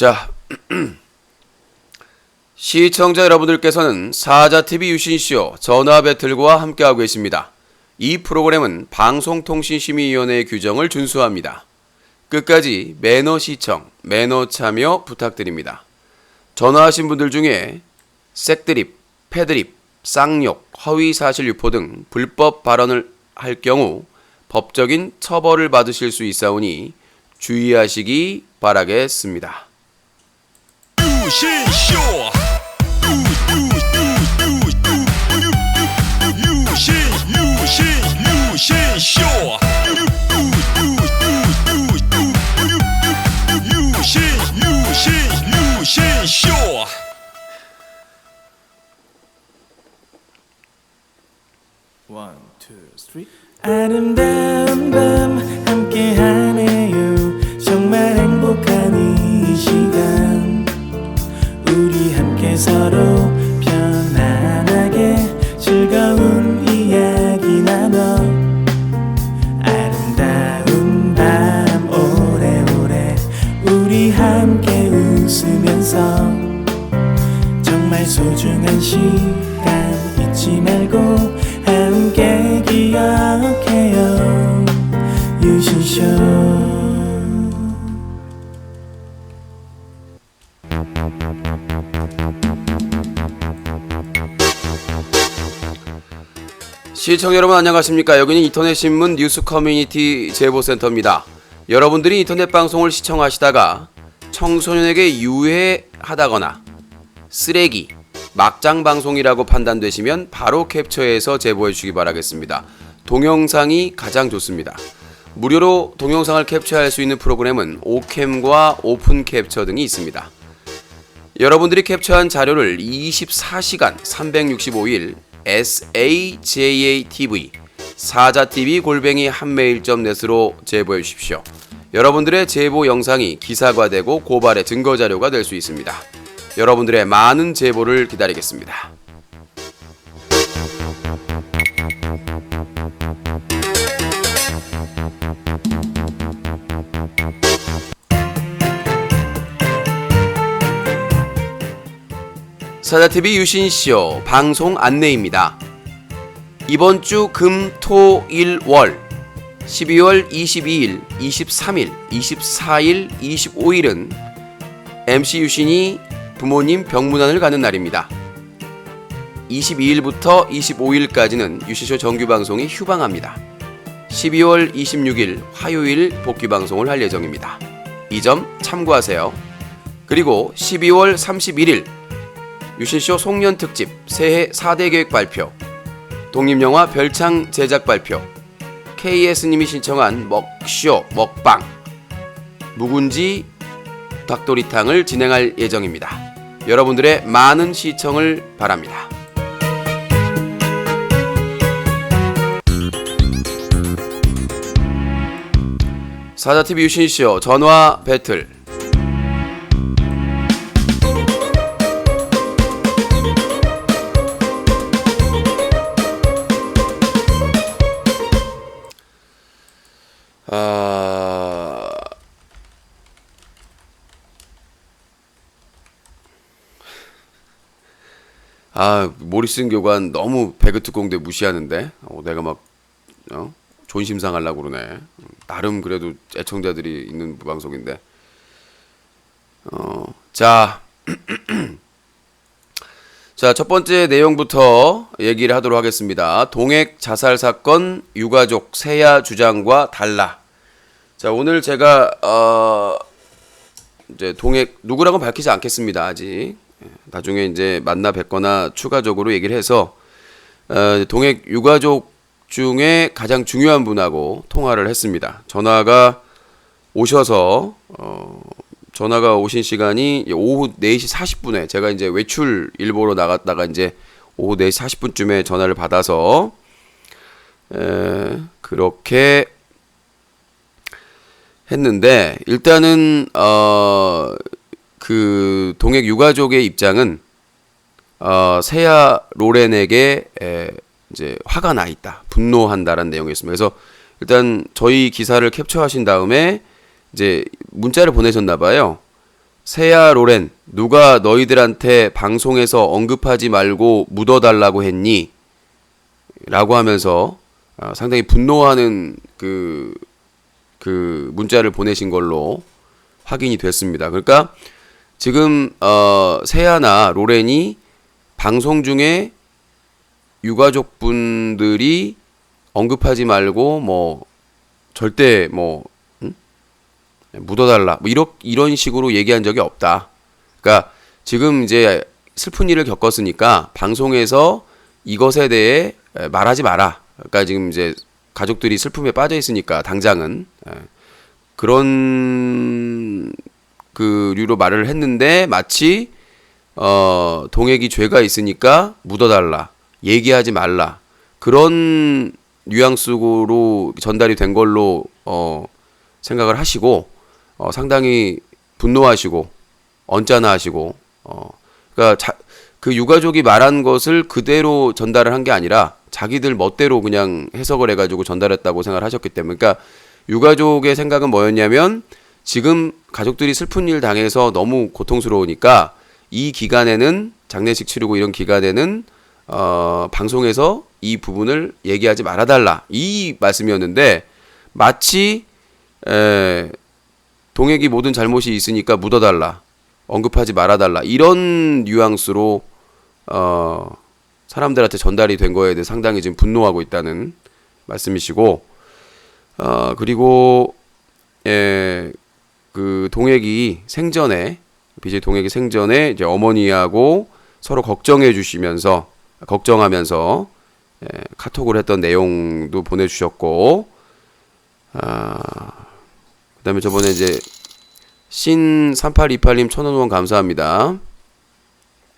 자, 시청자 여러분들께서는 사자TV 유신쇼 전화배틀과 함께하고 계십니다. 이 프로그램은 방송통신심의위원회의 규정을 준수합니다. 끝까지 매너 시청, 매너 참여 부탁드립니다. 전화하신 분들 중에 색드립, 패드립, 쌍욕, 허위사실 유포 등 불법 발언을 할 경우 법적인 처벌을 받으실 수 있사오니 주의하시기 바라겠습니다. 유신쇼 유신쇼 유신쇼 One, two, three. 아름다운 밤 함께하네요. 정말 행복한 이 시간 우리 함께 서로 편안하게 즐거운 이야기 나눠 아름다운 밤 오래오래 우리 함께 웃으면서 정말 소중한 시간 잊지 말고 함께 기억해요. 유신쇼. 시청자 여러분 안녕하십니까. 여기는 인터넷신문 뉴스 커뮤니티 제보센터입니다. 여러분들이 인터넷 방송을 시청하시다가 청소년에게 유해하다거나 쓰레기, 막장 방송이라고 판단되시면 바로 캡처해서 제보해 주시기 바라겠습니다. 동영상이 가장 좋습니다. 무료로 동영상을 캡처할 수 있는 프로그램은 오캠과 오픈 캡처 등이 있습니다. 여러분들이 캡처한 자료를 24시간 365일 SAJATV 사자TV@한메일.net으로 제보해 주십시오. 여러분들의 제보 영상이 기사화되고 고발의 증거 자료가 될 수 있습니다. 여러분들의 많은 제보를 기다리겠습니다. 사자TV 유신쇼 방송 안내입니다. 이번 주 금, 토, 일, 월 12월 22일, 23일, 24일, 25일은 MC 유신이 부모님 병문안을 가는 날입니다. 22일부터 25일까지는 유신쇼 정규방송이 휴방합니다. 12월 26일 화요일 복귀방송을 할 예정입니다. 이 점 참고하세요. 그리고 12월 31일 유신쇼 송년특집 새해 4대 계획 발표, 독립영화 별창 제작 발표, KS님이 신청한 먹쇼 먹방, 묵은지 닭도리탕을 진행할 예정입니다. 여러분들의 많은 시청을 바랍니다. 사자TV 유신쇼 전화 배틀. 모리슨 교관 너무 배그특공대 무시하는데 내가 막 존심상하려고 그러네. 나름 그래도 애청자들이 있는 방송인데 자, 자, 첫 번째 내용부터 얘기를 하도록 하겠습니다. 동액 자살 사건 유가족 세야 주장과 달라. 자, 오늘 제가 이제 동액 누구라고 밝히지 않겠습니다. 아직 나중에 이제 만나 뵙거나 추가적으로 얘기를 해서 동액 유가족 중에 가장 중요한 분하고 통화를 했습니다. 전화가 오셔서 전화가 오신 시간이 오후 4시 40분에 제가 이제 외출 일보러 나갔다가 이제 오후 4시 40분쯤에 전화를 받아서 그렇게 했는데 일단은 그 동액 유가족의 입장은 세야 로렌에게 이제 화가 나 있다, 분노한다라는 내용이었습니다. 그래서 일단 저희 기사를 캡처하신 다음에 이제 문자를 보내셨나 봐요. 세야 로렌, 누가 너희들한테 방송에서 언급하지 말고 묻어달라고 했니? 라고 하면서 상당히 분노하는 그 문자를 보내신 걸로 확인이 됐습니다. 그러니까 지금 세야나 로렌이 방송 중에 유가족분들이 언급하지 말고 뭐 절대 뭐 묻어달라 뭐 이런 식으로 얘기한 적이 없다. 그러니까 지금 이제 슬픈 일을 겪었으니까 방송에서 이것에 대해 말하지 마라. 그러니까 지금 이제 가족들이 슬픔에 빠져 있으니까 당장은 그런 그 류로 말을 했는데 마치 동액이 죄가 있으니까 묻어달라, 얘기하지 말라 그런 뉘앙스로 전달이 된 걸로 생각을 하시고 상당히 분노하시고 언짢아하시고 그러니까 그 유가족이 말한 것을 그대로 전달을 한 게 아니라 자기들 멋대로 그냥 해석을 해가지고 전달했다고 생각을 하셨기 때문에 그러니까 유가족의 생각은 뭐였냐면 지금 가족들이 슬픈 일 당해서 너무 고통스러우니까 이 기간에는 장례식 치르고 이런 기간에는 방송에서 이 부분을 얘기하지 말아달라 이 말씀이었는데 마치 동액이 모든 잘못이 있으니까 묻어달라 언급하지 말아달라 이런 뉘앙스로 사람들한테 전달이 된 거에 대해 상당히 지금 분노하고 있다는 말씀이시고 그리고 그 동액이 생전에 BJ 동액이 생전에 이제 어머니하고 서로 걱정하면서 카톡을 했던 내용도 보내주셨고 그다음에 저번에 이제 신3828님 1,000원 후원 감사합니다.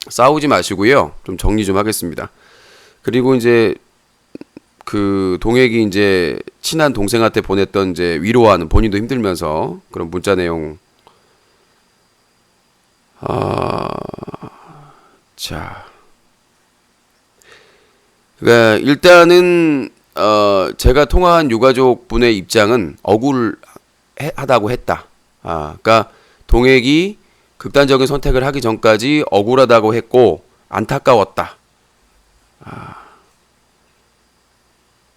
싸우지 마시고요. 좀 정리 좀 하겠습니다. 그리고 이제 그 동액이 이제 친한 동생한테 보냈던 이제 위로하는 본인도 힘들면서 그런 문자 내용 자 그러니까 일단은 제가 통화한 유가족 분의 입장은 억울하다고 했다. 그러니까 동액이 극단적인 선택을 하기 전까지 억울하다고 했고 안타까웠다.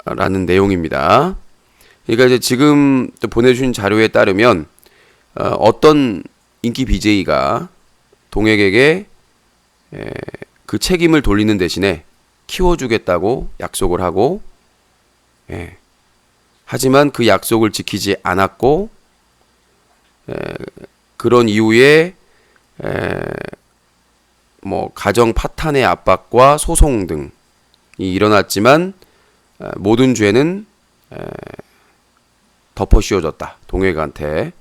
라는 내용입니다. 그러니까 이제 지금 또 보내주신 자료에 따르면 어떤 인기 BJ가 동액에게 그 책임을 돌리는 대신에 키워주겠다고 약속을 하고 하지만 그 약속을 지키지 않았고 그런 이후에 뭐 가정 파탄의 압박과 소송 등이 일어났지만 모든 죄는 덮어 씌워졌다. 동액한테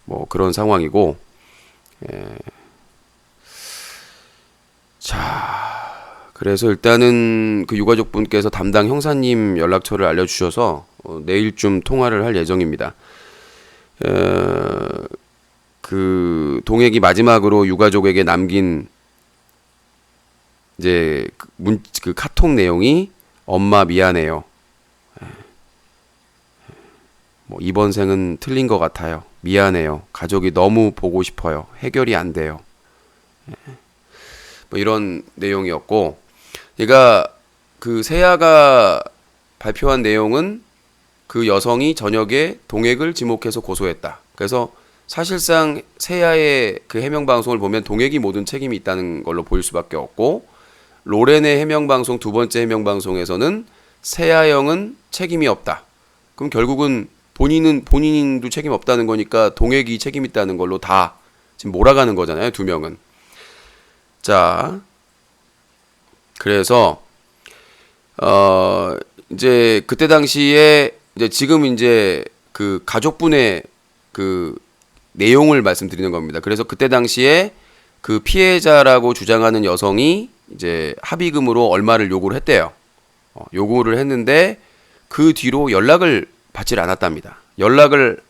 뭐 그런 상황이고 자 그래서 일단은 그 유가족분께서 담당 형사님 연락처를 알려주셔서 내일쯤 통화를 할 예정입니다. 그 동액이 마지막으로 유가족에게 남긴 이제 그 카톡 내용이 엄마 미안해요. 뭐 이번 생은 틀린 것 같아요. 미안해요. 가족이 너무 보고 싶어요. 해결이 안 돼요. 뭐 이런 내용이었고, 그러니까 그 세아가 발표한 내용은 그 여성이 저녁에 동액을 지목해서 고소했다. 그래서 사실상 세아의 그 해명 방송을 보면 동액이 모든 책임이 있다는 걸로 보일 수밖에 없고, 로렌의 해명 방송 두 번째 해명 방송에서는 세아 형은 책임이 없다. 그럼 결국은 본인도 책임 없다는 거니까 동액이 책임 있다는 걸로 다 지금 몰아가는 거잖아요, 두 명은. 자, 그래서 이제 그때 당시에 이제 지금 이제 그 가족분의 그 내용을 말씀드리는 겁니다. 그래서 그때 당시에 그 피해자라고 주장하는 여성이 이제 합의금으로 얼마를 요구를 했대요. 요구를 했는데 그 뒤로 연락을 받질 않았답니다. 연락을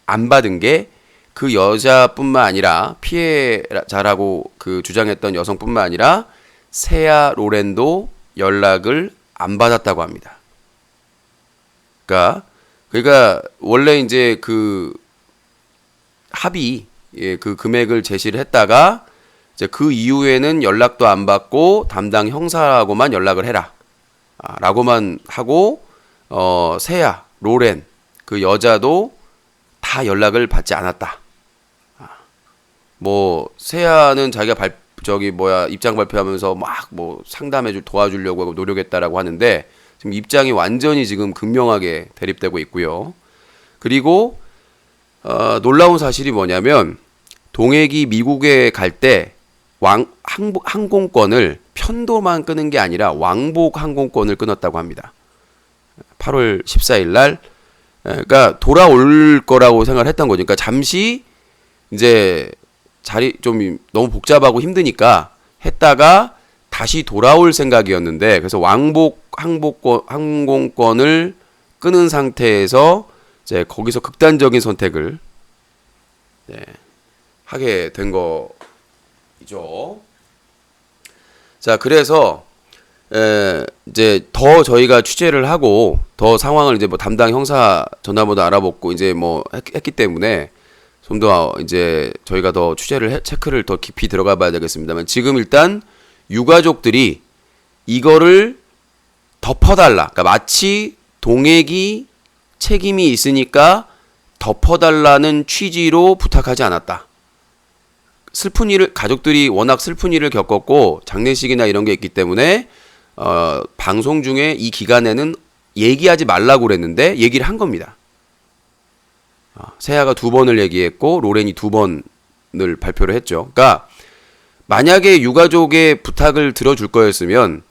안 받은 게 그 여자뿐만 아니라 피해자라고 그 주장했던 여성뿐만 아니라 세아 로렌도 연락을 안 받았다고 합니다. 그러니까 원래 이제 그 합의 그 금액을 제시를 했다가 이제 그 이후에는 연락도 안 받고 담당 형사하고만 연락을 해라. 라고만 하고 세아, 로렌 그 여자도 다 연락을 받지 않았다. 뭐 세아는 자기가 입장 발표하면서 막 뭐 도와주려고 하고 노력했다라고 하는데 지금 입장이 완전히 지금 극명하게 대립되고 있고요. 그리고 놀라운 사실이 뭐냐면 동액이 미국에 갈 때 항공권을 편도만 끄는 게 아니라 왕복 항공권을 끊었다고 합니다. 8월 14일 날 그러니까 돌아올 거라고 생각을 했던 거죠. 그러니까 잠시 이제 자리 좀 너무 복잡하고 힘드니까 했다가 다시 돌아올 생각이었는데 그래서 왕복 항공권을 끊은 상태에서 이제 거기서 극단적인 선택을 하게 된 거죠. 자, 그래서 이제 더 저희가 취재를 하고 더 상황을 이제 뭐 담당 형사 전화번호 알아보고 이제 뭐 했기 때문에 좀 더 이제 저희가 더 체크를 더 깊이 들어가 봐야 되겠습니다만 지금 일단 유가족들이 이거를 덮어달라. 그러니까 마치 동액이 책임이 있으니까 덮어달라는 취지로 부탁하지 않았다. 가족들이 워낙 슬픈 일을 겪었고 장례식이나 이런 게 있기 때문에 방송 중에 이 기간에는 얘기하지 말라고 그랬는데 얘기를 한 겁니다. 세아가 2번을 얘기했고 로렌이 2번을 발표를 했죠. 그러니까 만약에 유가족의 부탁을 들어줄 거였으면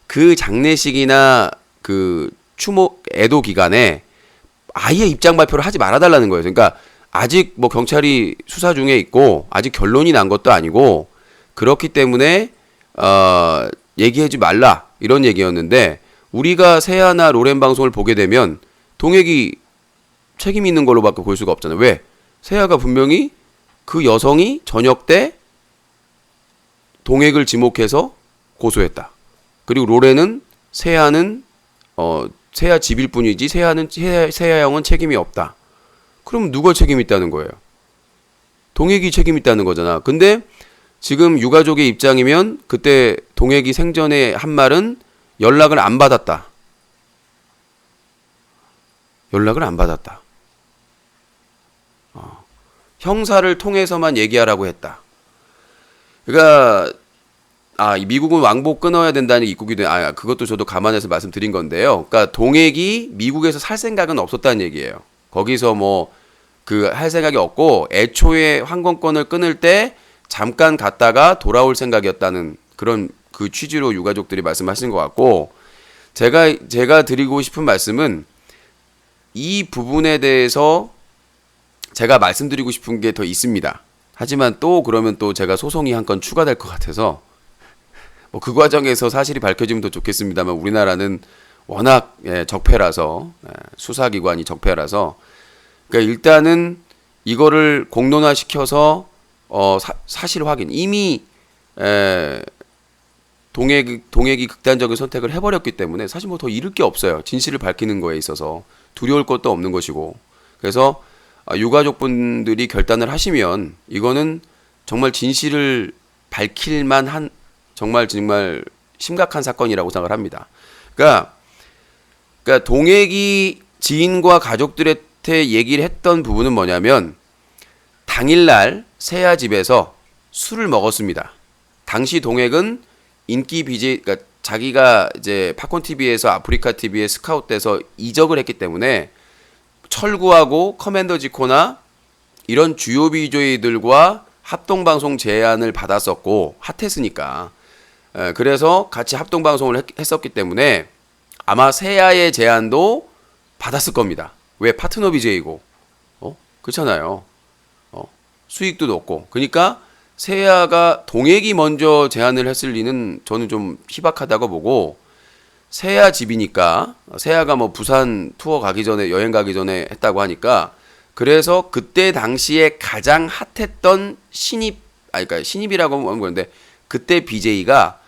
그 장례식이나 그 애도 기간에 아예 입장 발표를 하지 말아달라는 거예요. 그러니까 아직 뭐 경찰이 수사 중에 있고 아직 결론이 난 것도 아니고 그렇기 때문에 얘기하지 말라 이런 얘기였는데 우리가 세아나 로렌 방송을 보게 되면 동액이 책임 있는 걸로밖에 볼 수가 없잖아요. 왜? 세아가 분명히 그 여성이 저녁 때 동액을 지목해서 고소했다. 그리고 로렌은 세아는 세아 집일 뿐이지 세아 형은 책임이 없다. 그럼 누가 책임 있다는 거예요? 동액이 책임 있다는 거잖아. 근데 지금 유가족의 입장이면 그때 동액이 생전에 한 말은 연락을 안 받았다. 연락을 안 받았다. 형사를 통해서만 얘기하라고 했다. 그러니까 미국은 왕복 끊어야 된다는 입국이 그것도 저도 감안해서 말씀드린 건데요. 그러니까 동액이 미국에서 살 생각은 없었다는 얘기예요. 거기서 뭐 할 생각이 없고 애초에 항공권을 끊을 때 잠깐 갔다가 돌아올 생각이었다는 그런 그 취지로 유가족들이 말씀하신 것 같고 제가 드리고 싶은 말씀은 이 부분에 대해서 제가 말씀드리고 싶은 게 더 있습니다. 하지만 그러면 제가 소송이 한 건 추가될 것 같아서 뭐 그 과정에서 사실이 밝혀지면 더 좋겠습니다만 우리나라는 워낙 적폐라서 수사기관이 적폐라서 그러니까 일단은 이거를 공론화시켜서 사실 확인 이미 동액이 극단적인 선택을 해버렸기 때문에 사실 뭐 더 잃을 게 없어요. 진실을 밝히는 거에 있어서 두려울 것도 없는 것이고 그래서 유가족분들이 결단을 하시면 이거는 정말 진실을 밝힐 만한 정말 심각한 사건이라고 생각을 합니다. 그러니까 동액이 지인과 가족들한테 얘기를 했던 부분은 뭐냐면 당일날 세아 집에서 술을 먹었습니다. 당시 동액은 인기 BJ, 그러니까 자기가 이제 팝콘 TV에서 아프리카 TV에 스카웃돼서 이적을 했기 때문에 철구하고 커맨더 지코나 이런 주요 BJ들과 합동방송 제안을 받았었고 핫했으니까 그래서 같이 합동방송을 했었기 때문에 아마 세아의 제안도 받았을 겁니다. 왜? 파트너 BJ고 그렇잖아요. 수익도 높고 그러니까 세아가 동액이 먼저 제안을 했을 리는 저는 좀 희박하다고 보고 세아 집이니까 세아가 뭐 부산 투어 가기 전에 여행 가기 전에 했다고 하니까 그래서 그때 당시에 가장 핫했던 그러니까 신입이라고 하는 건데 그때 BJ가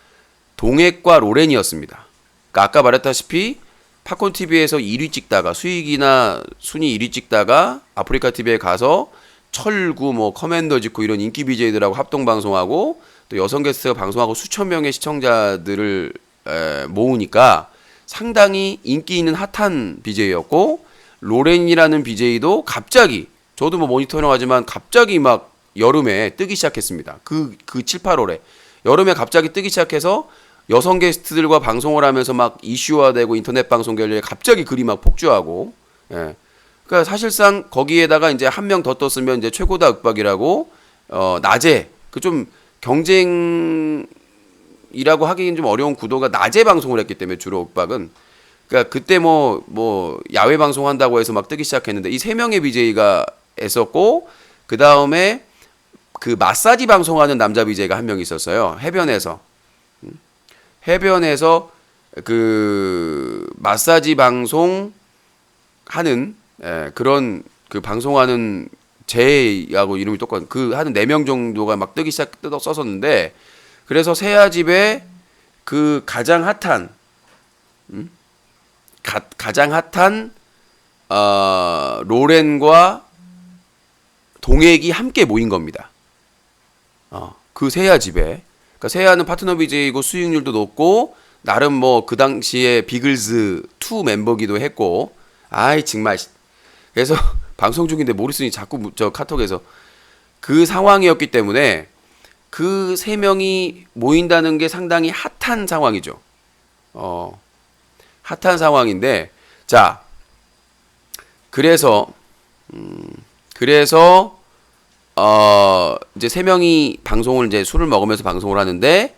동액과 로렌이었습니다. 그러니까 아까 말했다시피 팝콘 TV에서 1위 찍다가 수익이나 순위 1위 찍다가 아프리카 TV에 가서 철구 뭐 커맨더 짓고 이런 인기 BJ들하고 합동 방송하고 또 여성 게스트가 방송하고 수천 명의 시청자들을 모으니까 상당히 인기 있는 핫한 BJ였고 로렌이라는 BJ도 갑자기 저도 뭐 모니터링 하지만 갑자기 막 여름에 뜨기 시작했습니다. 그 7, 8월에 여름에 갑자기 뜨기 시작해서 여성 게스트들과 방송을 하면서 막 이슈화되고 인터넷 방송 결례에 갑자기 글이 막 폭주하고 예. 그러니까 사실상 거기에다가 이제 한 명 더 떴으면 이제 최고다 윽박이라고 낮에 그 좀 경쟁이라고 하기는 좀 어려운 구도가 낮에 방송을 했기 때문에 주로 윽박은 그러니까 그때 뭐 야외 방송 한다고 해서 막 뜨기 시작했는데 이 세 명의 BJ가 했었고 그 다음에 그 마사지 방송하는 남자 BJ가 한 명 있었어요. 해변에서 그 마사지 방송 하는 그런 그 방송하는 제하고 이름이 똑같은 그 하는 4명 정도가 막 뜨기 시작 썼었는데 그래서 세아집에 그 가장 핫한 로렌과 동액이 함께 모인 겁니다. 그 세아집에 그러니까 세아는 파트너 BJ이고 수익률도 높고 나름 뭐 그 당시에 비글즈 2 멤버기도 했고 아이 정말 그래서 방송 중인데 모리슨이 자꾸 저 카톡에서 그 상황이었기 때문에 그 세 명이 모인다는 게 상당히 핫한 상황이죠. 핫한 상황인데 자 그래서 이제 세 명이 방송을 이제 술을 먹으면서 방송을 하는데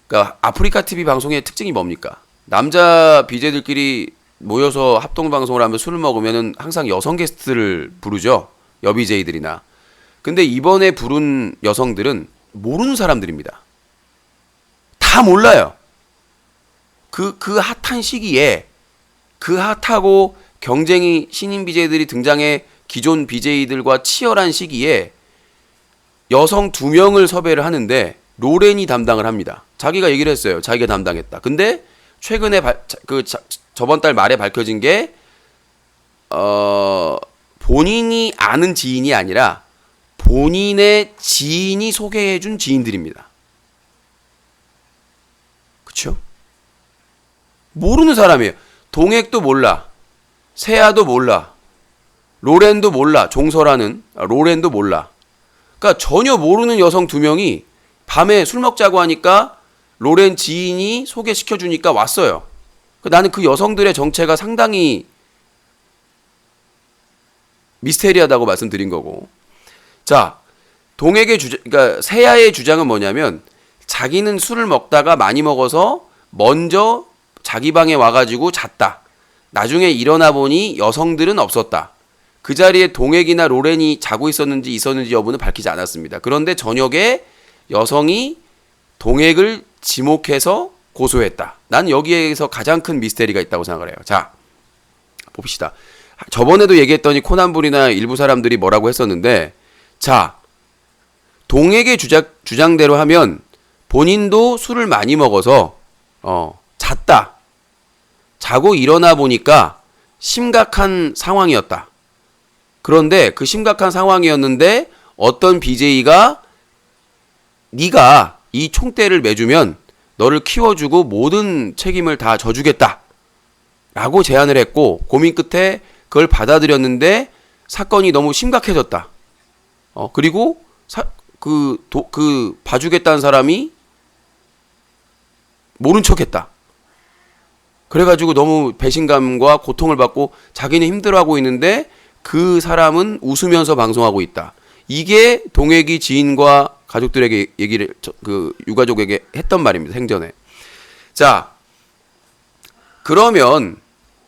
그러니까 아프리카 TV 방송의 특징이 뭡니까? 남자 BJ들끼리 모여서 합동 방송을 하면 술을 먹으면은 항상 여성 게스트를 부르죠. 여 BJ들이나. 근데 이번에 부른 여성들은 모르는 사람들입니다. 다 몰라요. 그 핫한 시기에 그 핫하고 경쟁이 신인 BJ들이 등장해 기존 BJ들과 치열한 시기에 여성 2명을 섭외를 하는데 로렌이 담당을 합니다. 자기가 얘기를 했어요. 자기가 담당했다. 근데 최근에 저번 달 말에 밝혀진 게 본인이 아는 지인이 아니라 본인의 지인이 소개해준 지인들입니다. 그쵸? 모르는 사람이에요. 동액도 몰라. 세아도 몰라. 로렌도 몰라. 종서라는 로렌도 몰라. 그러니까 전혀 모르는 여성 2명이 밤에 술 먹자고 하니까 로렌 지인이 소개시켜주니까 왔어요. 나는 그 여성들의 정체가 상당히 미스테리하다고 말씀드린 거고. 자, 그러니까 세아의 주장은 뭐냐면 자기는 술을 먹다가 많이 먹어서 먼저 자기 방에 와가지고 잤다. 나중에 일어나 보니 여성들은 없었다. 그 자리에 동액이나 로렌이 자고 있었는지 여부는 밝히지 않았습니다. 그런데 저녁에 여성이 동액을 지목해서 고소했다. 난 여기에서 가장 큰 미스테리가 있다고 생각을 해요. 자, 봅시다. 저번에도 얘기했더니 코난불이나 일부 사람들이 뭐라고 했었는데, 자, 동액의 주장대로 하면 본인도 술을 많이 먹어서 잤다. 자고 일어나 보니까 심각한 상황이었다. 그런데 그 심각한 상황이었는데 어떤 BJ가 네가 이 총대를 매주면 너를 키워주고 모든 책임을 다 져주겠다 라고 제안을 했고 고민 끝에 그걸 받아들였는데 사건이 너무 심각해졌다. 그리고 그 봐주겠다는 사람이 모른 척했다. 그래가지고 너무 배신감과 고통을 받고 자기는 힘들어하고 있는데 그 사람은 웃으면서 방송하고 있다. 이게 동액이 지인과 가족들에게 얘기를 그 유가족에게 했던 말입니다. 생전에. 자, 그러면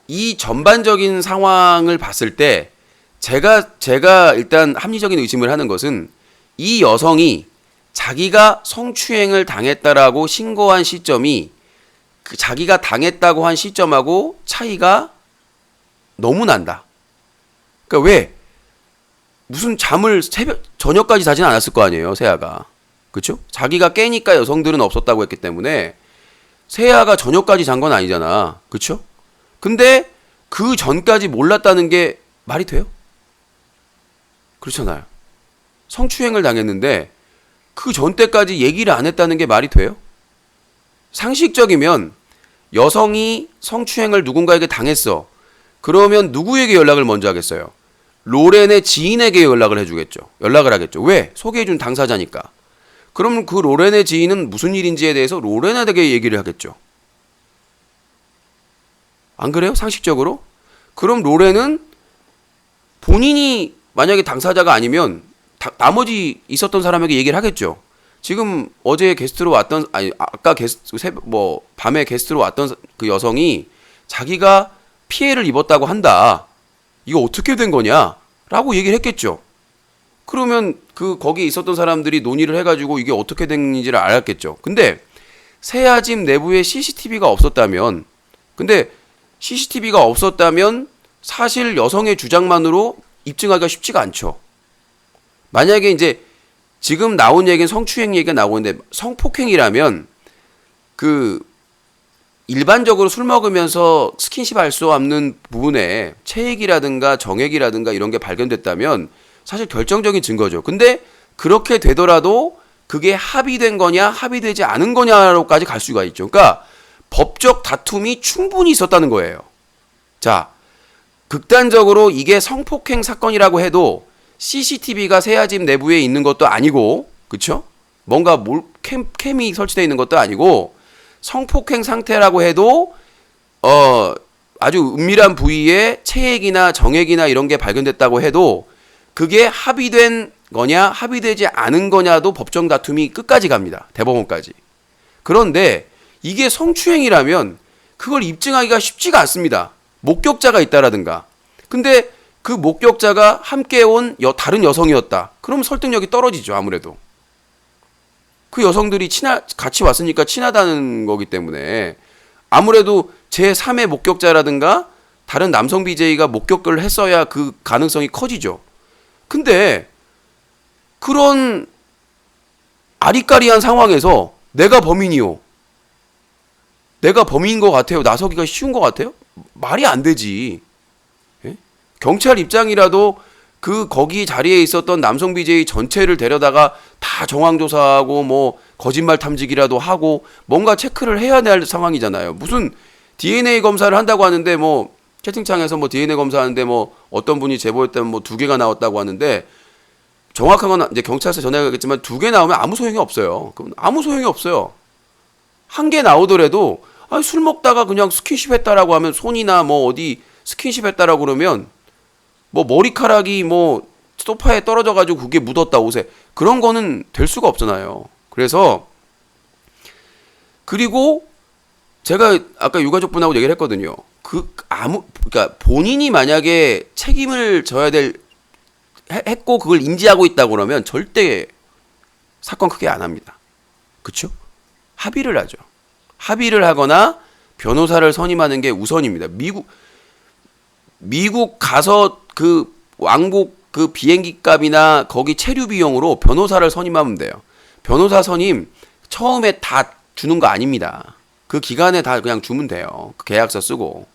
이 전반적인 상황을 봤을 때 제가 일단 합리적인 의심을 하는 것은 이 여성이 자기가 성추행을 당했다라고 신고한 시점이 그 자기가 당했다고 한 시점하고 차이가 너무 난다. 그러니까 왜? 무슨 잠을 저녁까지 자진 않았을 거 아니에요, 세아가. 그쵸? 자기가 깨니까 여성들은 없었다고 했기 때문에 세아가 저녁까지 잔 건 아니잖아. 그쵸? 근데 그 전까지 몰랐다는 게 말이 돼요? 그렇잖아요. 성추행을 당했는데 그 전 때까지 얘기를 안 했다는 게 말이 돼요? 상식적이면 여성이 성추행을 누군가에게 당했어. 그러면 누구에게 연락을 먼저 하겠어요? 로렌의 지인에게 연락을 해주겠죠. 연락을 하겠죠. 왜? 소개해준 당사자니까. 그럼 그 로렌의 지인은 무슨 일인지에 대해서 로렌에게 얘기를 하겠죠. 안 그래요? 상식적으로? 그럼 로렌은 본인이 만약에 당사자가 아니면 나머지 있었던 사람에게 얘기를 하겠죠. 지금 어제 게스트로 왔던 아까 밤에 게스트로 왔던 그 여성이 자기가 피해를 입었다고 한다. 이거 어떻게 된 거냐? 라고 얘기를 했겠죠. 그러면 거기에 있었던 사람들이 논의를 해가지고 이게 어떻게 된지를 알았겠죠. 근데 세아집 내부에 CCTV가 없었다면 사실 여성의 주장만으로 입증하기가 쉽지가 않죠. 만약에 이제 지금 나온 얘기는 성추행 얘기가 나오고 있는데 성폭행이라면 일반적으로 술 먹으면서 스킨십 할 수 없는 부분에 체액이라든가 정액이라든가 이런 게 발견됐다면 사실 결정적인 증거죠. 근데 그렇게 되더라도 그게 합의된 거냐 합의되지 않은 거냐로까지 갈 수가 있죠. 그러니까 법적 다툼이 충분히 있었다는 거예요. 자, 극단적으로 이게 성폭행 사건이라고 해도 CCTV가 세아집 내부에 있는 것도 아니고, 그쵸? 뭔가 캠이 설치되어 있는 것도 아니고, 성폭행 상태라고 해도 아주 은밀한 부위에 체액이나 정액이나 이런 게 발견됐다고 해도 그게 합의된 거냐 합의되지 않은 거냐도 법정 다툼이 끝까지 갑니다. 대법원까지. 그런데 이게 성추행이라면 그걸 입증하기가 쉽지가 않습니다. 목격자가 있다라든가. 근데 그 목격자가 함께 온 다른 여성이었다. 그럼 설득력이 떨어지죠, 아무래도. 그 여성들이 같이 왔으니까 친하다는 거기 때문에 아무래도 제3의 목격자라든가 다른 남성 BJ가 목격을 했어야 그 가능성이 커지죠. 근데 그런 아리까리한 상황에서 내가 범인이요. 내가 범인인 것 같아요. 나서기가 쉬운 것 같아요? 말이 안 되지. 예? 경찰 입장이라도 거기 자리에 있었던 남성 BJ 전체를 데려다가 다 정황조사하고 뭐 거짓말 탐지기라도 하고 뭔가 체크를 해야 될 상황이잖아요. 무슨 DNA 검사를 한다고 하는데 뭐 채팅창에서 뭐 DNA 검사하는데 뭐 어떤 분이 제보했다면 뭐 2개가 나왔다고 하는데 정확한 건 이제 경찰서 전화가겠지만 2개 나오면 아무 소용이 없어요. 그럼 아무 소용이 없어요. 1개 나오더라도 술 먹다가 그냥 스킨십 했다라고 하면 손이나 뭐 어디 스킨십 했다라고 그러면 뭐 머리카락이 뭐 소파에 떨어져 가지고 그게 묻었다 옷에 그런 거는 될 수가 없잖아요. 그래서 그리고 제가 아까 유가족분하고 얘기를 했거든요. 그러니까 본인이 만약에 책임을 져야 했고 그걸 인지하고 있다고 그러면 절대 사건 크게 안 합니다. 그쵸? 합의를 하죠. 합의를 하거나 변호사를 선임하는 게 우선입니다. 미국 가서 그 왕복 그 비행기 값이나 거기 체류 비용으로 변호사를 선임하면 돼요. 변호사 선임 처음에 다 주는 거 아닙니다. 그 기간에 다 그냥 주면 돼요. 그 계약서 쓰고.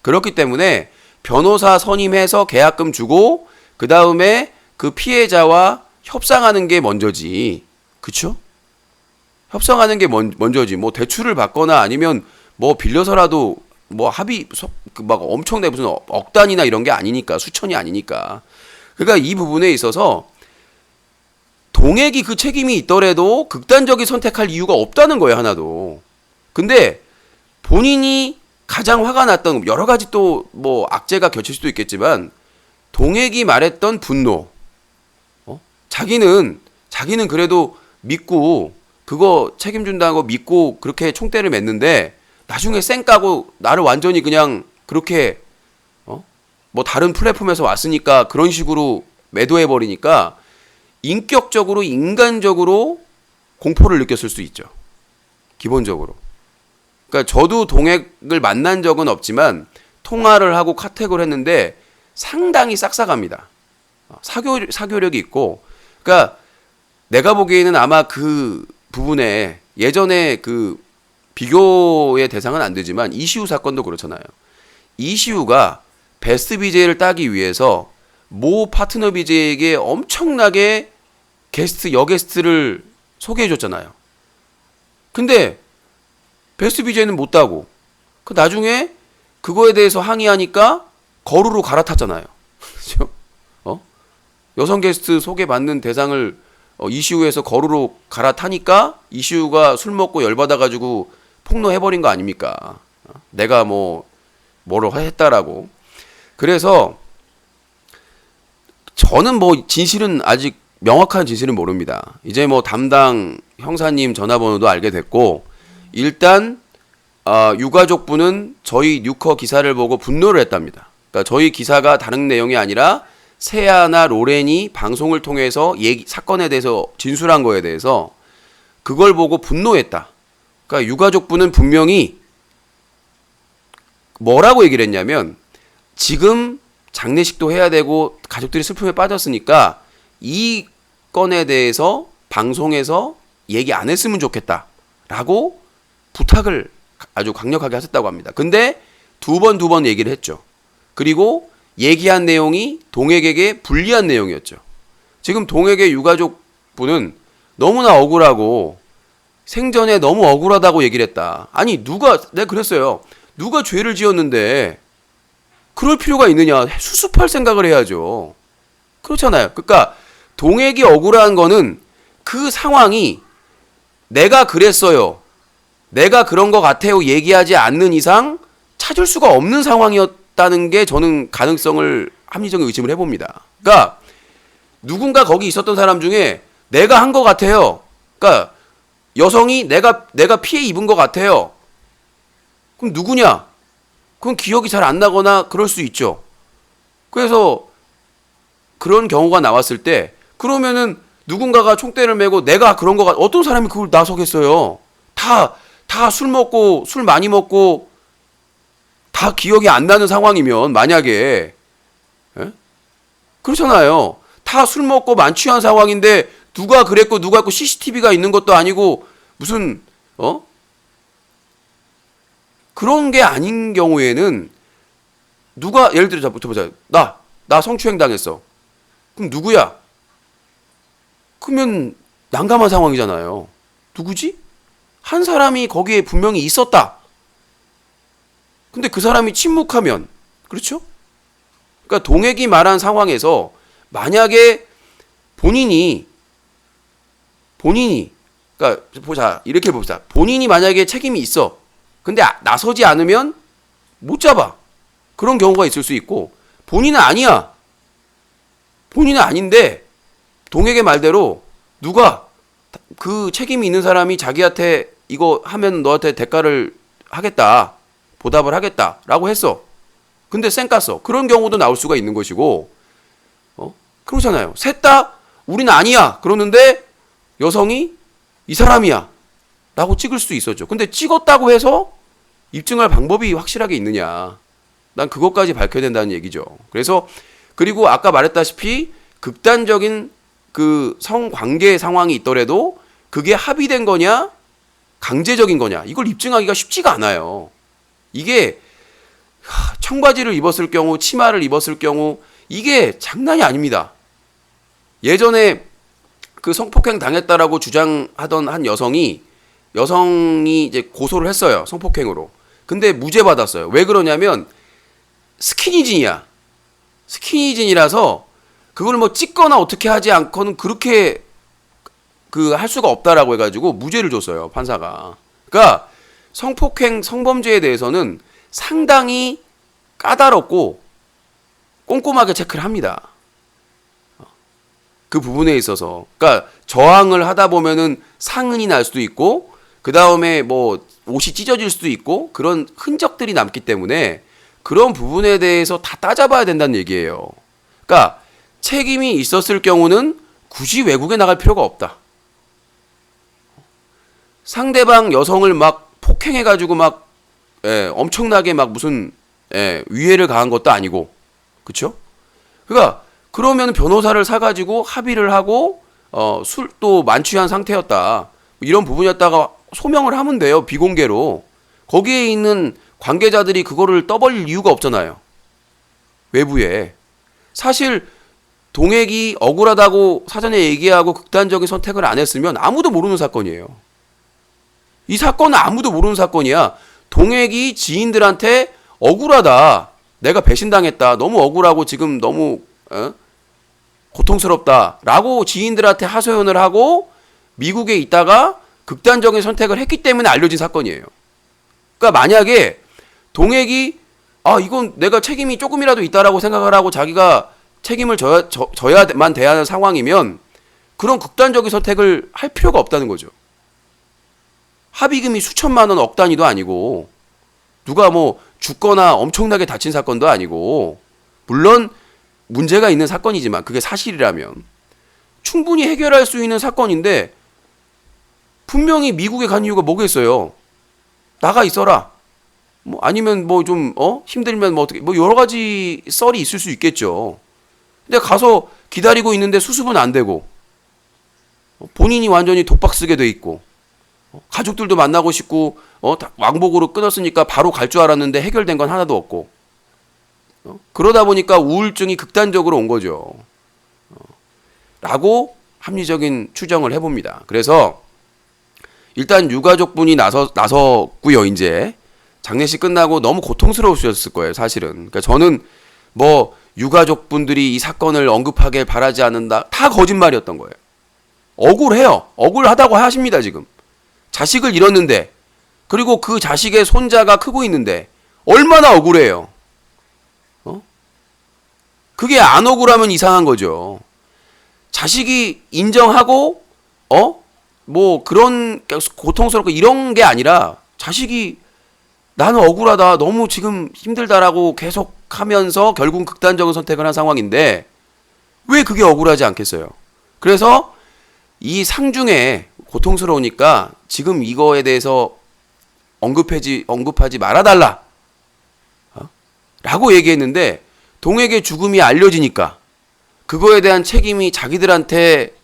그렇기 때문에 변호사 선임해서 계약금 주고 그 다음에 그 피해자와 협상하는 게 먼저지. 그쵸? 협상하는 게 먼저지. 뭐 대출을 받거나 아니면 뭐 빌려서라도 뭐 합의 막 엄청나게 무슨 억 단위나 이런 게 아니니까 수천이 아니니까. 그러니까 이 부분에 있어서 동액이 그 책임이 있더라도 극단적인 선택할 이유가 없다는 거예요, 하나도. 근데 본인이 가장 화가 났던 여러 가지 또 뭐 악재가 겹칠 수도 있겠지만 동액이 말했던 분노. 자기는 그래도 믿고 그거 책임준다고 믿고 그렇게 총대를 맸는데 나중에 쌩 까고 나를 완전히 그냥 그렇게 뭐 다른 플랫폼에서 왔으니까 그런 식으로 매도해버리니까 인격적으로 인간적으로 공포를 느꼈을 수 있죠. 기본적으로. 그러니까 저도 동액을 만난 적은 없지만 통화를 하고 카톡을 했는데 상당히 싹싹합니다. 사교력이 있고 그러니까 내가 보기에는 아마 그 부분에 예전에 그 비교의 대상은 안 되지만 이시우 사건도 그렇잖아요. 이시우가 베스트 BJ를 따기 위해서 모 파트너 BJ에게 엄청나게 여게스트를 소개해 줬잖아요. 근데 베스트 BJ는 못 따고 그 나중에 그거에 대해서 항의하니까 거루로 갈아탔잖아요. 그죠? 여성 게스트 소개받는 대상을 이슈에서 거루로 갈아타니까 이슈가 술 먹고 열받아가지고 폭로해버린 거 아닙니까? 내가 뭐를 했다라고. 그래서 저는 진실은 아직 명확한 진실은 모릅니다. 이제 담당 형사님 전화번호도 알게 됐고, 일단 유가족분은 저희 뉴커 기사를 보고 분노를 했답니다. 그러니까 저희 기사가 다른 내용이 아니라 세아나 로렌이 방송을 통해서 사건에 대해서 진술한 거에 대해서 그걸 보고 분노했다. 그러니까 유가족분은 분명히 뭐라고 얘기를 했냐면, 지금 장례식도 해야 되고 가족들이 슬픔에 빠졌으니까 이 건에 대해서 방송에서 얘기 안 했으면 좋겠다라고 부탁을 아주 강력하게 하셨다고 합니다. 근데 두 번 얘기를 했죠. 그리고 얘기한 내용이 동액에게 불리한 내용이었죠. 지금 동액의 유가족분은 너무나 억울하고 생전에 너무 억울하다고 얘기를 했다. 아니 내가 그랬어요. 누가 죄를 지었는데 그럴 필요가 있느냐. 수습할 생각을 해야죠. 그렇잖아요. 그러니까 동액이 억울한 거는 그 상황이 내가 그랬어요, 내가 그런 것 같아요 얘기하지 않는 이상 찾을 수가 없는 상황이었다는 게 저는 가능성을 합리적인 의심을 해봅니다. 그러니까 누군가 거기 있었던 사람 중에 내가 한 것 같아요. 그러니까 여성이 내가 피해 입은 것 같아요. 그럼 누구냐? 그건 기억이 잘 안 나거나 그럴 수 있죠. 그래서 그런 경우가 나왔을 때 그러면은 누군가가 총대를 메고 내가 그런 거 어떤 사람이 그걸 나서겠어요? 다 술 많이 먹고 다 기억이 안 나는 상황이면 만약에 그렇잖아요. 다 술 먹고 만취한 상황인데 누가 그랬고 누가 했고 CCTV가 있는 것도 아니고 무슨 그런 게 아닌 경우에는 누가 예를 들어 보자. 나 성추행 당했어. 그럼 누구야? 그러면 난감한 상황이잖아요. 누구지? 한 사람이 거기에 분명히 있었다. 근데 그 사람이 침묵하면 그렇죠? 그러니까 동액이 말한 상황에서 만약에 본인이 그러니까 이렇게 봅시다. 본인이 만약에 책임이 있어. 근데 나서지 않으면 못 잡아. 그런 경우가 있을 수 있고 본인은 아니야. 본인은 아닌데 동액의 말대로 누가 그 책임이 있는 사람이 자기한테 이거 하면 너한테 대가를 하겠다. 보답을 하겠다라고 했어. 근데 쌩 깠어. 그런 경우도 나올 수가 있는 것이고 그러잖아요. 셋 다 우리는 아니야. 그러는데 여성이 이 사람이야 라고 찍을 수도 있었죠. 근데 찍었다고 해서 입증할 방법이 확실하게 있느냐. 난 그것까지 밝혀야 된다는 얘기죠. 그리고 아까 말했다시피 극단적인 그 성관계 상황이 있더라도 그게 합의된 거냐 강제적인 거냐 이걸 입증하기가 쉽지가 않아요. 이게 청바지를 입었을 경우 치마를 입었을 경우 이게 장난이 아닙니다. 예전에 그 성폭행 당했다라고 주장하던 한 여성이 이제 고소를 했어요. 성폭행으로. 근데 무죄 받았어요. 왜 그러냐면 스키니진이야. 스키니진이라서 그걸 찍거나 어떻게 하지 않고는 그렇게 할 수가 없다라고 해가지고 무죄를 줬어요. 판사가. 그러니까 성폭행 성범죄에 대해서는 상당히 까다롭고 꼼꼼하게 체크를 합니다. 그 부분에 있어서. 그러니까 저항을 하다 보면은 상흔이 날 수도 있고 그 다음에 옷이 찢어질 수도 있고 그런 흔적들이 남기 때문에 그런 부분에 대해서 다 따져봐야 된다는 얘기예요. 그러니까 책임이 있었을 경우는 굳이 외국에 나갈 필요가 없다. 상대방 여성을 폭행해가지고 엄청나게 무슨 위해를 가한 것도 아니고, 그쵸? 그러니까 그러면 변호사를 사가지고 합의를 하고 술도 만취한 상태였다. 이런 부분이었다가 소명을 하면 돼요. 비공개로. 거기에 있는 관계자들이 그거를 떠벌릴 이유가 없잖아요. 외부에. 사실 동액이 억울하다고 사전에 얘기하고 극단적인 선택을 안 했으면 아무도 모르는 사건이에요. 이 사건은 아무도 모르는 사건이야. 동액이 지인들한테 억울하다. 내가 배신당했다. 너무 억울하고 지금 너무 고통스럽다. 라고 지인들한테 하소연을 하고 미국에 있다가 극단적인 선택을 했기 때문에 알려진 사건이에요. 그러니까 만약에 동액이 이건 내가 책임이 조금이라도 있다라고 생각을 하고 자기가 책임을 져야만 돼야 하는 상황이면 그런 극단적인 선택을 할 필요가 없다는 거죠. 합의금이 수천만 원, 억 단위도 아니고 누가 뭐 죽거나 엄청나게 다친 사건도 아니고 물론 문제가 있는 사건이지만 그게 사실이라면 충분히 해결할 수 있는 사건인데 분명히 미국에 간 이유가 뭐겠어요? 나가 있어라. 뭐 아니면 뭐 좀 힘들면 뭐 어떻게 뭐 여러 가지 썰이 있을 수 있겠죠. 근데 가서 기다리고 있는데 수습은 안 되고 본인이 완전히 독박 쓰게 돼 있고 가족들도 만나고 싶고 왕복으로 끊었으니까 바로 갈 줄 알았는데 해결된 건 하나도 없고 그러다 보니까 우울증이 극단적으로 온 거죠. 라고 합리적인 추정을 해봅니다. 그래서 일단 유가족분이 나섰고요. 이제 장례식 끝나고 너무 고통스러우셨을 거예요. 사실은. 그러니까 저는 뭐 유가족분들이 이 사건을 언급하길 바라지 않는다. 다 거짓말이었던 거예요. 억울해요. 억울하다고 하십니다. 지금. 자식을 잃었는데 그리고 그 자식의 손자가 크고 있는데 얼마나 억울해요. 그게 안 억울하면 이상한 거죠. 자식이 인정하고 뭐 그런 고통스럽고 이런 게 아니라 자식이 나는 억울하다 너무 지금 힘들다라고 계속 하면서 결국 극단적인 선택을 한 상황인데 왜 그게 억울하지 않겠어요? 그래서 이 상중에 고통스러우니까 지금 이거에 대해서 언급하지 말아달라 라고 얘기했는데 동액의 죽음이 알려지니까 그거에 대한 책임이 자기들한테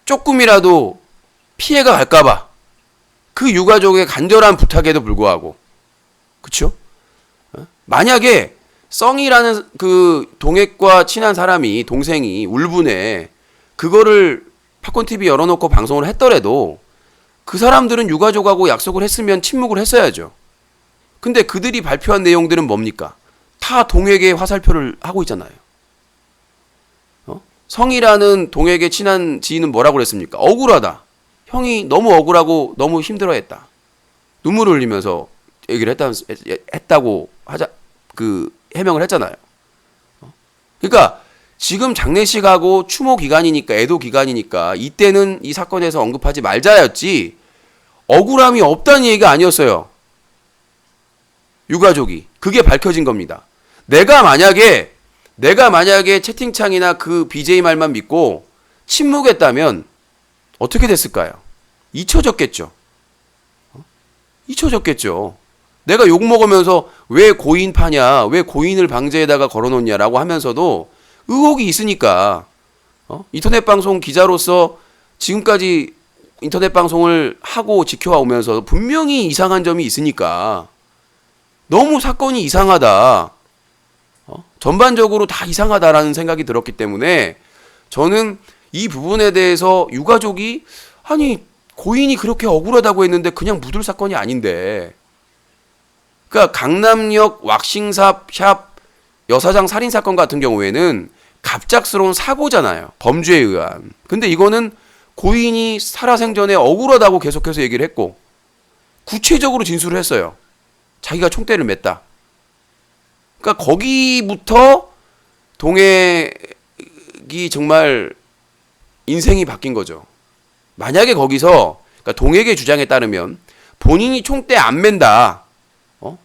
조금이라도 피해가 갈까봐 그 유가족의 간절한 부탁에도 불구하고 그쵸? 만약에 썽이라는 그 동액과 친한 사람이 동생이 울분에 그거를 팝콘TV 열어놓고 방송을 했더라도 그 사람들은 유가족하고 약속을 했으면 침묵을 했어야죠. 근데 그들이 발표한 내용들은 뭡니까? 다 동액의 화살표를 하고 있잖아요. 성이라는 동액의 친한 지인은 뭐라고 그랬습니까? 억울하다. 형이 너무 억울하고 너무 힘들어했다. 눈물을 흘리면서 얘기를 했다고 해명을 했잖아요. 그러니까 지금 장례식하고 추모 기간이니까 애도 기간이니까 이때는 이 사건에서 언급하지 말자였지 억울함이 없다는 얘기가 아니었어요. 유가족이 그게 밝혀진 겁니다. 내가 만약에 채팅창이나 그 BJ 말만 믿고 침묵했다면 어떻게 됐을까요? 잊혀졌겠죠. 잊혀졌겠죠. 내가 욕먹으면서 왜 고인 파냐, 왜 고인을 방제에다가 걸어놓냐라고 하면서도 의혹이 있으니까 인터넷 방송 기자로서 지금까지 인터넷 방송을 하고 지켜오면서 분명히 이상한 점이 있으니까 너무 사건이 이상하다. 전반적으로 다 이상하다라는 생각이 들었기 때문에 저는 이 부분에 대해서 유가족이 아니 고인이 그렇게 억울하다고 했는데 그냥 묻을 사건이 아닌데 그러니까 강남역 왁싱샵 여사장 살인사건 같은 경우에는 갑작스러운 사고잖아요. 범죄에 의한. 근데 이거는 고인이 살아생전에 억울하다고 계속해서 얘기를 했고 구체적으로 진술을 했어요. 자기가 총대를 맸다. 그러니까 거기부터 동액이 정말 인생이 바뀐 거죠. 만약에 거기서 그러니까 동액의 주장에 따르면 본인이 총대 안 맨다.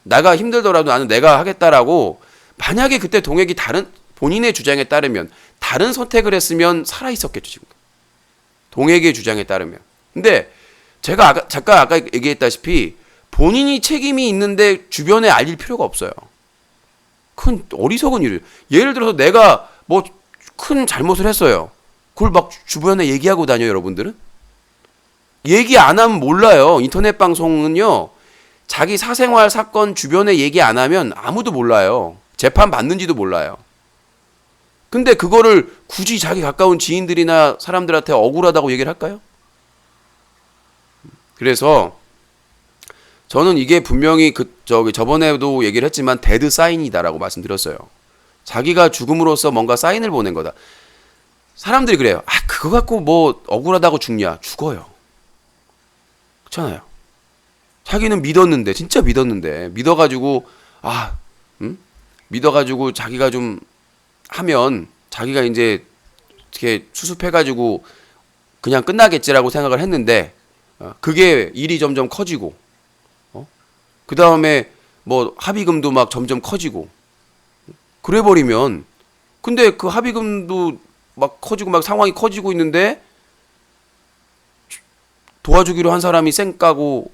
나가 힘들더라도 나는 내가 하겠다라고 만약에 그때 동액이 본인의 주장에 따르면 다른 선택을 했으면 살아 있었겠죠 지금. 동액의 주장에 따르면. 근데 제가 아까 얘기했다시피 본인이 책임이 있는데 주변에 알릴 필요가 없어요. 큰 어리석은 일이에요. 예를 들어서 내가 뭐 큰 잘못을 했어요. 그걸 막 주변에 얘기하고 다녀요, 여러분들은? 얘기 안 하면 몰라요. 인터넷 방송은요. 자기 사생활 사건 주변에 얘기 안 하면 아무도 몰라요. 재판 받는지도 몰라요. 근데 그거를 굳이 자기 가까운 지인들이나 사람들한테 억울하다고 얘기를 할까요? 그래서 저는 이게 분명히 저번에도 얘기를 했지만 데드 사인이다라고 말씀드렸어요. 자기가 죽음으로써 뭔가 사인을 보낸 거다. 사람들이 그래요. 그거 갖고 뭐 억울하다고 죽냐? 죽어요. 그렇잖아요. 자기는 믿었는데, 진짜 믿었는데, 믿어가지고 믿어가지고 자기가 좀 하면 자기가 이제 이렇게 수습해가지고 그냥 끝나겠지라고 생각을 했는데, 그게 일이 점점 커지고, 그 다음에 뭐 합의금도 막 점점 커지고, 그래 버리면, 근데 그 합의금도 막 커지고 막 상황이 커지고 있는데 도와주기로 한 사람이 쌩 까고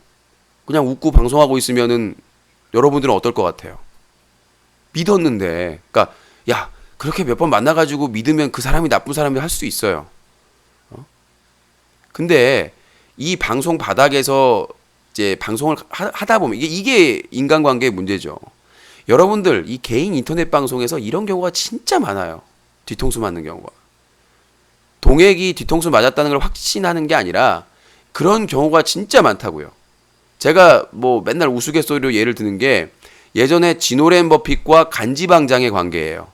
그냥 웃고 방송하고 있으면은 여러분들은 어떨 것 같아요? 믿었는데, 그러니까 야 그렇게 몇 번 만나가지고 믿으면 그 사람이 나쁜 사람이 할 수 있어요. 근데 이 방송 바닥에서 이제 방송을 하다 보면 이게 인간관계의 문제죠. 여러분들 이 개인 인터넷 방송에서 이런 경우가 진짜 많아요. 뒤통수 맞는 경우가. 동액이 뒤통수 맞았다는 걸 확신하는 게 아니라 그런 경우가 진짜 많다고요. 제가 뭐 맨날 우스갯소리로 예를 드는 게 예전에 지노렌 버핏과 간지방장의 관계예요.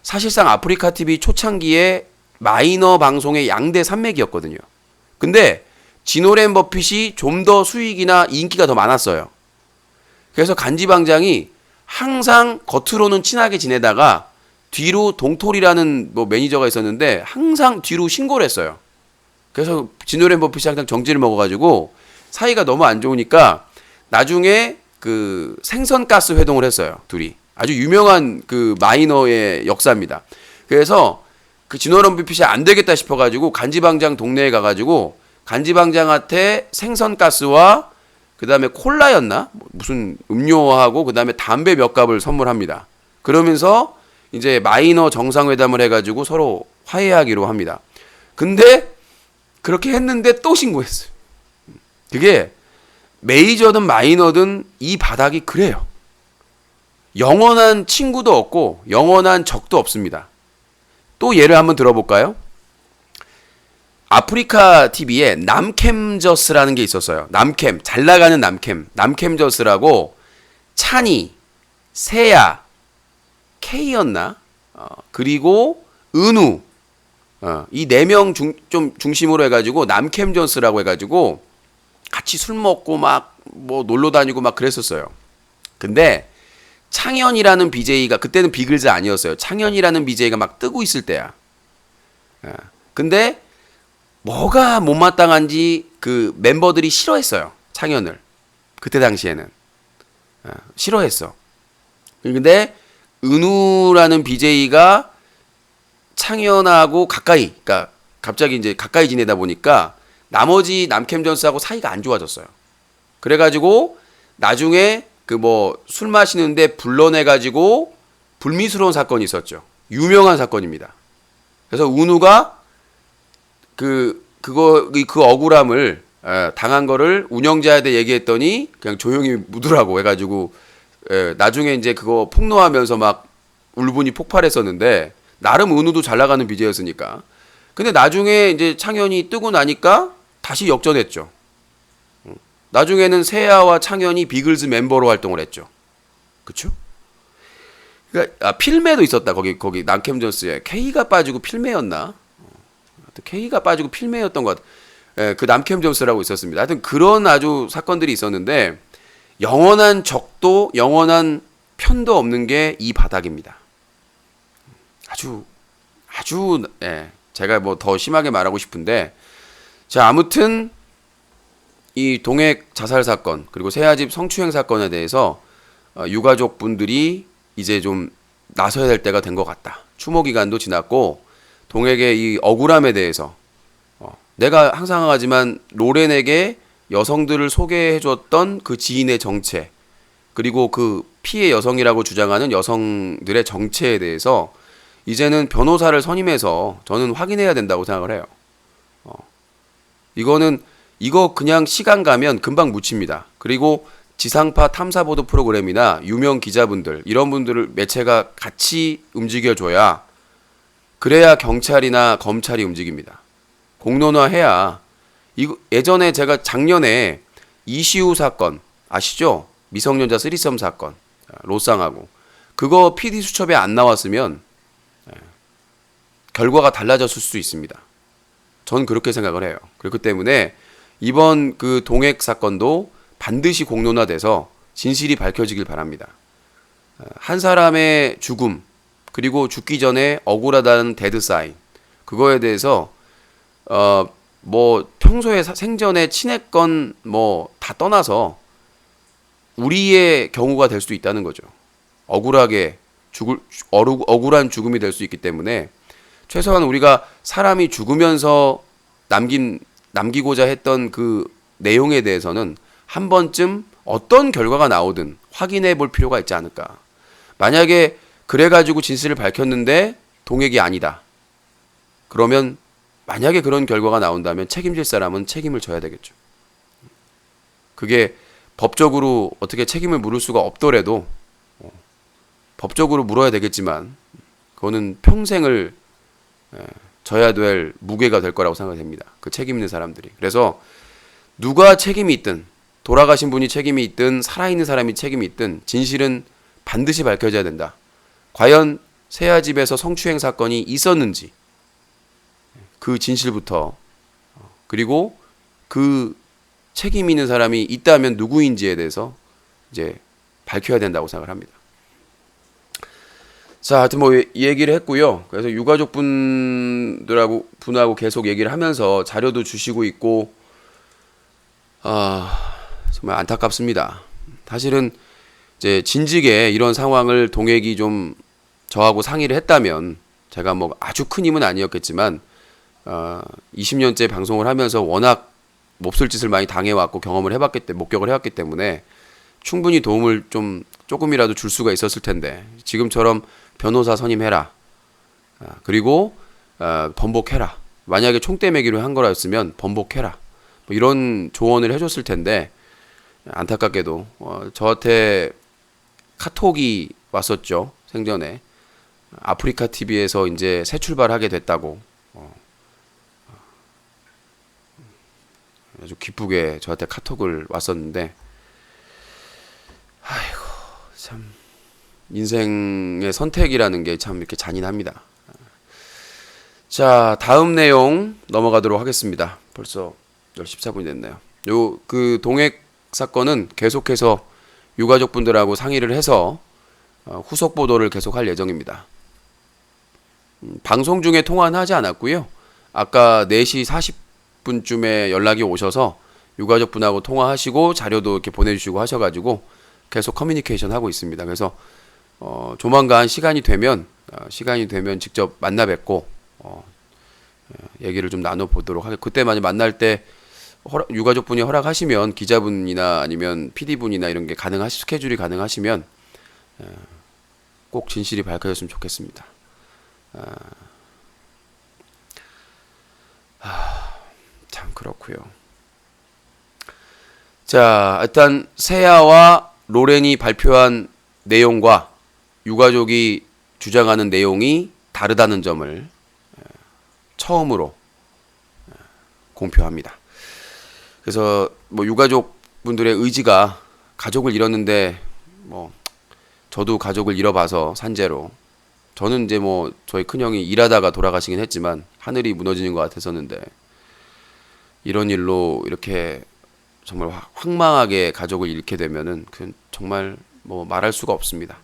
사실상 아프리카 TV 초창기에 마이너 방송의 양대 산맥이었거든요. 근데 지노렌 버핏이 좀 더 수익이나 인기가 더 많았어요. 그래서 간지방장이 항상 겉으로는 친하게 지내다가 뒤로 동톨이라는 뭐 매니저가 있었는데 항상 뒤로 신고를 했어요. 그래서 지노렌 버핏이 항상 정지를 먹어가지고 사이가 너무 안 좋으니까 나중에 그 생선가스 회동을 했어요. 둘이. 아주 유명한 그 마이너의 역사입니다. 그래서 그 지노렌 버핏이 안 되겠다 싶어가지고 간지방장 동네에 가가지고 간지방장한테 생선가스와 그 다음에 콜라였나? 무슨 음료하고 그 다음에 담배 몇 갑을 선물합니다. 그러면서 이제 마이너 정상회담을 해가지고 서로 화해하기로 합니다. 근데 그렇게 했는데 또 신고했어요. 그게 메이저든 마이너든 이 바닥이 그래요. 영원한 친구도 없고 영원한 적도 없습니다. 또 예를 한번 들어볼까요? 아프리카 TV에 남캠저스라는 게 있었어요. 남캠, 잘 나가는 남캠, 남캠저스라고 찬이, 세야, K였나? 그리고 은우, 이 4명 좀 중심으로 해가지고 남캠저스라고 해가지고 같이 술 먹고 막 뭐 놀러 다니고 막 그랬었어요. 근데 창현이라는 BJ가 그때는 비글즈 아니었어요. 창현이라는 BJ가 막 뜨고 있을 때야. 근데 뭐가 못마땅한지 그 멤버들이 싫어했어요. 창현을. 그때 당시에는. 싫어했어. 근데 은우라는 BJ가 창현하고 가까이, 그러니까 갑자기 이제 가까이 지내다 보니까 나머지 남캠전스하고 사이가 안 좋아졌어요. 그래가지고 나중에 그 뭐 술 마시는데 불러내가지고 불미스러운 사건이 있었죠. 유명한 사건입니다. 그래서 은우가 그 억울함을 당한 거를 운영자한테 얘기했더니 그냥 조용히 묻으라고 해가지고 나중에 이제 그거 폭로하면서 막 울분이 폭발했었는데 나름 은우도 잘 나가는 BJ였으니까. 근데 나중에 이제 창현이 뜨고 나니까 다시 역전했죠. 나중에는 세야와 창현이 비글즈 멤버로 활동을 했죠. 그쵸? 그러니까 필메도 있었다. 거기 남캠전스에 K가 빠지고 필메였나? K가 빠지고 필메였던 것 같아요. 그 남캠전스라고 있었습니다. 하여튼 그런 아주 사건들이 있었는데 영원한 적도 영원한 편도 없는 게 이 바닥입니다. 아주 제가 뭐 더 심하게 말하고 싶은데 자 아무튼 이 동액 자살 사건 그리고 세아집 성추행 사건에 대해서 유가족 분들이 이제 좀 나서야 될 때가 된 것 같다. 추모 기간도 지났고 동액의 이 억울함에 대해서 내가 항상 하지만 로렌에게 여성들을 소개해줬던 그 지인의 정체 그리고 그 피해 여성이라고 주장하는 여성들의 정체에 대해서 이제는 변호사를 선임해서 저는 확인해야 된다고 생각을 해요. 이거 그냥 시간 가면 금방 묻힙니다. 그리고 지상파 탐사보도 프로그램이나 유명 기자분들 이런 분들을 매체가 같이 움직여줘야 그래야 경찰이나 검찰이 움직입니다. 공론화해야. 이거 예전에 제가 작년에 이시우 사건 아시죠? 미성년자 쓰리썸 사건 로쌍하고 그거 PD 수첩에 안 나왔으면 결과가 달라졌을 수도 있습니다. 전 그렇게 생각을 해요. 그렇기 때문에 이번 그 동액 사건도 반드시 공론화돼서 진실이 밝혀지길 바랍니다. 한 사람의 죽음 그리고 죽기 전에 억울하다는 데드 사인 그거에 대해서 뭐 평소에 생전에 친했건 뭐 다 떠나서 우리의 경우가 될 수도 있다는 거죠. 억울하게 억울한 죽음이 될 수 있기 때문에 최소한 우리가 사람이 죽으면서 남기고자 했던 그 내용에 대해서는 한 번쯤 어떤 결과가 나오든 확인해 볼 필요가 있지 않을까. 만약에 그래가지고 진실을 밝혔는데 동액이 아니다. 그러면 만약에 그런 결과가 나온다면 책임질 사람은 책임을 져야 되겠죠. 그게 법적으로 어떻게 책임을 물을 수가 없더라도 법적으로 물어야 되겠지만 그거는 평생을 져야 될 무게가 될 거라고 생각이 됩니다. 그 책임 있는 사람들이. 그래서 누가 책임이 있든 돌아가신 분이 책임이 있든 살아있는 사람이 책임이 있든 진실은 반드시 밝혀져야 된다. 과연 세아 집에서 성추행 사건이 있었는지 그 진실부터 그리고 그 책임 있는 사람이 있다면 누구인지에 대해서 이제 밝혀야 된다고 생각을 합니다. 자, 하여튼 뭐 얘기를 했고요. 그래서 유가족 분하고 계속 얘기를 하면서 자료도 주시고 있고 정말 안타깝습니다. 사실은 이제 진즉에 이런 상황을 동액이 좀 저하고 상의를 했다면 제가 뭐 아주 큰 힘은 아니었겠지만 20년째 방송을 하면서 워낙 몹쓸 짓을 많이 당해왔고 목격을 해왔기 때문에 충분히 도움을 좀 조금이라도 줄 수가 있었을 텐데 지금처럼 변호사 선임해라. 그리고 번복해라. 만약에 총대 매기로 한 거라였으면 번복해라. 뭐 이런 조언을 해줬을 텐데 안타깝게도 저한테 카톡이 왔었죠. 생전에 아프리카 TV에서 이제 새 출발하게 됐다고 아주 기쁘게 저한테 카톡을 왔었는데 아이고 참 인생의 선택이라는 게 참 이렇게 잔인합니다. 자, 다음 내용 넘어가도록 하겠습니다. 벌써 14분이 됐네요. 요 그 동액 사건은 계속해서 유가족분들하고 상의를 해서 후속 보도를 계속할 예정입니다. 방송 중에 통화는 하지 않았고요. 아까 4시 40분쯤에 연락이 오셔서 유가족분하고 통화하시고 자료도 이렇게 보내주시고 하셔가지고 계속 커뮤니케이션 하고 있습니다. 그래서 조만간 시간이 되면 직접 만나 뵙고 얘기를 좀 나눠보도록 하겠습니다. 그때 만날 때 유가족분이 허락하시면 기자분이나 아니면 PD분이나 이런 게 스케줄이 가능하시면 꼭 진실이 밝혀졌으면 좋겠습니다. 참 그렇고요. 자, 일단 세아와 로렌이 발표한 내용과 유가족이 주장하는 내용이 다르다는 점을 처음으로 공표합니다. 그래서 뭐 유가족 분들의 의지가 가족을 잃었는데 뭐 저도 가족을 잃어봐서 산재로 저는 이제 뭐 저희 큰형이 일하다가 돌아가시긴 했지만 하늘이 무너지는 것 같았었는데 이런 일로 이렇게 정말 황망하게 가족을 잃게 되면은 그 정말 뭐 말할 수가 없습니다.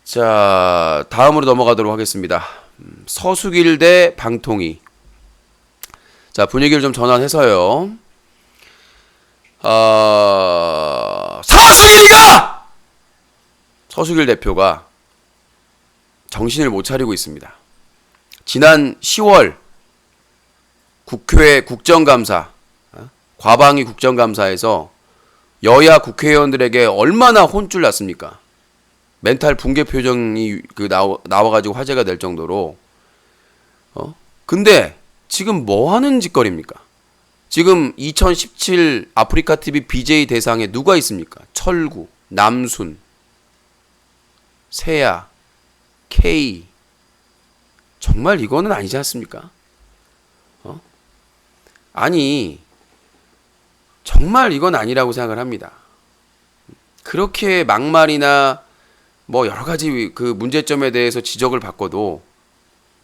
자, 다음으로 넘어가도록 하겠습니다. 서수길 대 방통위. 자, 분위기를 좀 전환해서요. 서수길 대표가 정신을 못 차리고 있습니다. 지난 10월 국회 국정감사, 과방위 국정감사에서 여야 국회의원들에게 얼마나 혼쭐 났습니까? 멘탈 붕괴 표정이 나와가지고 화제가 될 정도로. 근데 지금 뭐 하는 짓거리입니까? 지금 2017 아프리카 TV BJ 대상에 누가 있습니까? 철구, 남순, 세아, K, 정말 이거는 아니지 않습니까? 아니, 정말 이건 아니라고 생각을 합니다. 그렇게 막말이나 뭐 여러 가지 그 문제점에 대해서 지적을 받고도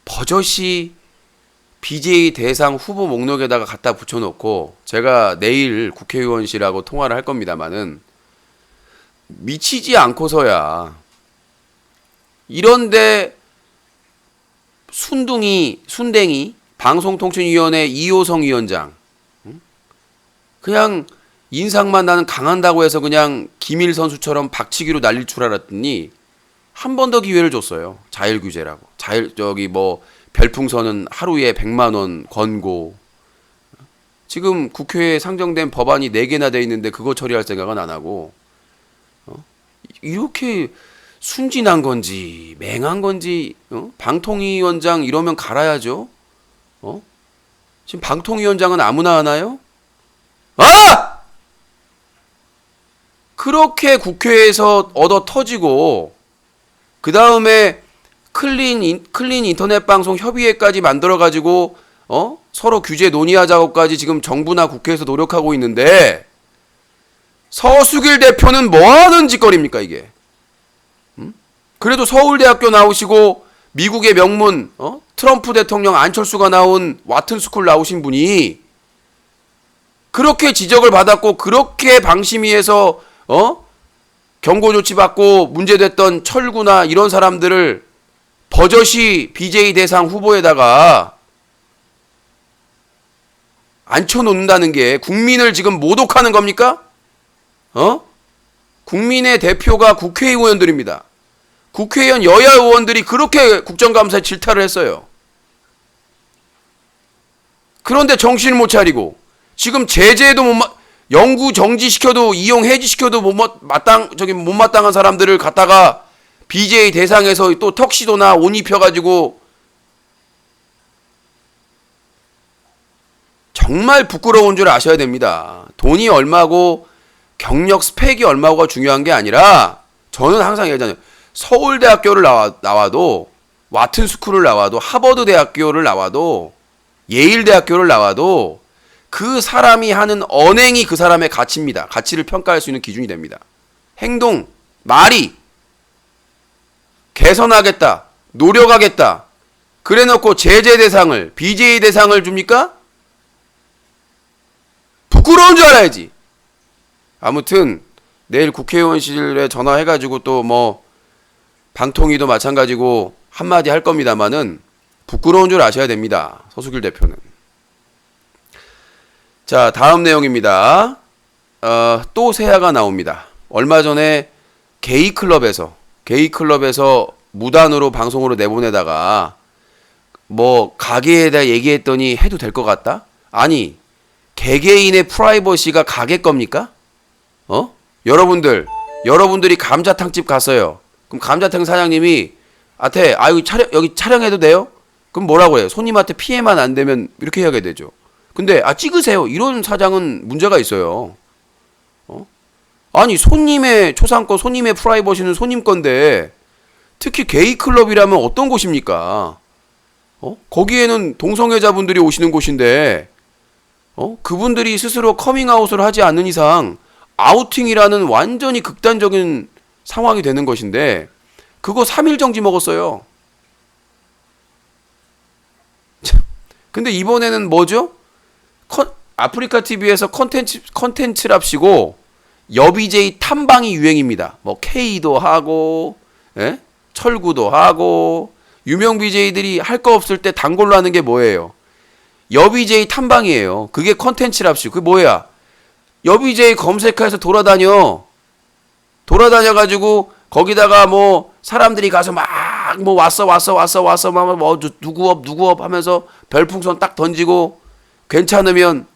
버젓이 BJ 대상 후보 목록에다가 갖다 붙여놓고, 제가 내일 국회의원실하고 통화를 할 겁니다만은, 미치지 않고서야 이런데 순댕이 방송통신위원회 이호성 위원장, 그냥 인상만 나는 강한다고 해서 그냥 김일 선수처럼 박치기로 날릴 줄 알았더니 한 번 더 기회를 줬어요. 자율규제라고. 별풍선은 하루에 100만 원 권고. 지금 국회에 상정된 법안이 4개나 돼 있는데 그거 처리할 생각은 안 하고, 이렇게 순진한 건지 맹한 건지, 방통위원장 이러면 갈아야죠. 지금 방통위원장은 아무나 하나요? 아! 그렇게 국회에서 얻어 터지고, 그 다음에 클린 인터넷 방송 협의회까지 만들어가지고, 서로 규제 논의하자고까지 지금 정부나 국회에서 노력하고 있는데, 서수길 대표는 뭐 하는 짓거리입니까, 이게? 그래도 서울대학교 나오시고, 미국의 명문, 트럼프 대통령 안철수가 나온 와튼스쿨 나오신 분이, 그렇게 지적을 받았고, 그렇게 방심위에서, 경고 조치 받고 문제됐던 철구나 이런 사람들을 버젓이 BJ 대상 후보에다가 앉혀놓는다는 게 국민을 지금 모독하는 겁니까? 국민의 대표가 국회의원들입니다. 국회의원 여야 의원들이 그렇게 국정감사에 질타를 했어요. 그런데 정신을 못 차리고, 지금 제재도 영구 정지시켜도, 이용 해지시켜도 못 마땅한 사람들을 갖다가 BJ 대상에서 또 턱시도나 옷 입혀가지고, 정말 부끄러운 줄 아셔야 됩니다. 돈이 얼마고 경력 스펙이 얼마고가 중요한 게 아니라, 저는 항상 얘기하잖아요. 서울대학교를 나와도, 와튼스쿨을 나와도, 하버드 대학교를 나와도, 예일 대학교를 나와도 그 사람이 하는 언행이 그 사람의 가치입니다. 가치를 평가할 수 있는 기준이 됩니다. 행동, 말이 개선하겠다, 노력하겠다, 그래놓고 제재 대상을, BJ 대상을 줍니까? 부끄러운 줄 알아야지. 아무튼 내일 국회의원실에 전화해가지고 또 뭐 방통위도 마찬가지고 한마디 할 겁니다만은 부끄러운 줄 아셔야 됩니다. 서수길 대표는. 자, 다음 내용입니다. 또 새야가 나옵니다. 얼마 전에 게이클럽에서 무단으로 방송으로 내보내다가 뭐 가게에 대해 얘기했더니 해도 될 것 같다? 아니, 개개인의 프라이버시가 가게 겁니까? 여러분들이 감자탕집 갔어요. 그럼 감자탕 사장님이 여기 촬영해도 돼요? 그럼 뭐라고 해요? 손님한테 피해만 안 되면 이렇게 해야 되죠. 근데 찍으세요. 이런 사장은 문제가 있어요. 아니, 손님의 초상권, 손님의 프라이버시는 손님 건데, 특히 게이클럽이라면 어떤 곳입니까? 거기에는 동성애자분들이 오시는 곳인데, 그분들이 스스로 커밍아웃을 하지 않는 이상 아우팅이라는 완전히 극단적인 상황이 되는 것인데, 그거 3일 정지 먹었어요. 근데 이번에는 뭐죠? 아프리카 TV에서 컨텐츠랍시고 여비제이 탐방이 유행입니다. 뭐 K도 하고, 철구도 하고, 유명 BJ들이 할 거 없을 때 단골로 하는 게 뭐예요? 여비제이 탐방이에요. 그게 컨텐츠랍시고, 그게 뭐야? 여비제이 검색해서 돌아다녀가지고 거기다가 뭐 사람들이 가서 막 뭐 왔어 막 뭐 누구 업 하면서 별풍선 딱 던지고, 괜찮으면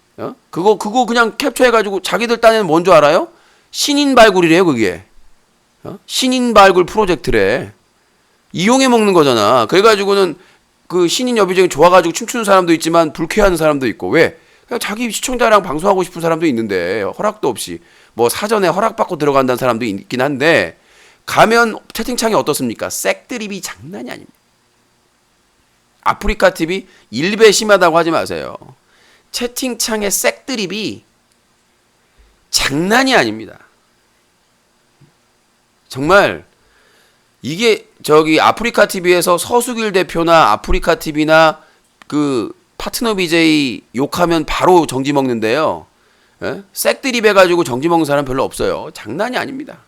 그거 그냥 캡처해가지고 자기들 딴에는 뭔 줄 알아요? 신인 발굴이래요, 그게. 신인 발굴 프로젝트래. 이용해 먹는 거잖아. 그래가지고는 그 신인 여비제이 좋아가지고 춤추는 사람도 있지만 불쾌한 사람도 있고. 왜? 그냥 자기 시청자랑 방송하고 싶은 사람도 있는데 허락도 없이 뭐 사전에 허락받고 들어간다는 사람도 있긴 한데, 가면 채팅창이 어떻습니까? 색드립이 장난이 아닙니다. 아프리카 TV 일배 심하다고 하지 마세요. 채팅창의 색드립이 장난이 아닙니다. 정말 이게 저기 아프리카 TV에서 서수길 대표나 아프리카 TV나 그 파트너 BJ 욕하면 바로 정지 먹는데요. 예? 색드립 해가지고 정지 먹는 사람 별로 없어요. 장난이 아닙니다.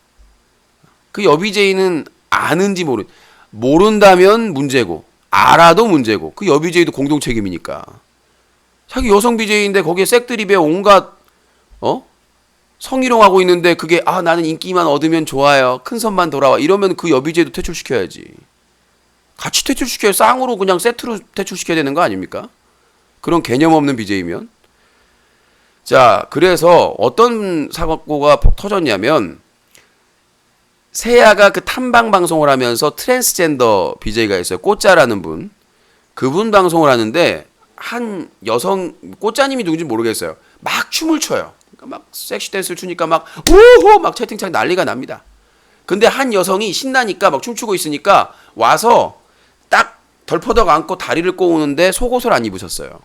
그 여비제이는 아는지 모른다면 문제고 알아도 문제고 그 여비제이도 공동 책임이니까. 자기 여성 BJ인데 거기에 색드립에 온갖 성희롱하고 있는데 그게 나는 인기만 얻으면 좋아요. 큰 선만 돌아와. 이러면 그 여비제이도 퇴출시켜야지. 같이 퇴출시켜야 쌍으로 그냥 세트로 퇴출시켜야 되는 거 아닙니까? 그런 개념 없는 BJ면. 자, 그래서 어떤 사고가 터졌냐면 세아가 그 탐방 방송을 하면서 트랜스젠더 BJ가 있어요. 꼬짜라는 분. 그분 방송을 하는데 한 여성 꼬짜님이 누군지 모르겠어요. 막 춤을 춰요. 그러니까 막 섹시 댄스를 추니까 막 우호 막 채팅창 난리가 납니다. 근데 한 여성이 신나니까 막 춤추고 있으니까 와서 딱 덜퍼덕 안고 다리를 꼬우는데 속옷을 안 입으셨어요.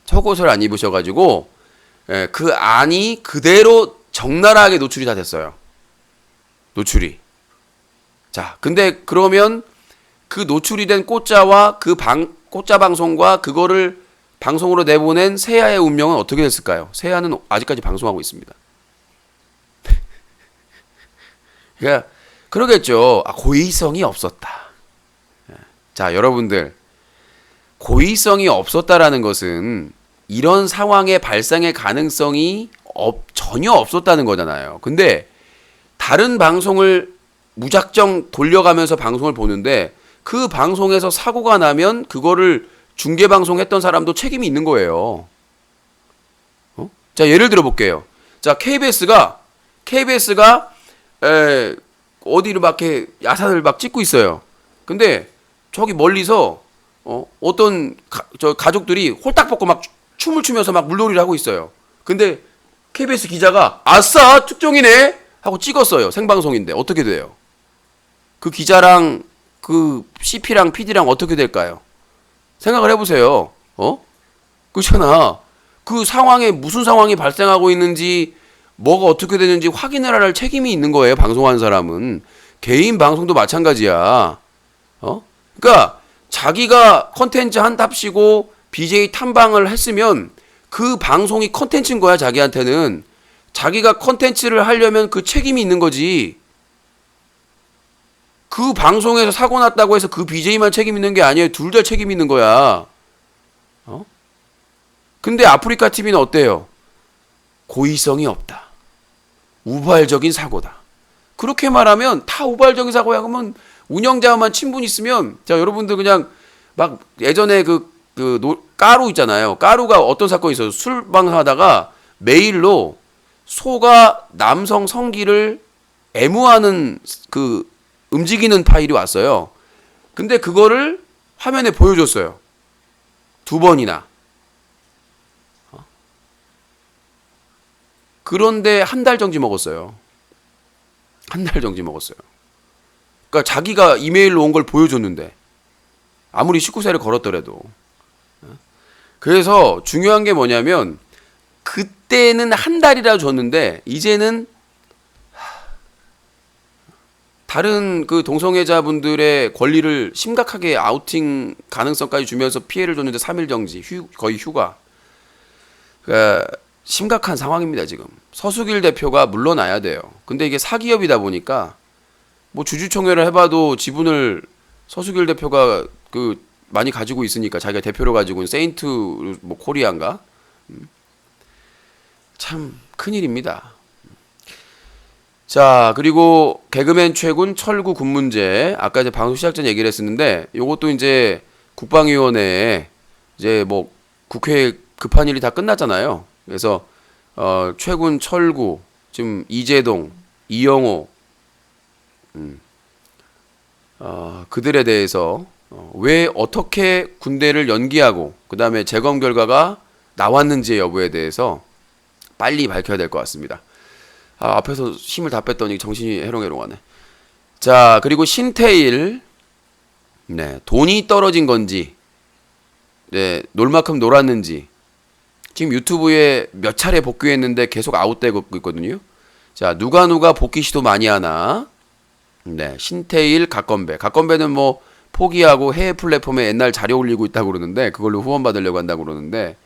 속옷을 안 입으셔가지고 그 안이 그대로 적나라하게 노출이 다 됐어요. 노출이. 자, 근데 그러면 그 노출이 된 꼬짜와 꼬짜 방송과 그거를 방송으로 내보낸 세아의 운명은 어떻게 됐을까요? 세아는 아직까지 방송하고 있습니다. 그러니까 그러겠죠. 고의성이 없었다. 자, 여러분들 고의성이 없었다라는 것은 이런 상황의 발생의 가능성이 전혀 없었다는 거잖아요. 근데 다른 방송을 무작정 돌려가면서 방송을 보는데 그 방송에서 사고가 나면 그거를 중계방송했던 사람도 책임이 있는 거예요. 자, 예를 들어 볼게요. 자, KBS가 어디로 막 이렇게 야산을 막 찍고 있어요. 근데 저기 멀리서 어떤 가족들이 홀딱 벗고 막 춤을 추면서 막 물놀이를 하고 있어요. 근데 KBS 기자가 아싸 특종이네 하고 찍었어요. 생방송인데 어떻게 돼요? 그 기자랑 그 CP랑 PD랑 어떻게 될까요? 생각을 해보세요. 그렇잖아. 그 상황에 무슨 상황이 발생하고 있는지 뭐가 어떻게 되는지 확인을 할 책임이 있는 거예요. 방송하는 사람은. 개인 방송도 마찬가지야. 그러니까 자기가 컨텐츠 한답시고 BJ 탐방을 했으면 그 방송이 컨텐츠인 거야. 자기한테는. 자기가 컨텐츠를 하려면 그 책임이 있는 거지. 그 방송에서 사고 났다고 해서 그 BJ만 책임 있는 게 아니에요. 둘 다 책임 있는 거야. 근데 아프리카 TV는 어때요? 고의성이 없다. 우발적인 사고다. 그렇게 말하면 다 우발적인 사고야. 그러면 운영자만 친분 있으면 자, 여러분들 그냥 막 예전에 까루 있잖아요. 까루가 어떤 사건이 있어요. 술방하다가 메일로 소가 남성 성기를 애무하는 그 움직이는 파일이 왔어요. 근데 그거를 화면에 보여줬어요. 2번이나. 그런데 한 달 정지 먹었어요. 한 달 정지 먹었어요. 그러니까 자기가 이메일로 온 걸 보여줬는데 아무리 19세를 걸었더라도. 그래서 중요한 게 뭐냐면 그때는 한 달이라 줬는데 이제는 다른 그 동성애자분들의 권리를 심각하게 아우팅 가능성까지 주면서 피해를 줬는데 3일 정지, 거의 휴가. 그러니까 심각한 상황입니다, 지금. 서수길 대표가 물러나야 돼요. 근데 이게 사기업이다 보니까 뭐 주주총회를 해봐도 지분을 서수길 대표가 많이 가지고 있으니까 자기가 대표로 가지고 있는 세인트 뭐 코리아인가? 참 큰일입니다. 자, 그리고 개그맨 최군 철구 군 문제. 아까 이제 방송 시작 전 얘기를 했었는데 요것도 이제 국방위원회에 이제 뭐 국회에 급한 일이 다 끝났잖아요. 그래서 최군, 철구, 지금 이재동, 이영호 그들에 대해서 왜 어떻게 군대를 연기하고 그다음에 재검 결과가 나왔는지의 여부에 대해서 빨리 밝혀야 될 것 같습니다. 앞에서 힘을 다 뺐더니 정신이 해롱해롱하네. 자, 그리고 신태일 네, 돈이 떨어진 건지, 네, 놀 만큼 놀았는지, 지금 유튜브에 몇 차례 복귀했는데 계속 아웃되고 있거든요. 자, 누가 복귀 시도 많이 하나? 네, 신태일, 갓건배. 갓건배는 뭐 포기하고 해외 플랫폼에 옛날 자료 올리고 있다고 그러는데 그걸로 후원 받으려고 한다고 그러는데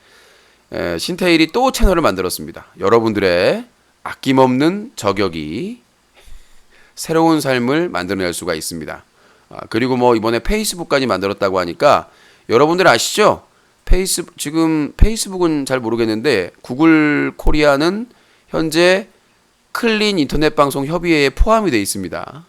신태일이 또 채널을 만들었습니다. 여러분들의 아낌없는 저격이 새로운 삶을 만들어낼 수가 있습니다. 그리고 뭐 이번에 페이스북까지 만들었다고 하니까 여러분들 아시죠? 지금 페이스북은 잘 모르겠는데 구글 코리아는 현재 클린 인터넷 방송 협의회에 포함이 되어 있습니다.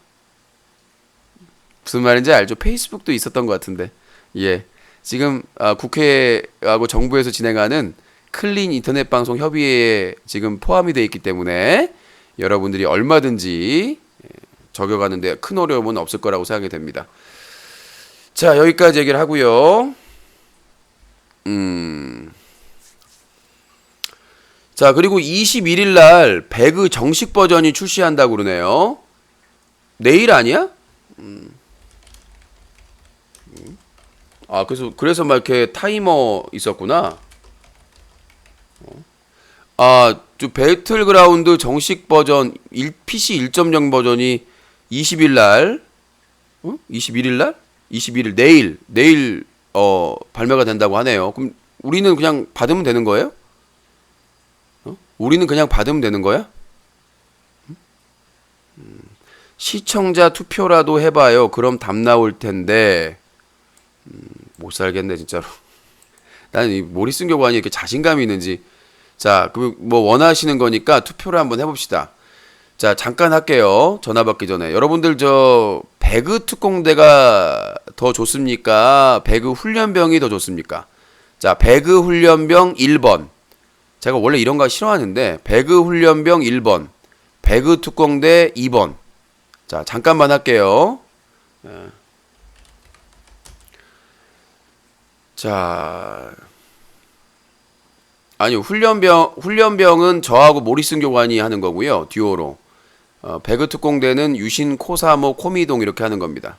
무슨 말인지 알죠? 페이스북도 있었던 것 같은데. 예. 지금 국회하고 정부에서 진행하는 클린 인터넷 방송 협의회에 지금 포함이 되어 있기 때문에 여러분들이 얼마든지 적용하는데 큰 어려움은 없을 거라고 생각이 됩니다. 자, 여기까지 얘기를 하고요. 자, 그리고 21일 날 배그 정식 버전이 출시한다고 그러네요. 내일 아니야? 그래서 막 이렇게 타이머 있었구나. 저 배틀그라운드 정식 버전 PC 1.0 버전이 20일 날 21일 날? 21일 내일 발매가 된다고 하네요. 그럼 우리는 그냥 받으면 되는 거예요? 우리는 그냥 받으면 되는 거야? 시청자 투표라도 해봐요. 그럼 답 나올 텐데 못 살겠네 진짜로. 나는 이 모리슨 교관이 이렇게 자신감이 있는지. 자, 그럼 뭐 원하시는 거니까 투표를 한번 해봅시다. 자, 잠깐 할게요. 전화 받기 전에. 여러분들 저 배그 특공대가 더 좋습니까? 배그 훈련병이 더 좋습니까? 자, 배그 훈련병 1번. 제가 원래 이런 거 싫어하는데 배그 훈련병 1번, 배그 특공대 2번. 자, 잠깐만 할게요. 자, 아니요, 훈련병은 저하고 모리슨 교관이 하는 거고요, 듀오로. 배그 특공대는 유신, 코사모, 코미동 이렇게 하는 겁니다.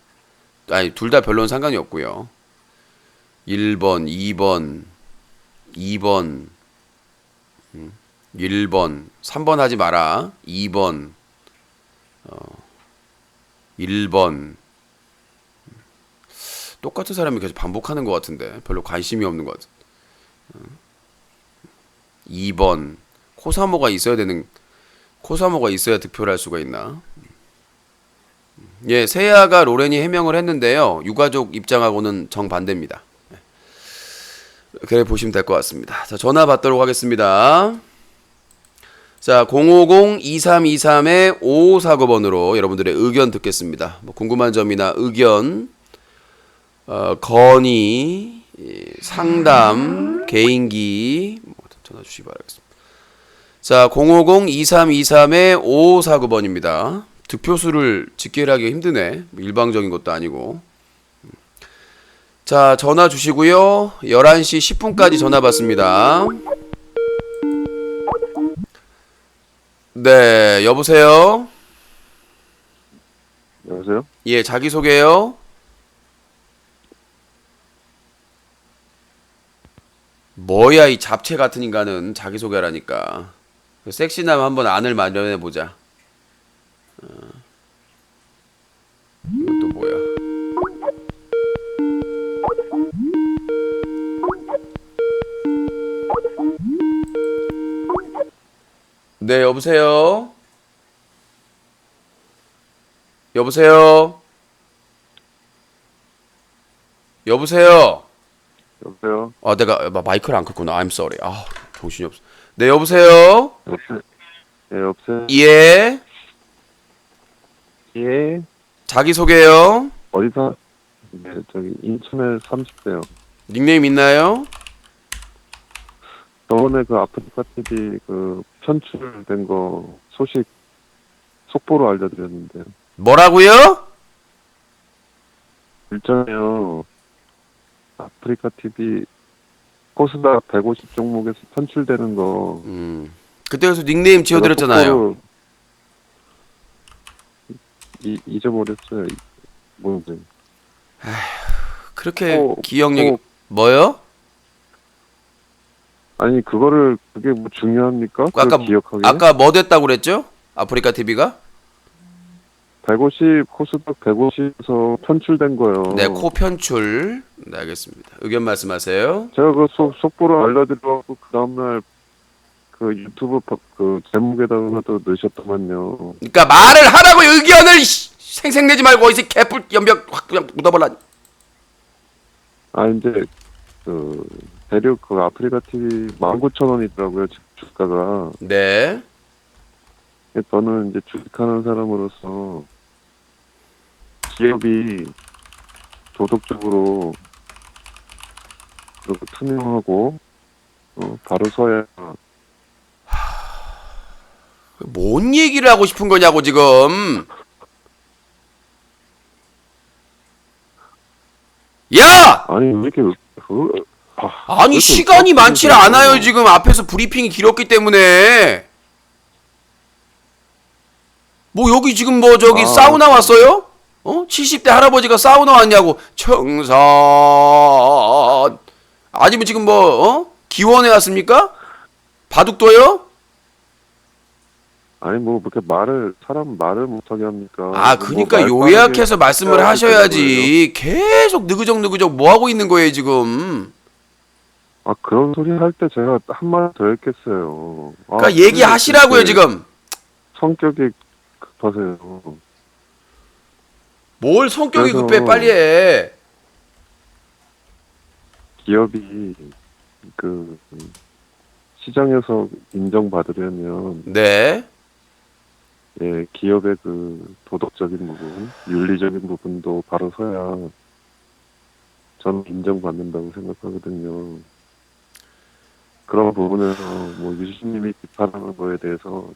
아니, 둘 다 별로는 상관이 없고요. 1번, 2번, 2번, 1번, 3번 하지 마라. 2번, 1번. 똑같은 사람이 계속 반복하는 것 같은데 별로 관심이 없는 것 같아. 2번 코사모가 있어야 득표를 할 수가 있나? 예, 세아가 로렌이 해명을 했는데요. 유가족 입장하고는 정반대입니다. 그래 보시면 될 것 같습니다. 자, 전화 받도록 하겠습니다. 자, 050-2323-5549번으로 여러분들의 의견 듣겠습니다. 뭐 궁금한 점이나 의견, 건의, 상담, 개인기 전화 주시기 바라겠습니다. 자, 050-2323-5549번입니다. 득표수를 집계하기 힘드네. 일방적인 것도 아니고. 자, 전화 주시고요. 11시 10분까지 전화 받습니다. 네, 여보세요? 여보세요? 예, 자기소개요. 뭐야, 이 잡채 같은 인간은 자기소개라니까. 섹시남 한번 안을 마련해보자. 이건 또 뭐야. 네, 여보세요? 여보세요? 여보세요? 여보세요? 내가 마이크를 안 켰구나. I'm sorry. 정신이 없어. 네, 여보세요? 네, 여보세요? 예. 예. 자기소개요. 어디서? 네, 저기 인천에 30대요. 닉네임 있나요? 저번에 그 아프리카 TV 그 편출된 거 소식 속보로 알려드렸는데요. 뭐라고요? 일전에요. 아프리카 TV 코스닥 150 종목에서 편출되는 거. 그때 그래서 닉네임 지어드렸잖아요. 잊어버렸어요. 뭔지. 그렇게 어, 기억력이 어. 뭐요? 아니 그거를 그게 뭐 중요합니까? 아까 그걸 기억하기? 아까 뭐 됐다고 그랬죠? 아프리카 TV가? 150 호수덕 150에서 편출된 거예요. 네, 코 편출. 네, 알겠습니다. 의견 말씀하세요. 제가 그 속보를 알려드려갖고 그 다음날 그 유튜브 그 제목에다가도 넣으셨더만요. 그러니까 말을 하라고 의견을 생색내지 말고 어디서 개뿔 연병 확 그냥 묻어버라. 아 이제 그 대륙 그 아프리카 TV 19,000원이더라고요 주가가. 네. 저는 이제 주식하는 사람으로서 기업이 도덕적으로 그리고 투명하고 바로 서야 뭔 얘기를 하고 싶은 거냐고 지금. 야! 아니 왜 이렇게 아니 시간이 많지 않아요 지금 앞에서 브리핑이 길었기 때문에. 뭐 여기 지금 뭐 저기 사우나 왔어요? 70대 할아버지가 사우나 왔냐고. 청산. 아니면 지금 뭐 기원에 왔습니까? 바둑도요? 아니 뭐 그렇게 사람 말을 못하게 합니까? 아, 그러니까 요약해서 말씀을 하셔야지. 계속 느그적 뭐 하고 있는 거예요 지금. 아 그런 소리 할 때 제가 한마디 더 했겠어요. 그러니까 얘기하시라고요 지금. 성격이 급하세요. 뭘 성격이 그래서- 급해 빨리 해. 기업이 그 시장에서 인정받으려면 네. 예, 기업의 그 도덕적인 부분, 윤리적인 부분도 바로 서야 저는 인정받는다고 생각하거든요. 그런 부분에서 뭐 유시님이 비판하는 거에 대해서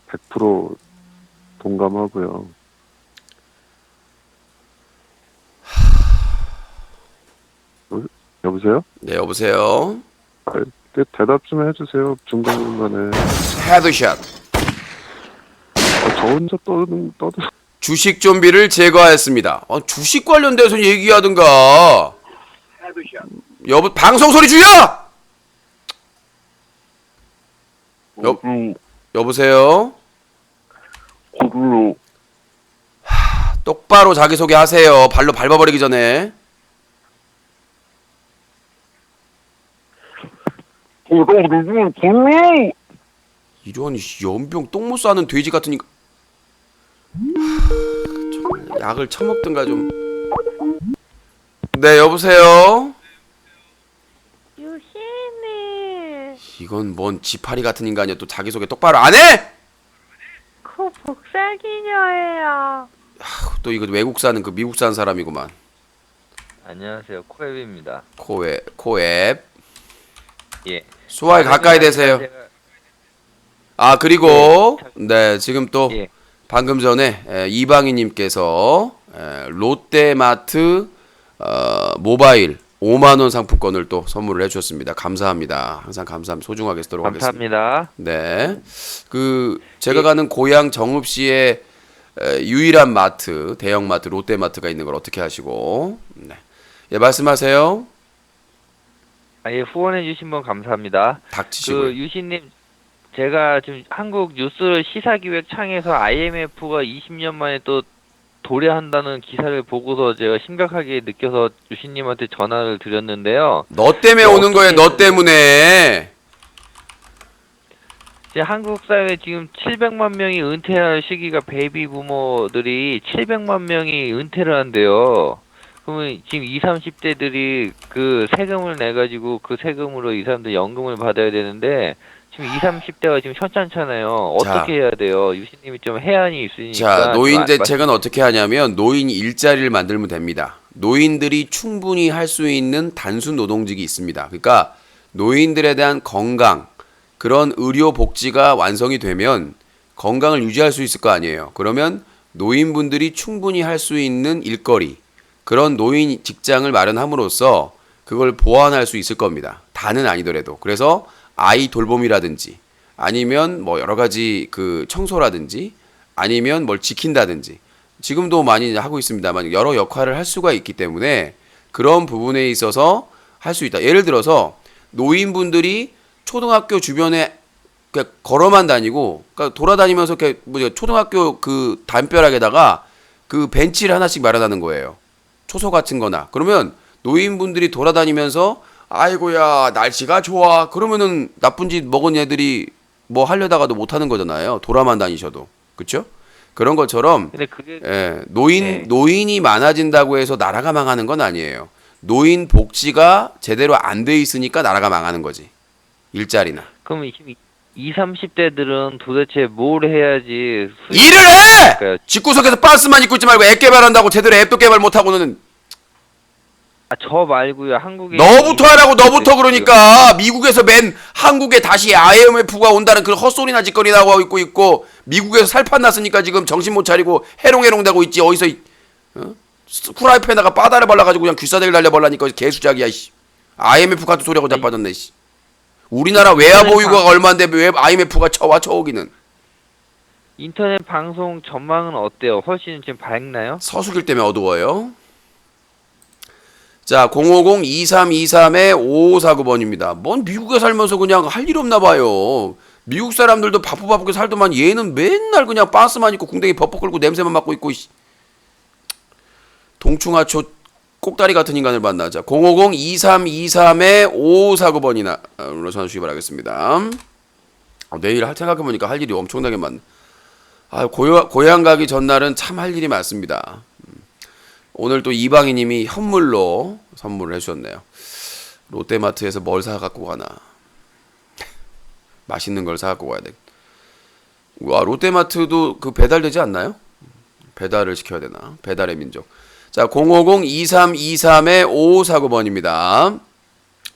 100% 동감하고요. 여보세요? 네, 여보세요. 대답 좀 해주세요. 중간중간에. 헤드샷. 저 혼자 떠드. 주식 좀비를 제거하였습니다. 주식 관련돼서 얘기하든가. 여보, 방송 소리 줄여! 여보세요? 똑바로 자기소개 하세요. 발로 밟아버리기 전에. 이런 연병 똥 못 싸는 돼지 같은 이거. 정말 약을 처먹든가 좀. 네, 여보세요? 유신이 이건 뭔 지파리 같은 인간이야. 또 자기소개 똑바로 안 해? 그 복살기녀예요. 또 이거 외국 사는 그 미국 사는 사람이구만. 안녕하세요. 코앱입니다. 코앱. 예. 수화에 가까이 대세요. 아, 그리고 네, 지금 또 예. 방금 전에 이방희님께서 롯데마트 모바일 5만 원 상품권을 또 선물을 해주셨습니다. 감사합니다. 항상 감사합니다. 소중하게 쓰도록 하겠습니다. 감사합니다. 네, 그 제가 가는 고향 정읍시에 유일한 마트, 대형마트 롯데마트가 있는 걸 어떻게 하시고? 네, 예, 말씀하세요. 예, 후원해주신 분 감사합니다. 닥치시고요. 그 유신님, 제가 지금 한국 뉴스 시사기획 창에서 IMF가 20년 만에 또 도래한다는 기사를 보고서 제가 심각하게 느껴서 유신님한테 전화를 드렸는데요. 너 때문에 오는 거예요. 너 때문에. 이제 한국 사회에 지금 700만 명이 은퇴할 시기가 베이비 부모들이 700만 명이 은퇴를 한대요. 그러면 지금 20, 30대들이 그 세금을 내가지고 그 세금으로 이 사람들 연금을 받아야 되는데 지금 20, 30대가 지금 현찮잖아요. 어떻게 해야 돼요? 유신님이 좀 해안이 있으니까. 자, 노인 좀 대책은 어떻게 하냐면 노인 일자리를 만들면 됩니다. 노인들이 충분히 할 수 있는 단순 노동직이 있습니다. 그러니까 노인들에 대한 건강, 그런 의료 복지가 완성이 되면 건강을 유지할 수 있을 거 아니에요. 그러면 노인분들이 충분히 할 수 있는 일거리, 그런 노인 직장을 마련함으로써 그걸 보완할 수 있을 겁니다. 다는 아니더라도. 그래서 아이 돌봄이라든지 아니면 뭐 여러 가지 그 청소라든지 아니면 뭘 지킨다든지 지금도 많이 하고 있습니다만 여러 역할을 할 수가 있기 때문에 그런 부분에 있어서 할 수 있다. 예를 들어서 노인분들이 초등학교 주변에 그냥 걸어만 다니고, 그러니까 돌아다니면서 이렇게 초등학교 그 담벼락에다가 그 벤치를 하나씩 마련하는 거예요. 초소 같은 거나. 그러면 노인분들이 돌아다니면서 아이고야 날씨가 좋아. 그러면은 나쁜 짓 먹은 애들이 뭐 하려다가도 못 하는 거잖아요. 돌아만 다니셔도. 그렇죠? 그런 것처럼 근데 그게 노인이 많아진다고 해서 나라가 망하는 건 아니에요. 노인 복지가 제대로 안 돼 있으니까 나라가 망하는 거지. 일자리나. 그럼 20, 30대들은 도대체 뭘 해야지 일을 해! 그러니까요. 집구석에서 빤스만 입고 있지 말고 앱 개발한다고 제대로 앱도 개발 못하고는. 저 말고요. 한국에 너부터 하라고. 너부터. 그러니까 미국에서 맨 한국에 다시 IMF가 온다는 그런 헛소리나 짓거리나 하고 있고 미국에서 살판 났으니까 지금 정신 못 차리고 해롱해롱대고 있지. 어디서 후라이팬에다가 바다를 발라가지고 그냥 귀싸대기를 날려버라니까 개수작이야. 씨. IMF 같은 소리하고 자빠졌네. 씨. 우리나라 외화보유고가 얼마인데 왜 IMF가 쳐오기는. 인터넷 방송 전망은 어때요? 훨씬 지금 밝나요? 서수길 때문에 어두워요. 자, 050-2323-5549번입니다. 뭔 미국에 살면서 그냥 할 일 없나 봐요. 미국 사람들도 바쁘게 살더만 얘는 맨날 그냥 빤스만 입고 궁뎅이 벅벅 끓고 냄새만 맡고 있고. 동충하초 꼭다리 같은 인간을 만나자. 050-2323-5549번이나 전화 주시기 바라겠습니다. 내일 생각해보니까 할 일이 엄청나게 많네. 고향 가기 전날은 참 할 일이 많습니다. 오늘 또 이방희님이 현물로 선물을 해주셨네요. 롯데마트에서 뭘 사갖고 가나. 맛있는 걸 사갖고 가야 돼. 와, 롯데마트도 그 배달되지 않나요? 배달을 시켜야 되나? 배달의 민족. 자, 050-2323-5549번입니다.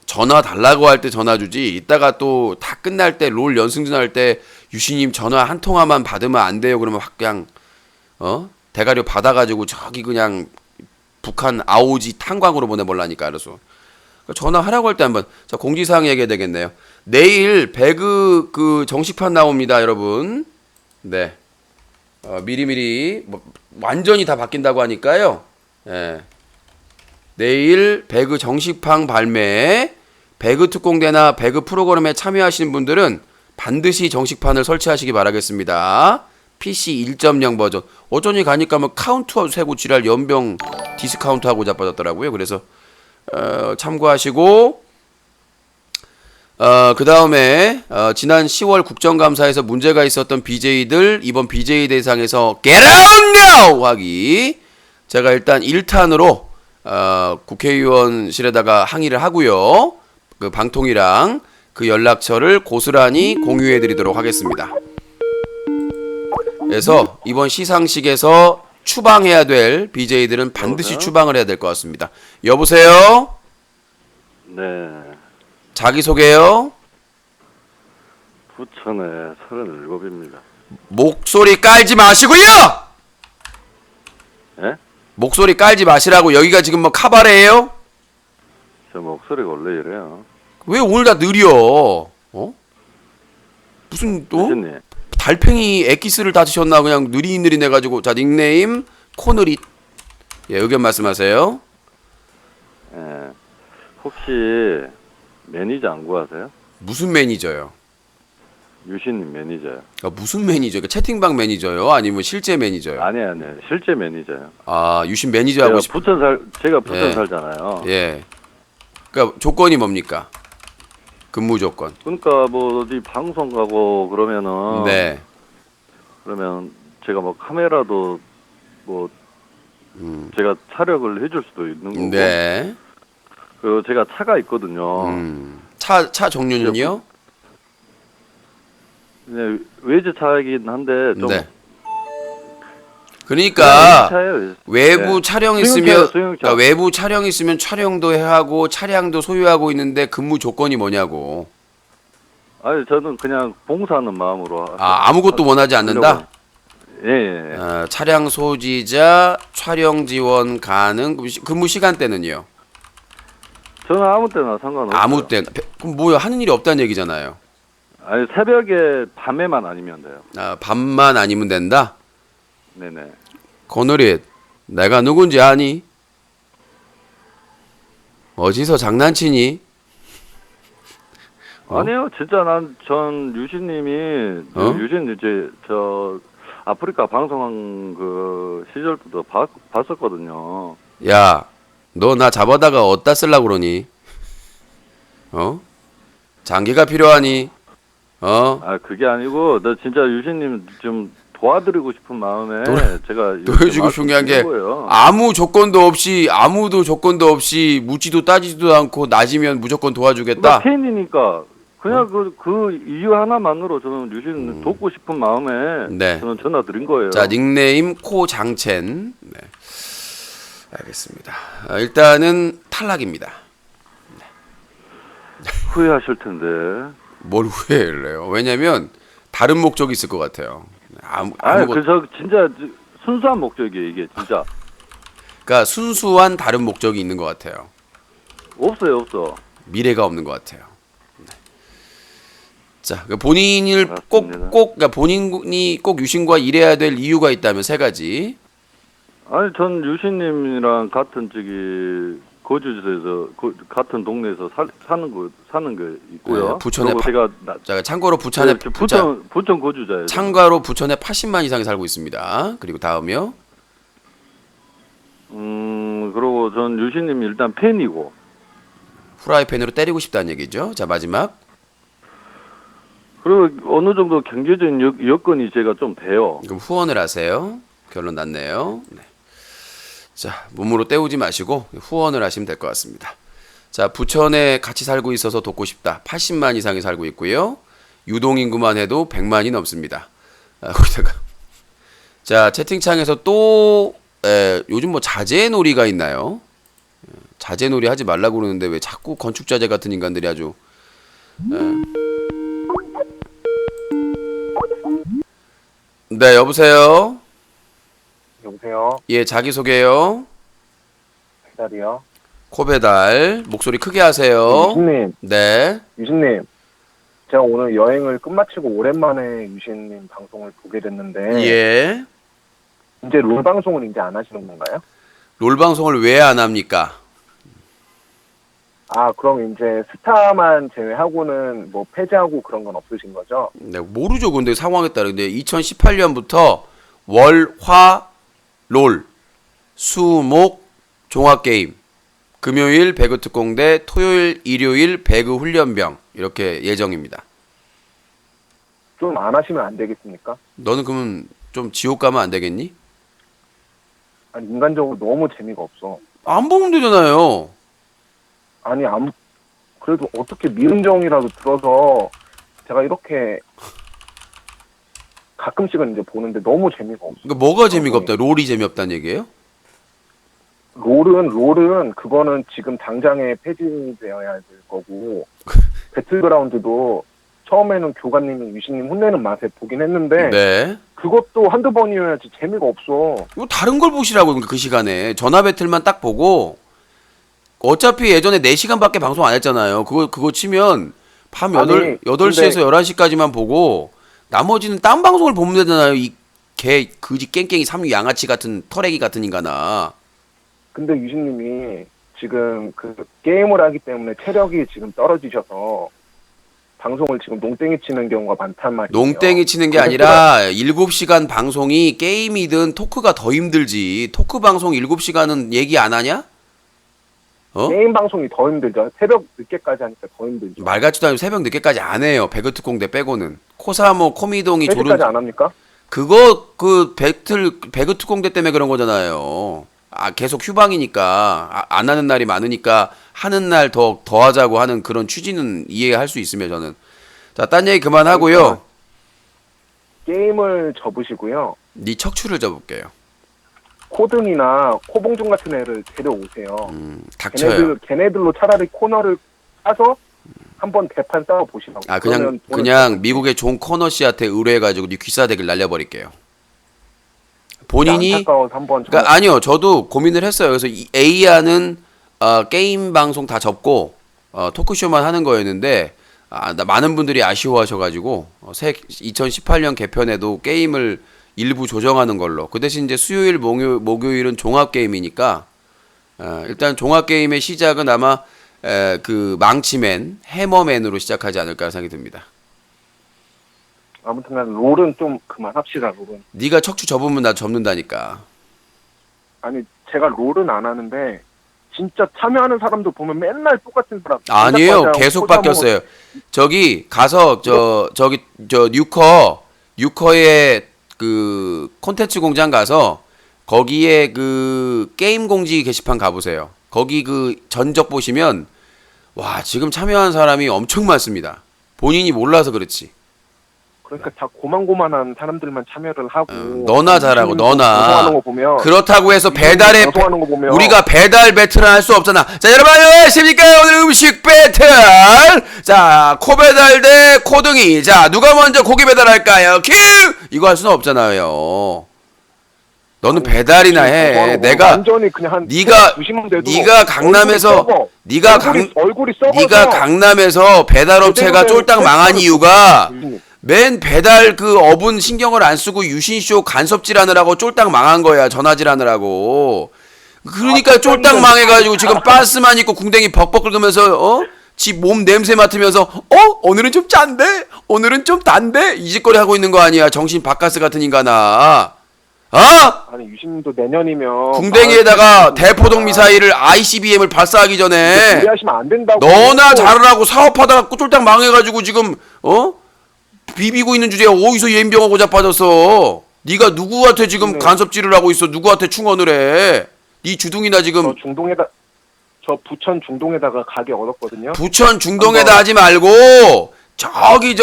전화 달라고 할 때 전화 주지. 이따가 또 다 끝날 때 롤 연승전 할 때 유시님 전화 한 통화만 받으면 안 돼요. 그러면 확 그냥 대가리 받아가지고 저기 그냥 북한 아오지 탄광으로 보내버라니까. 알아서 전화하라고 할 때 한번. 자, 공지사항 얘기해야 되겠네요. 내일 배그 그 정식판 나옵니다, 여러분. 네. 미리미리 완전히 다 바뀐다고 하니까요. 예. 내일 배그 정식판 발매, 배그 특공대나 배그 프로그램에 참여하시는 분들은 반드시 정식판을 설치하시기 바라겠습니다. PC 1.0 버전. 어쩐지 가니까 뭐 카운트 세고 지랄 연병 디스카운트 하고 자빠졌더라고요. 그래서 참고하시고 그 다음에 지난 10월 국정감사에서 문제가 있었던 BJ들 이번 BJ 대상에서 Get out now 하기. 제가 일단 1탄으로 국회의원실에다가 항의를 하고요. 그 방통위랑 그 연락처를 고스란히 공유해 드리도록 하겠습니다. 그래서 이번 시상식에서 추방해야 될 BJ들은 반드시 추방을 해야 될 것 같습니다. 여보세요? 네. 자기소개요? 부천에 37입니다. 목소리 깔지 마시고요! 예? 목소리 깔지 마시라고. 여기가 지금 뭐 카바레예요? 제 목소리가 원래 이래요. 왜 오늘 다 느려? 무슨 또? 교수님. 달팽이 엑기스를 다 드셨나 그냥 느릿느릿 해가지고. 자, 닉네임 코느릿. 예, 의견 말씀하세요. 예. 혹시 매니저 안 구하세요? 무슨 매니저요? 유신님 매니저요. 무슨 매니저? 그러니까 채팅방 매니저요? 아니면 실제 매니저요? 아니 실제 매니저요. 유신 매니저 하고 싶어. 제가 부천 예. 살잖아요. 예. 그러니까 조건이 뭡니까? 근무 조건. 그러니까 뭐 어디 방송 가고 그러면은 네. 그러면 제가 뭐 카메라도 뭐 제가 촬영을 해줄 수도 있는 거고. 네. 그리고 제가 차가 있거든요. 차 종류는요? 네, 외제차이긴 한데 좀 네. 그러니까 차예요. 외부 네. 촬영 수용차예요, 있으면 수용차. 그러니까 외부 촬영 있으면 촬영도 해야 하고 차량도 소유하고 있는데 근무 조건이 뭐냐고. 아니 저는 그냥 봉사하는 마음으로. 아무것도 원하지 않는다? 예. 차량 소지자 촬영 지원 가능. 근무 시간대는요? 저는 아무 때나 상관없어요. 아무 때. 그럼 뭐야, 하는 일이 없다는 얘기잖아요. 아니 새벽에 밤에만 아니면 돼요. 밤만 아니면 된다? 네네. 고느릿, 내가 누군지 아니? 어디서 장난치니? 어? 아니요, 진짜 전 유신님이 어? 유신 이제 저 아프리카 방송한 그 시절부터 봤었거든요. 야, 너 나 잡아다가 어디다 쓰려고 그러니? 어? 장기가 필요하니? 어? 아 그게 아니고 나 진짜 유신님 좀 도와드리고 싶은 마음에 제가 이렇게 보여주고 싶은 게 말씀드린 거예요. 아무도 조건도 없이 묻지도 따지지도 않고 낮이면 무조건 나 도와주겠다. 팬이니까 그냥 그 이유 하나만으로 저는 유신 돕고 싶은 마음에 네. 저는 전화 드린 거예요. 자, 닉네임 코장첸. 네. 알겠습니다. 일단은 탈락입니다. 후회하실 텐데. 뭘 후회를 해요? 왜냐면 다른 목적이 있을 것 같아요. 아무것도. 그저 진짜 순수한 목적이에요 이게 진짜. 그러니까 순수한 다른 목적이 있는 것 같아요. 없어. 미래가 없는 것 같아요. 네. 자, 그러니까 본인을 맞습니다. 그러니까 본인이 꼭 유신과 일해야 될 이유가 있다면 세 가지. 아니 전 유신님이랑 같은 저기 거주지에서 같은 동네에서 사는 게 있고요. 네, 부천에 그리고 제가 자, 참고로 부천에 부천 거주자예요. 참가로 부천에 80만 이상이 살고 있습니다. 그리고 다음이요. 그리고 전 유신님이 일단 팬이고. 후라이팬으로 때리고 싶다는 얘기죠. 자, 마지막. 그리고 어느 정도 경제적인 여건이 제가 좀 돼요. 그럼 후원을 하세요. 결론 났네요. 네. 자, 몸으로 때우지 마시고 후원을 하시면 될 것 같습니다. 자, 부천에 같이 살고 있어서 돕고 싶다. 80만 이상이 살고 있고요. 유동인구만 해도 100만이 넘습니다. 거기다가 자, 채팅창에서 또 요즘 뭐 자재놀이가 있나요? 자재놀이 하지 말라고 그러는데 왜 자꾸 건축자재 같은 인간들이 아주 네, 여보세요? 여보세요? 예, 자기소개요. 배달이요? 코배달. 목소리 크게 하세요. 유신님, 네. 제가 오늘 여행을 끝마치고 오랜만에 유신님 방송을 보게 됐는데 예. 이제 롤 방송은 이제 안 하시는 건가요? 롤 방송을 왜 안 합니까? 아, 그럼 이제 스타만 제외하고는 뭐 폐지하고 그런 건 없으신 거죠? 네, 모르죠. 근데 상황에 따라. 근데 2018년부터 월, 화, 롤, 수, 목, 종합게임, 금요일 배그 특공대, 토요일, 일요일 배그 훈련병 이렇게 예정입니다. 좀 안 하시면 안 되겠습니까? 너는 그러면 좀 지옥 가면 안 되겠니? 아니, 인간적으로 너무 재미가 없어. 안 보면 되잖아요. 아니, 그래도 어떻게 미음정이라도 들어서 제가 이렇게 가끔씩은 이제 보는데 너무 재미가 없어. 그러니까 뭐가 재미가 없다? 롤이 재미없다는 얘기예요? 롤은 그거는 지금 당장에 폐지되어야 될 거고 배틀그라운드도 처음에는 교관님이 유신님 혼내는 맛에 보긴 했는데 네. 그것도 한두 번이어야지 재미가 없어. 뭐 다른 걸 보시라고 그러니까 그 시간에 전화 배틀만 딱 보고 어차피 예전에 4시간밖에 방송 안 했잖아요. 그거 치면 밤 아니, 8시에서 11시까지만 보고 나머지는 딴 방송을 보면 되잖아요. 이 개 그지 깽깽이 삼류 양아치 같은 털애기 같은 인간아. 근데 유신님이 지금 그 게임을 하기 때문에 체력이 지금 떨어지셔서 방송을 지금 농땡이 치는 경우가 많단 말이에요. 농땡이 치는 게 아니라 7시간 방송이 게임이든 토크가 더 힘들지. 토크 방송 7시간은 얘기 안 하냐? 어? 게임 방송이 더 힘들죠. 새벽 늦게까지 하니까 더 힘들죠. 말 같지도 않으면 새벽 늦게까지 안 해요. 배그특공대 빼고는. 코사모, 코미동이 새벽까지 안 합니까? 그거 배그특공대 때문에 그런 거잖아요. 계속 휴방이니까 안 하는 날이 많으니까 하는 날 더 하자고 하는 그런 취지는 이해할 수 있으면 저는. 자, 딴 얘기 그만하고요. 게임을 접으시고요. 네 척추를 접을게요. 코등이나 코봉준 같은 애를 데려오세요. 닥쳐요. 걔네들로 차라리 코너를 따서 한번 대판 싸워 보시라고. 그냥 미국의 존 커너 씨한테 의뢰해가지고 네 귀싸대기를 날려버릴게요. 본인이 안타까워서 한번 그러니까 아니요, 저도 고민을 했어요. 그래서 A안은 게임 방송 다 접고 토크쇼만 하는 거였는데 많은 분들이 아쉬워하셔가지고 2018년 개편에도 게임을 일부 조정하는 걸로. 그 대신 이제 수요일, 목요일은 종합 게임이니까 일단 종합 게임의 시작은 아마 그 망치맨, 해머맨으로 시작하지 않을까 생각이 듭니다. 아무튼 간 롤은 좀 그만합시다. 롤은. 네가 척추 접으면 나 접는다니까. 아니 제가 롤은 안 하는데 진짜 참여하는 사람도 보면 맨날 똑같은 사람. 아니에요. 전작과장, 계속 포자모 바뀌었어요. 저기 가서 저 뉴커의 그 콘텐츠 공장 가서 거기에 그 게임 공지 게시판 가보세요. 거기 그 전적 보시면 와 지금 참여한 사람이 엄청 많습니다. 본인이 몰라서 그렇지. 그러니까 다 고만고만한 사람들만 참여를 하고. 너나 잘하고 너나. 방송하는 거 보면 그렇다고 해서 배달에 방송하는 거 보면 우리가 배달 배틀을 할 수 없잖아. 자 여러분 안녕하십니까. 오늘 음식 배틀. 자 코배달 대 코등이. 자 누가 먼저 고기 배달할까요? 큐. 이거 할 수는 없잖아요. 너는 배달이나 해. 내가 완전히 그냥 한 네가 90만 돼도 네가 강남에서 얼굴이 썩어서 네가 강남에서 배달 업체가 제대로 쫄딱 된 망한 패스를 이유가 줬지. 맨 배달 그 업은 신경을 안 쓰고 유신쇼 간섭질 하느라고 쫄딱 망한 거야. 전화질 하느라고. 그러니까 쫄딱 망해가지고 지금 반스만 입고 궁뎅이 벅벅 긁으면서 지 몸 냄새 맡으면서 오늘은 좀 짠데? 오늘은 좀 단데? 이 짓거리 하고 있는 거 아니야. 정신 바카스 같은 인간아. 아니 유신님도 내년이면 궁뎅이에다가 대포동 미사일을 ICBM을 발사하기 전에 무리하시면 안 된다고. 너나 잘하라고 사업하다가 쫄딱 망해가지고 지금 비비고 있는 주제에 어디서 예인병하고 자빠졌어. 네가 누구한테 지금 네. 간섭질을 하고 있어. 누구한테 충원을 해. 네 주둥이나 지금 저 부천 중동에다가 가게 얻었거든요. 부천 중동에다 하지 말고 저기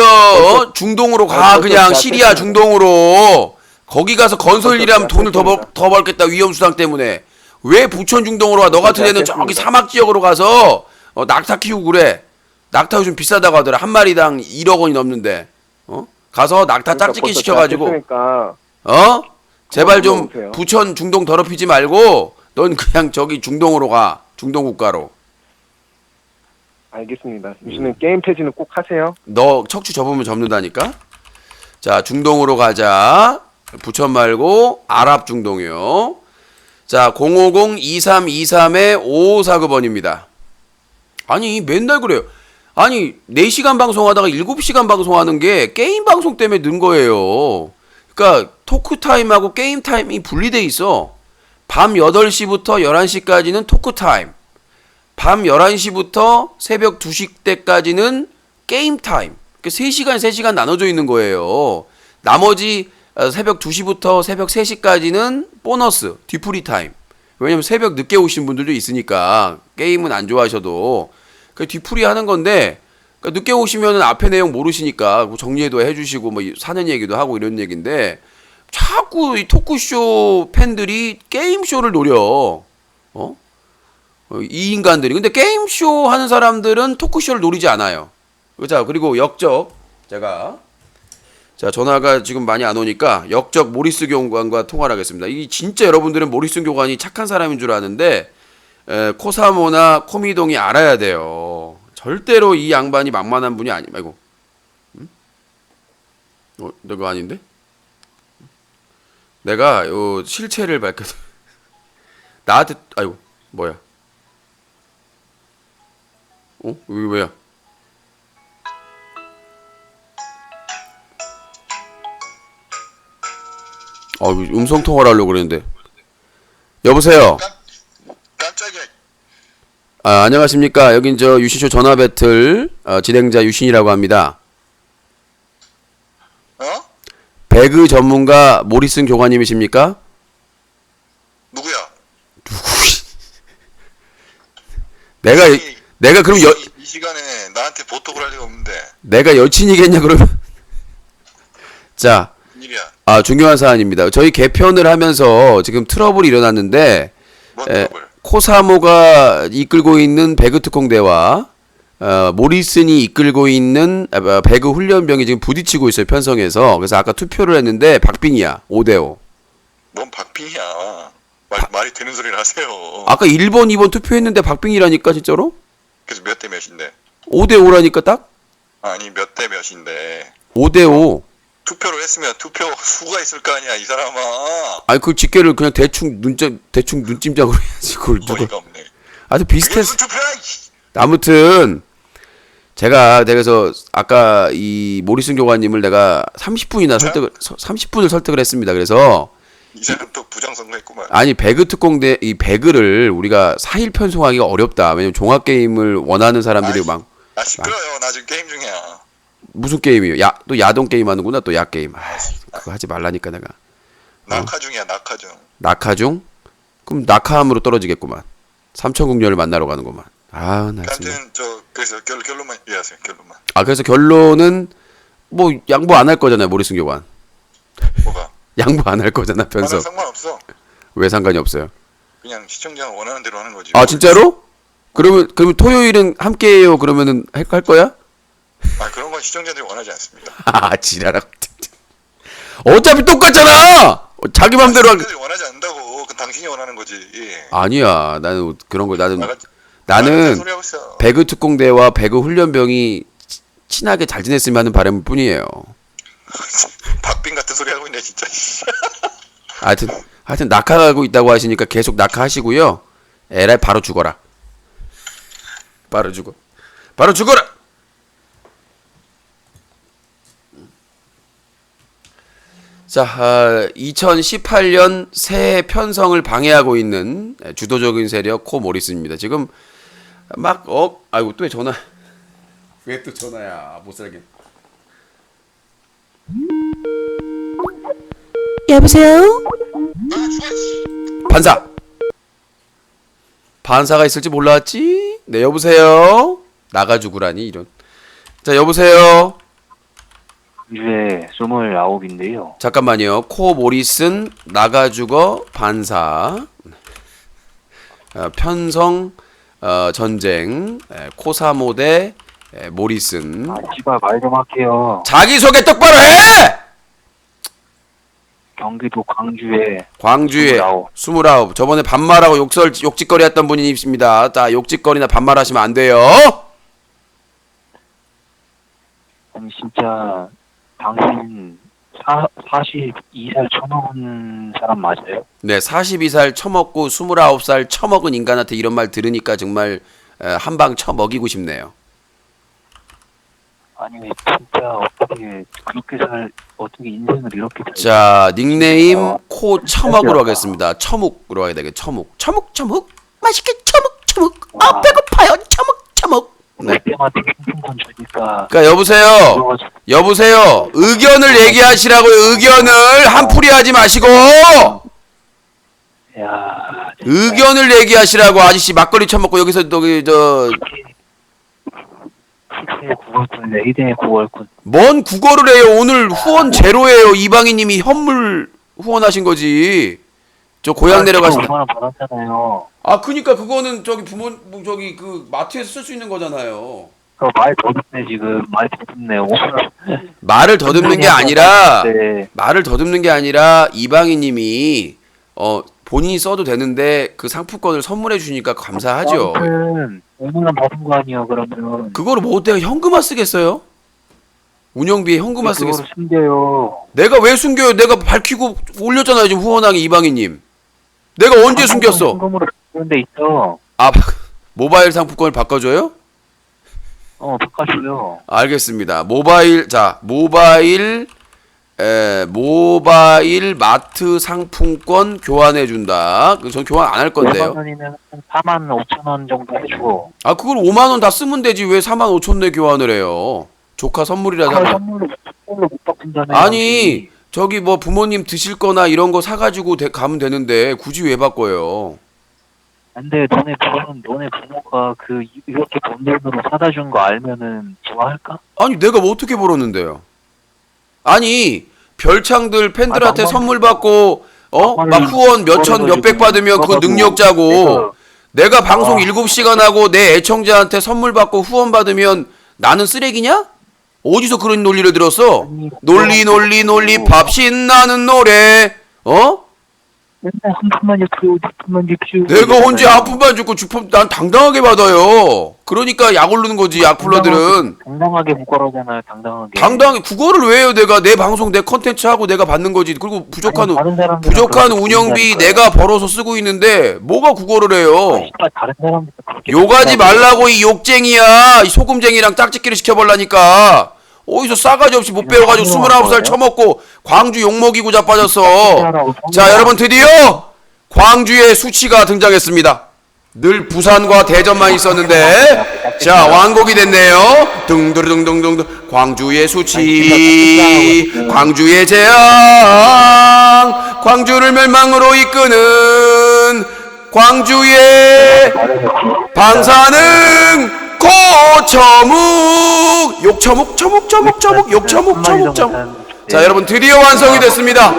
중동으로 가. 그냥 시리아 중동으로. 거기 가서 건설 일하면 돈을 더 벌겠다. 위험수당 때문에. 왜 부천 중동으로 와? 너 같은 애는 저기 사막 지역으로 가서 낙타 키우고 그래. 낙타 요즘 비싸다고 하더라. 한 마리당 1억 원이 넘는데. 가서 낙타 짝짓기 시켜가지고. 그러니까 제발 좀 오세요. 부천 중동 더럽히지 말고 넌 그냥 저기 중동으로 가. 중동 국가로. 알겠습니다. 유신님 게임 폐지는 꼭 하세요. 너 척추 접으면 접는다니까. 자 중동으로 가자. 부천 말고 아랍 중동이요. 자 050-2323-5549번입니다. 아니 맨날 그래요. 아니 4시간 방송하다가 7시간 방송하는 게 게임 방송 때문에 는 거예요. 그러니까 토크 타임하고 게임 타임이 분리돼 있어. 밤 8시부터 11시까지는 토크 타임. 밤 11시부터 새벽 2시 때까지는 게임 타임. 그러니까 3시간 3시간 나눠져 있는 거예요. 나머지 새벽 2시부터 새벽 3시까지는 보너스, 뒤풀이 타임. 왜냐면 새벽 늦게 오신 분들도 있으니까 게임은 안 좋아하셔도 그 뒤풀이 하는 건데 그러니까 늦게 오시면은 앞에 내용 모르시니까 정리해도 해주시고 뭐 사는 얘기도 하고 이런 얘기인데 자꾸 이 토크쇼 팬들이 게임쇼를 노려. 이 인간들이. 근데 게임쇼 하는 사람들은 토크쇼를 노리지 않아요. 자 그리고 역적 제가 자 전화가 지금 많이 안 오니까 역적 모리스 교관과 통화를 하겠습니다. 이 진짜 여러분들은 모리스 교관이 착한 사람인 줄 아는데 코사모나 코미동이 알아야 돼요. 절대로 이 양반이 만만한 분이 아니. 아이고, 내가 아닌데? 내가 요 실체를 밝혀서 나한테 아이고 뭐야? 이게 뭐야? 음성 통화를 하려고 그랬는데. 여보세요. 깜짝이야. 안녕하십니까. 여긴 저 유신쇼 전화 배틀 진행자 유신이라고 합니다. 배그 전문가 모리슨 교관님이십니까? 누구야? 내가 그럼 이 시간에 나한테 보톡을 할 리가 없는데. 내가 여친이겠냐 그러면? 자, 일이야. 중요한 사안입니다. 저희 개편을 하면서 지금 트러블이 일어났는데 뭔 트러블? 코사모가 이끌고 있는 배그 특공대와 모리슨이 이끌고 있는 배그 훈련병이 지금 부딪히고 있어요. 편성에서. 그래서 아까 투표를 했는데 박빙이야. 5대5. 뭔 박빙이야. 말이 되는 소리를 하세요. 아까 1번 2번 투표했는데 박빙이라니까 진짜로? 그래서 몇 대 몇인데? 5대5라니까 딱? 아니 몇 대 몇인데? 5대5. 투표를 했으면 투표 수가 있을 거 아니야 이 사람아. 아니 그 집계를 그냥 대충 눈찜장으로 해야지 그걸 누가. 어이가 없네. 아주 그게 비슷했어. 무슨 투표야? 이씨. 아무튼 제가 그래서 아까 이 모리슨 교관님을 내가 30분을 설득을 했습니다. 그래서 이 사람 또 부정선거했구만. 아니 배그 특공대 이 배그를 우리가 4일 편성하기가 어렵다. 왜냐면 종합 게임을 원하는 사람들이 막 아 시끄러요. 나 지금 게임 중이야. 무슨 게임이요? 또 야동 게임 하는구나. 또 야 게임. 그거 하지 말라니까 내가. 낙하 중이야 낙하 중. 낙하중? 그럼 낙하함으로 떨어지겠구만. 삼천국녀를 만나러 가는구만. 아, 나 진짜. 아무튼 저 그래서 결론만 이해하세요. 결론만. 아, 그래서 결론은 뭐 양보 안 할 거잖아요, 모리슨 교관. 뭐가? 양보 안 할 거잖아, 나는 편성. 상관없어. 왜 상관이 없어요? 그냥 시청자가 원하는 대로 하는 거지. 아, 진짜로? 그러면 토요일은 함께해요. 그러면은 할 거야? 아 그런 건 시청자들이 원하지 않습니다. 아, 지랄아. 어차피 똑같잖아. 자기 맘대로 할. 시청자들이 원하지 않는다고. 그 당신이 원하는 거지. 예. 아니야. 나는 그런 거 나는 나는 소리 하고 있어. 배그 특공대와 배그 훈련병이 친하게 잘 지냈으면 하는 바람일 뿐이에요. 박빙 같은 소리 하고 있네 진짜. 하여튼 낙하하고 있다고 하시니까 계속 낙하하시고요. 에라이 바로 죽어라. 바로 죽어라. 자, 2018년 새해 편성을 방해하고 있는 주도적인 세력 코 모리스입니다. 지금 막 아이고 또 왜 전화? 왜 또 전화야? 못 살게. 여보세요? 반사가 있을지 몰랐지? 네, 여보세요? 나가 죽으라니 이런. 자, 여보세요? 네, 29인데요. 잠깐만요. 코 모리슨 나가 죽어 반사. 편성 전쟁 코사모대 모리슨. 아, 씨발, 말 좀 할게요. 자기소개 똑바로 해! 경기도 광주에 광주에 29. 저번에 반말하고 욕짓거리 했던 분이십니다. 자, 욕짓거리나 반말하시면 안 돼요. 아니, 진짜, 당신 42살 처먹은 사람 맞아요? 네, 42살 처먹고 29살 처먹은 인간한테 이런 말 들으니까 정말 한 방 처먹이고 싶네요. 아니, 진짜, 어떻게 인생을 이렇게 살 자, 닉네임 코 처먹으로 하겠습니다. 처묵으로 해야 되겠. 처묵. 맛있게 처묵. 아, 배고파요. 처묵. 네. 때마다 핑퐁 주니까. 그러니까 여보세요. 의견을 얘기하시라고요. 의견을 한풀이 하지 마시고. 야, 의견을 얘기하시라고. 아저씨 막걸리 처먹고 여기서 식스의 9월꾼, 레이드의 9월꾼. 뭔 국어를 해요. 오늘 후원 제로예요. 이방희님이 현물 후원하신 거지. 저 고향 내려가신다. 5만 원 받았잖아요. 아, 그니까 그거는 그 마트에서 쓸 수 있는 거잖아요. 말 더듬네 지금. 말 더듬네요. 말을 더듬는 게 아니라 네. 이방희님이 본인이 써도 되는데 그 상품권을 선물해 주니까 감사하죠. 아무튼 5만 원 받은 거 아니야 그러면. 그거를 뭐 내가 현금화 쓰겠어요? 운영비에 현금화 쓰겠어? 그거를 숨겨요. 내가 왜 숨겨요? 내가 밝히고 올렸잖아요 지금 후원하게 이방희님. 내가 언제 숨겼어? 현금으로 그런 데 있어. 아, 모바일 상품권을 바꿔줘요? 바꿔줘요. 알겠습니다. 모바일 마트 상품권 교환해 준다. 전 교환 안 할 건데요. 5만 원이면 4만 5천 원 정도 해줘. 아, 그걸 5만 원 다 쓰면 되지. 왜 4만 5천 내 교환을 해요? 조카 선물이라잖아. 선물로 못 바꾼다며. 아니, 저기 뭐 부모님 드실 거나 이런 거 사가지고 가면 되는데 굳이 왜 바꿔요? 근데 너네 부모가 이렇게 돈 돈으로 사다 준 거 알면은 좋아할까? 아니, 내가 뭐 어떻게 벌었는데요? 아니, 별창들 팬들한테 선물 받고 막 후원 몇천 몇백 받으면 그거 능력자고, 내가 방송 7시간 하고 내 애청자한테 선물 받고 후원 받으면 나는 쓰레기냐? 어디서 그런 논리를 들었어? 논리 밥 신나는 노래. 맨날 한 푼만 줍시오, 두 푼만 줍시오. 내가 언제 한 푼만 주고 주품 난 당당하게 받아요. 그러니까 약 오르는 거지 약플러들은. 당당하게 국가라잖아요, 당당하게. 당당히 국어를 왜 해요? 내가 내 방송 내 컨텐츠 하고 내가 받는 거지. 그리고 아니, 다른 사람들은 부족한 그렇게 운영비 보인다니까요. 내가 벌어서 쓰고 있는데 뭐가 국어를 해요? 씨발, 다른 사람들 그렇게 욕하지 본다고. 말라고 이 욕쟁이야. 이 소금쟁이랑 짝짓기를 시켜버라니까. 어디서 싸가지 없이 못 배워가지고 29살 처먹고 광주 욕먹이고 자빠졌어. 자 여러분 드디어 광주의 수치가 등장했습니다. 늘 부산과 대전만 있었는데 자 완곡이 됐네요. 등등등등등 광주의 수치 광주의 재앙 광주를 멸망으로 이끄는 광주의 방사능 고처묵 욕처묵 처묵 욕처묵 처묵. 자 여러분 드디어 완성이 됐습니다.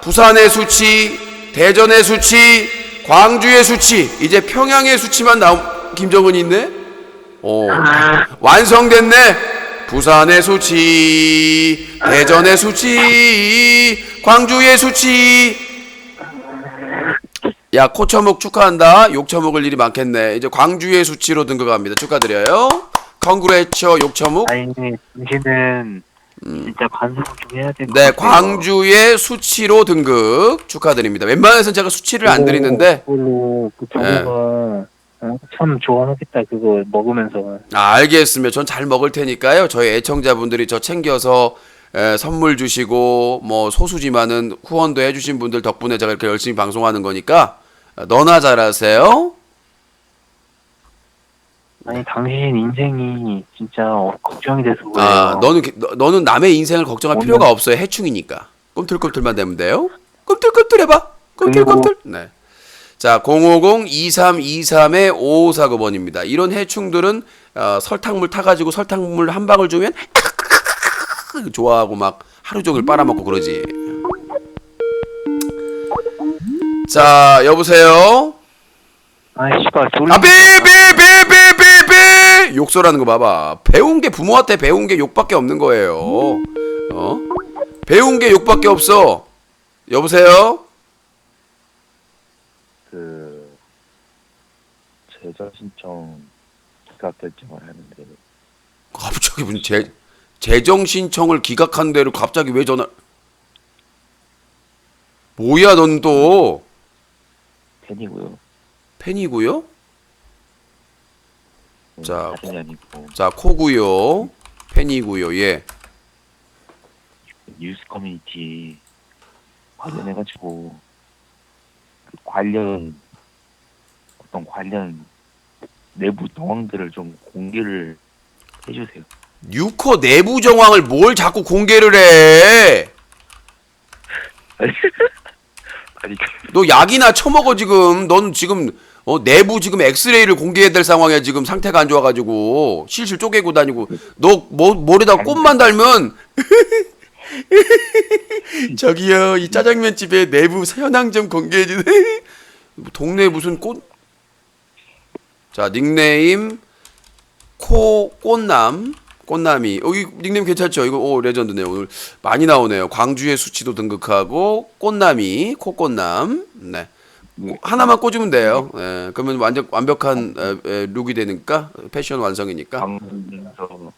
부산의 수치, 대전의 수치, 광주의 수치, 이제 평양의 수치만 나온 김정은이 있네. 오 완성됐네. 부산의 수치, 대전의 수치, 광주의 수치. 야 코처묵 축하한다. 욕처묵을 일이 많겠네. 이제 광주의 수치로 등극합니다. 축하드려요. 컨그레처 욕처묵. 아니, 당신은 진짜 반성을 좀 해야 될 것 네, 같아요. 광주의 수치로 등극 축하드립니다. 웬만해서는 제가 수치를 안 드리는데 그걸로 그 저거가 참 좋아하겠다, 그거 먹으면서. 알겠습니다. 전 잘 먹을 테니까요. 저희 애청자분들이 저 챙겨서 선물 주시고 뭐 소수지만은 후원도 해주신 분들 덕분에 제가 이렇게 열심히 방송하는 거니까 너나 잘하세요. 아니, 당신 인생이 진짜 걱정이 돼서 그래요. 아, 너는 남의 인생을 걱정할 필요가 없어요. 해충이니까. 꿈틀꿈틀만 되면 돼요. 꿈틀꿈틀 해봐. 꿈틀꿈틀. 네. 자, 050-2323-5549번입니다. 이런 해충들은 설탕물 타가지고 설탕물 한 방울 주면 좋아하고 막 하루 종일 빨아먹고 그러지. 자, 여보세요? 아이, 씨발, 소리. 삐삐삐삐삐삐 욕설하는 거 봐봐. 배운 게 부모한테 배운 게 욕밖에 없는 거예요. 배운 게 욕밖에 없어. 여보세요? 제자 신청 기각 결정을 하는데 갑자기 무슨 재정 신청을 기각한 대로 갑자기 왜 전화? 뭐야 넌 또? 팬이고요. 팬이고요? 자, 다름이 아니고 자 코고요. 팬이고요. 예. 뉴스 커뮤니티 관련해가지고 그 관련 내부 정황들을 좀 공개를 해주세요. 뉴커 내부 정황을 뭘 자꾸 공개를 해? 아니 너 약이나 처먹어 지금. 넌 지금 내부 지금 엑스레이를 공개해야 될 상황이야. 지금 상태가 안 좋아가지고 실실 쪼개고 다니고. 너 머리에다 꽃만 달면 저기요 이 짜장면 집에 내부 현황 좀 공개해 주세요. 동네 무슨 꽃? 자 닉네임 꽃남이 이 닉네임 괜찮죠? 이거 레전드네요. 오늘 많이 나오네요. 광주의 수치도 등극하고 꽃남이 코꽃남. 네. 하나만 꽂으면 돼요. 네. 그러면 완벽한 룩이 되니까 패션 완성이니까. 방송에서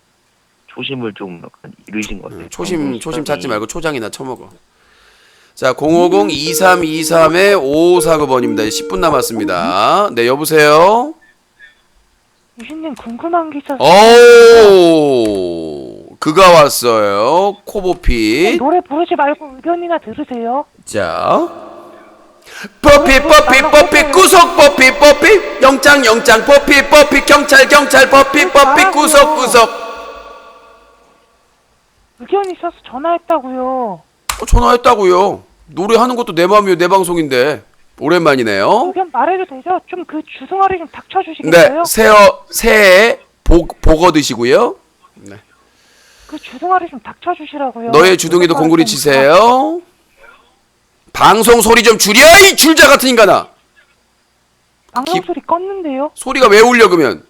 초심을 좀 약간 잃으신 것 같아요. 초심 찾지 말고 초장이나 처먹어. 자 050-2323-5549번입니다. 10분 남았습니다. 네 여보세요. 유신님 궁금한 게 있어서 오 그가 왔어요. 코보핏. 노래 부르지 말고 의견이나 들으세요. 자 뽀피 구속 뽀피 영장 뽀피 경찰 뽀피 구속 의견 있어서 전화했다고요. 전화했다고요. 노래하는 것도 내 마음이요. 내 방송인데 오랜만이네요. 의견 말해도 되죠? 좀 그 주둥아리 좀 네 닥쳐주시겠어요? 새해 복 얻으시고요. 네. 그 주둥아리 좀 닥쳐주시라고요. 너의 주둥이도 공구리 치세요. 방송 소리 좀 줄여 이 줄자 같은 인간아. 방송 소리 껐는데요? 소리가 왜 울려 그러면?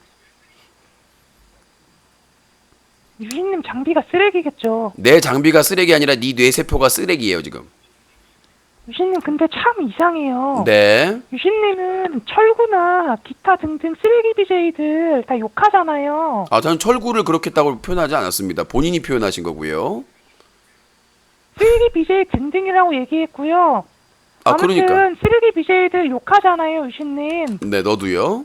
유신님 장비가 쓰레기겠죠. 내 장비가 쓰레기 아니라 네 뇌세포가 쓰레기예요 지금. 유신님 근데 참 이상해요. 네. 유신님은 철구나 기타 등등 쓰레기 BJ들 다 욕하잖아요. 아, 저는 철구를 그렇게 했다고 표현하지 않았습니다. 본인이 표현하신 거고요. 쓰레기 BJ 등등이라고 얘기했고요. 아, 아무튼 그러니까. 쓰레기 BJ들 욕하잖아요, 유신님. 네, 너도요.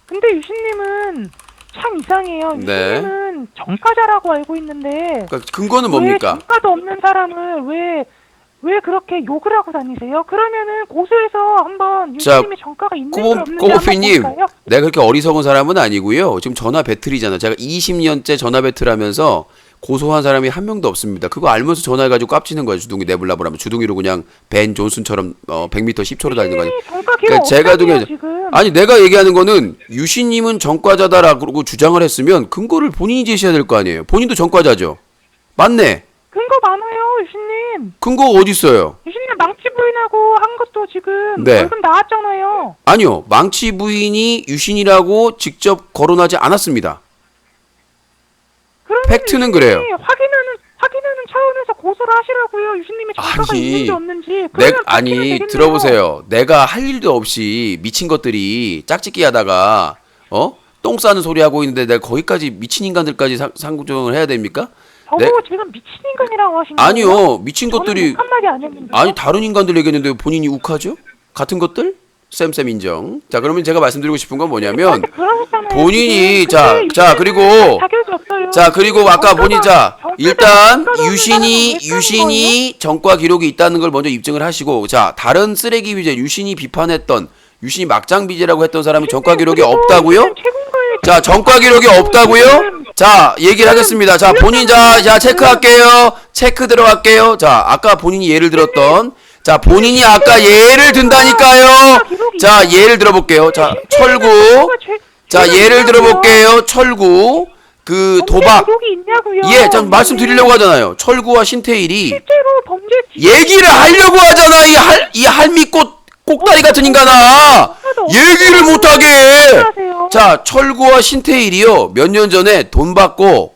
근데 유신님은 참 이상해요. 네. 유신님은 정가자라고 알고 있는데 그러니까 근거는 왜 뭡니까? 정가도 없는 사람을 왜 그렇게 욕을 하고 다니세요? 그러면은 고소해서 한번 자, 유신님의 정가가 있는지 없는지 한번 꼬보피님, 볼까요? 내가 그렇게 어리석은 사람은 아니고요. 지금 전화 배틀이잖아. 제가 20년째 전화 배틀하면서 고소한 사람이 한 명도 없습니다. 그거 알면서 전화해가지고 깝치는 거야. 주둥이 내블라블 하면 주둥이로 그냥 벤 존슨처럼 100m 10초로 달리는 거야. 정가 기록 그러니까 제가 없다고요, 등에 지금. 아니 내가 얘기하는 거는 유신님은 전과자다라고 주장을 했으면 근거를 본인이 제시해야 될 거 아니에요. 본인도 전과자죠. 맞네. 근거 많아요, 유신님. 근거 어디 있어요? 유신님 망치 부인하고 한 것도 지금 네. 벌금 나왔잖아요. 아니요. 망치 부인이 유신이라고 직접 거론하지 않았습니다. 그러면 팩트는 그래요. 확인하는 차원에서 고소를 하시라고요. 유신님의 정가가 아니, 있는지 없는지. 내, 그러면 아니 바뀌면 되겠네요. 들어보세요. 내가 할 일도 없이 미친 것들이 짝짓기 하다가 똥 싸는 소리 하고 있는데 내가 거기까지 미친 인간들까지 상조정을 해야 됩니까? 저보고 지금 미친 인간이라고 하신 거예요? 아니요. 미친 것들이 한마디 안 했는데. 아니 다른 인간들 얘기했는데 본인이 욱하죠? 같은 것들? 쌤 인정. 자, 그러면 제가 말씀드리고 싶은 건 뭐냐면 본인이 자 그리고 자 그리고 아까 본인 자 일단 유신이 전과 기록이 있다는 걸 먼저 입증을 하시고 자 다른 쓰레기 비제 유신이 비판했던 유신이 막장 비제라고 했던 사람이 전과 기록이 없다고요? 자 전과 기록이 없다고요? 자 얘기를 하겠습니다. 자 본인 자 체크할게요. 체크 들어갈게요. 자 아까 본인이 예를 들었던 자 본인이 아까 예를 든다니까요. 자 예를 들어볼게요. 자 철구 자 예를 들어볼게요. 철구 그 도박 예, 자 말씀드리려고 하잖아요. 철구와 신태일이 실제로 범죄 얘기를 하려고 하잖아. 이 할미꽃 꼭다리 같은 인간아. 얘기를 못하게 해. 자 철구와 신태일이요 몇 년 전에 돈 받고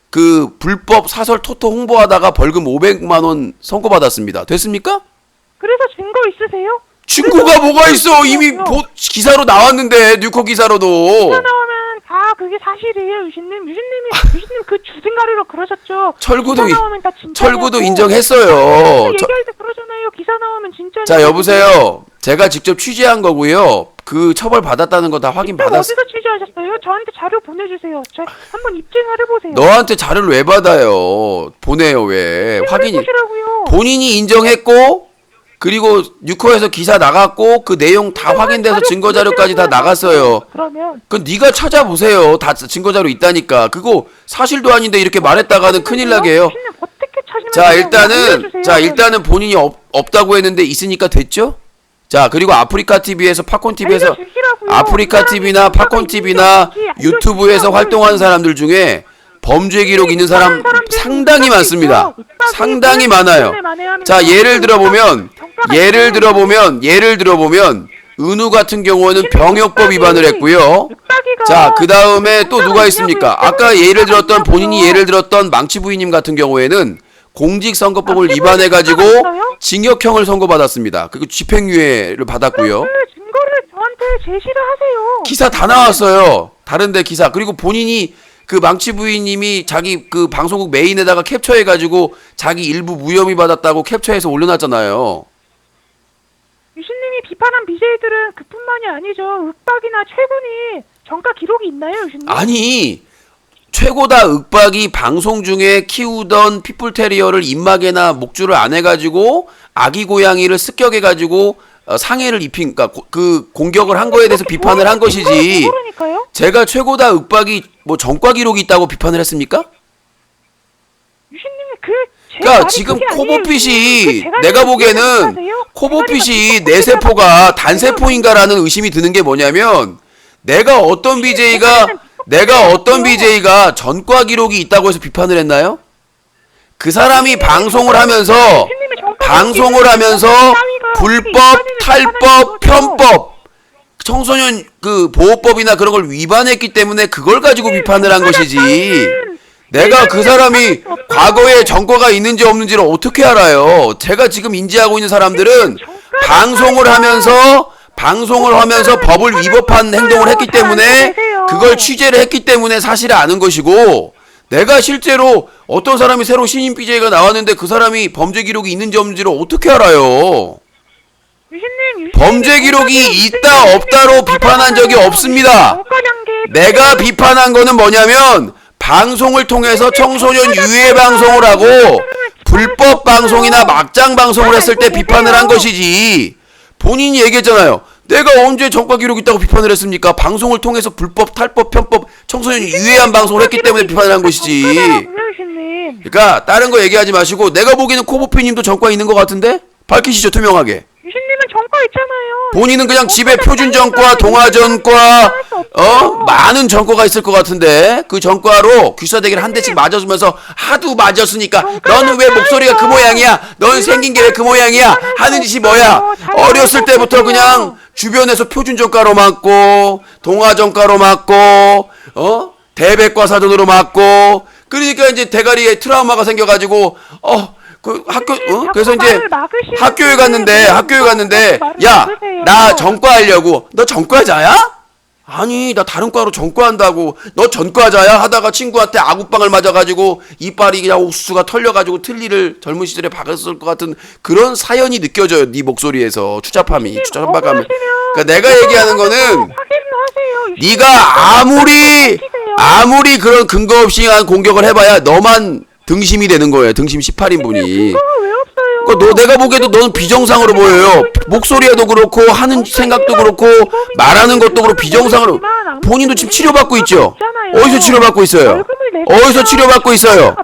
그 불법 사설 토토 홍보하다가 벌금 500만 원 선고받았습니다. 됐습니까? 그래서 증거 있으세요? 친구가 뭐가 있어? 이미 기사로 나왔는데 뉴코 기사로도. 기사 나오면 다 그게 사실이에요, 유신님. 유신님 그 주생가리로 그러셨죠. 철구도 기사 나오면 다 진짜냐고. 철구도 인정했어요. 얘기할 때 그러잖아요. 기사 나오면 진짜냐고. 자 여보세요. 제가 직접 취재한 거고요. 그 처벌 받았다는 거 다 확인 받았어. 어디서 취재하셨어요? 저한테 자료 보내주세요. 저 한번 입증을 해보세요. 너한테 자료를 왜 받아요? 보내요 왜? 확인이. 해보시라고요. 본인이 인정했고 그리고 뉴코에서 기사 나갔고 그 내용 다 확인돼서 증거 자료까지 다 나갔어요. 그러면 그건 네가 찾아보세요. 다 증거 자료 있다니까. 그거 사실도 아닌데 이렇게 말했다가는 큰일 나게요. 어떻게 찾으면 자 일단은 본인이 없다고 했는데 있으니까 됐죠? 자 그리고 아프리카 TV에서 팝콘 TV에서 아프리카 TV나 팝콘 TV나 유튜브에서 활동하는 사람들 중에 범죄 기록 있는 사람 상당히 많습니다. 상당히 많아요. 자 예를 들어보면 은우 같은 경우는 병역법 위반을 했고요. 자 그 다음에 또 누가 있습니까? 아까 예를 들었던 본인이 예를 들었던 망치 부인님 같은 경우에는 공직선거법을 위반해가지고 징역형을 선고받았습니다. 그리고 집행유예를 받았고요. 그 증거를 저한테 제시를 하세요. 기사 다 나왔어요. 다른데 기사. 그리고 본인이 그 망치 부인님이 자기 그 방송국 메인에다가 캡처해가지고 자기 일부 무혐의 받았다고 캡처해서 올려놨잖아요. 유신님이 비판한 BJ들은 그뿐만이 아니죠. 윽박이나 최군이 정가 기록이 있나요, 유신님? 아니 최고다 윽박이 방송 중에 키우던 핏불테리어를 입마개나 목줄을 안 해가지고 아기 고양이를 습격해가지고 상해를 입힌 그러니까 그 공격을 한 거에 대해서 비판을 한 것이지. 제가 최고다 윽박이 뭐 전과 기록이 있다고 비판을 했습니까? 유신님이 그러니까 지금 코보핏이 내가 보기에는 코보핏이 내 세포가 단세포인가라는 의심이 드는 게 뭐냐면 내가 어떤 BJ가 전과 기록이 있다고 해서 비판을 했나요? 그 사람이 방송을 하면서 불법, 탈법, 편법, 청소년 그 보호법이나 그런 걸 위반했기 때문에 그걸 가지고 비판을 한 것이지. 내가 그 사람이 과거에 전과가 있는지 없는지를 어떻게 알아요? 제가 지금 인지하고 있는 사람들은 방송을 하면서 법을 위법한 행동을 했기 때문에 그걸 취재를 했기 때문에 사실을 아는 것이고, 내가 실제로 어떤 사람이 새로 신인 BJ가 나왔는데 그 사람이 범죄 기록이 있는지 없는지를 어떻게 알아요? 유신님, 범죄 기록이 있다 없다로 비판한 적이 없습니다. 내가 비판한 거는 뭐냐면 방송을 통해서 청소년 유해 방송을 하고 불법 방송이나 막장 방송을 했을 때 비판을 한 것이지, 본인이 얘기했잖아요. 내가 언제 전과 기록 있다고 비판을 했습니까? 방송을 통해서 불법, 탈법, 편법, 청소년 유해한 방송을 했기 때문에 비판을 한 것이지. 그러니까 다른 거 얘기하지 마시고, 내가 보기에는 코보피님도 전과 있는 것 같은데? 밝히시죠, 투명하게. 유신님은 전과 있잖아요. 본인은 그냥 집에 표준 전과, 동아 전과, 많은 전과가 있을 것 같은데, 그 전과로 귀싸대기를 한 대씩 맞아주면서 하도 맞았으니까 너는 왜 목소리가 그 모양이야? 너는 생긴 게 왜 그 모양이야? 하는 짓이 뭐야? 어렸을 때부터 그냥 주변에서 표준 전과로 맞고, 동아 전과로 맞고, 대백과 사전으로 맞고, 그러니까 이제 대가리에 트라우마가 생겨가지고, 그래서 이제 학교에 갔는데, 야, 나 전과하려고. 너 전과자야? 아니, 나 다른 과로 전과한다고. 너 전과자야? 하다가 친구한테 아구빵을 맞아가지고 이빨이 그냥 옥수수가 털려가지고 틀니를 젊은 시절에 박았을 것 같은 그런 사연이 느껴져요. 네 목소리에서 추잡함이. 그러니까 내가 얘기하는 거는, 네가 아무리 그런 근거 없이 한 공격을 해봐야 너만 등심이 되는 거예요. 등심 18인분이. 그러니까 내가 보기에도 너는 비정상으로 보여요. 목소리에도 그렇고 하는 생각도 그렇고 말하는 것도 그렇고 비정상으로. 본인도 지금 치료받고 있죠? 어디서 치료받고 있어요? 어디서 치료받고 있어요?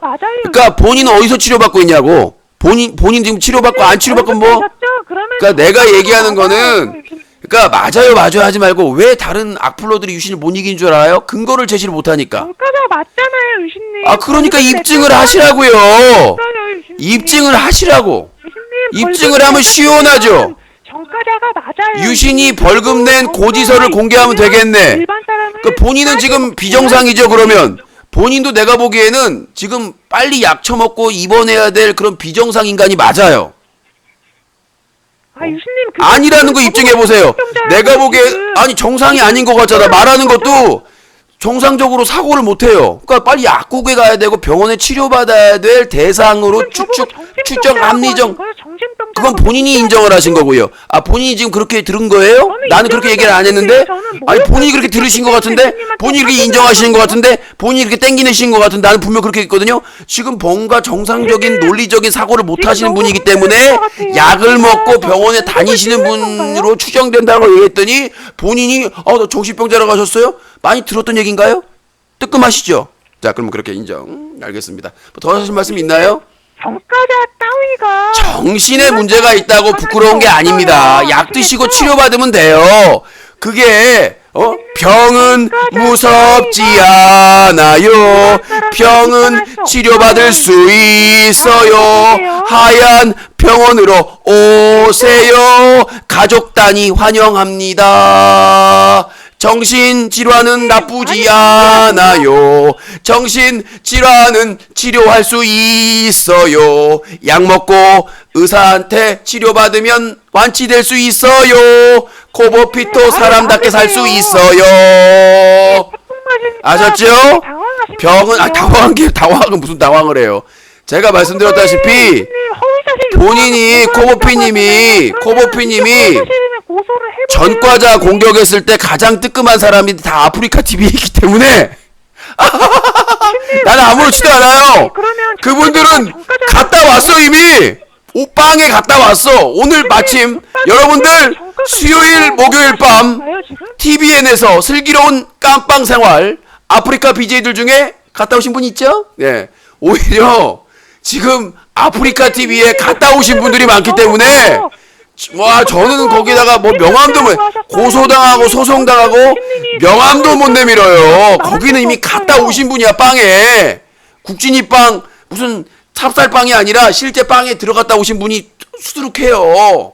그러니까 본인은 어디서 치료받고 있냐고. 본인 지금 치료받고 안 치료받고 뭐. 그러니까 내가 얘기하는 거는, 그러니까 맞아요 하지 말고, 왜 다른 악플러들이 유신을 못 이긴 줄 알아요? 근거를 제시를 못하니까. 전과자 맞잖아요, 유신님. 그러니까 입증을 하시라고요. 입증을 하시라고. 입증을 하면 시원하죠. 전과자가 맞아요. 유신이 벌금 낸 고지서를 공개하면 되겠네. 그 본인은 지금 비정상이죠. 그러면 본인도 내가 보기에는 지금 빨리 약 처먹고 입원해야 될 그런 비정상 인간이 맞아요. 유신님, 아니라는 거 입증해 보세요. 내가 보기에 아니 정상이 아닌 것 같잖아. 말하는 것도 정상적으로 사고를 못 해요. 그러니까 빨리 약국에 가야 되고 병원에 치료받아야 될 대상으로 추정 합리적, 그건 본인이 인정을 하신 거고요. 본인이 지금 그렇게 들은 거예요? 나는 그렇게 얘기를 안 했는데? 아니 본인이 그렇게 들으신 것 같은데? 본인이 그렇게 인정하시는 것 같은데? 본인이 그렇게 땡기내신 것 같은데? 나는 분명 그렇게 했거든요. 지금 뭔가 정상적인 논리적인 사고를 못 하시는 분이기 때문에 약을 먹고 병원에 다니시는 분으로 추정된다고 얘기했더니 본인이 너 정신병자라고 하셨어요? 많이 들었던 얘기인가요? 뜨끔하시죠? 자, 그럼 그렇게 인정. 알겠습니다. 더 하실 말씀 있나요? 전과자 따위가 정신에 문제가 있다고 부끄러운 게 아닙니다. 약 드시고 치료받으면 돼요. 그게 병은 무섭지 않아요. 병은 치료받을 수 있어요. 하얀 병원으로 오세요. 가족 단위 환영합니다. 정신질환은 나쁘지 않아요. 정신질환은 치료할 수 있어요. 약 먹고 의사한테 치료받으면 완치될 수 있어요. 코보피도 사람답게 살 수 있어요. 아셨죠? 병은 당황한 건 무슨 당황을 해요. 제가 말씀드렸다시피 본인이 코보피님이 전과자 공격했을 때 가장 뜨끔한 사람이 다 아프리카 TV이기 때문에 나는 아무렇지도 않아요. 그분들은 갔다 왔어 이미. 옷방에 갔다 왔어. 오늘 마침 여러분들 수요일 목요일 밤 TVN에서 슬기로운 깜빵 생활 아프리카 BJ들 중에 갔다 오신 분 있죠? 네. 오히려 지금 아프리카 TV에 갔다 오신 분들이 많기 때문에 저는 거기다가 뭐 명함도 고소당하고 소송당하고 명함도 못 내밀어요. 거기는 이미 갔다 오신 분이야. 빵에 국진이 빵 무슨 찹쌀빵이 아니라 실제 빵에 들어갔다 오신 분이 수두룩해요.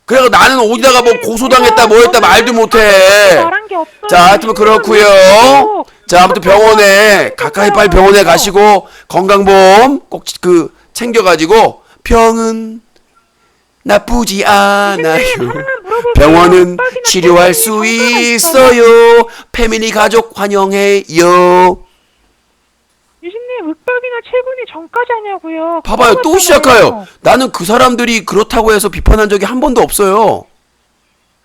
그래서 나는 어디다가 뭐 고소당했다 뭐 했다 말도 못해. 자, 하여튼 그렇고요. 자, 아무튼 병원에 가까이 빨리 병원에 가시고 건강보험 꼭 그 챙겨가지고 병은 나쁘지 않아요. 병원은 치료할 수 있어요. 패밀리 가족 환영해요. 유신님 윽박이나 채군이 전과자냐고요. 봐봐요, 또 시작해요. 나는 그 사람들이 그렇다고 해서 비판한 적이 한 번도 없어요.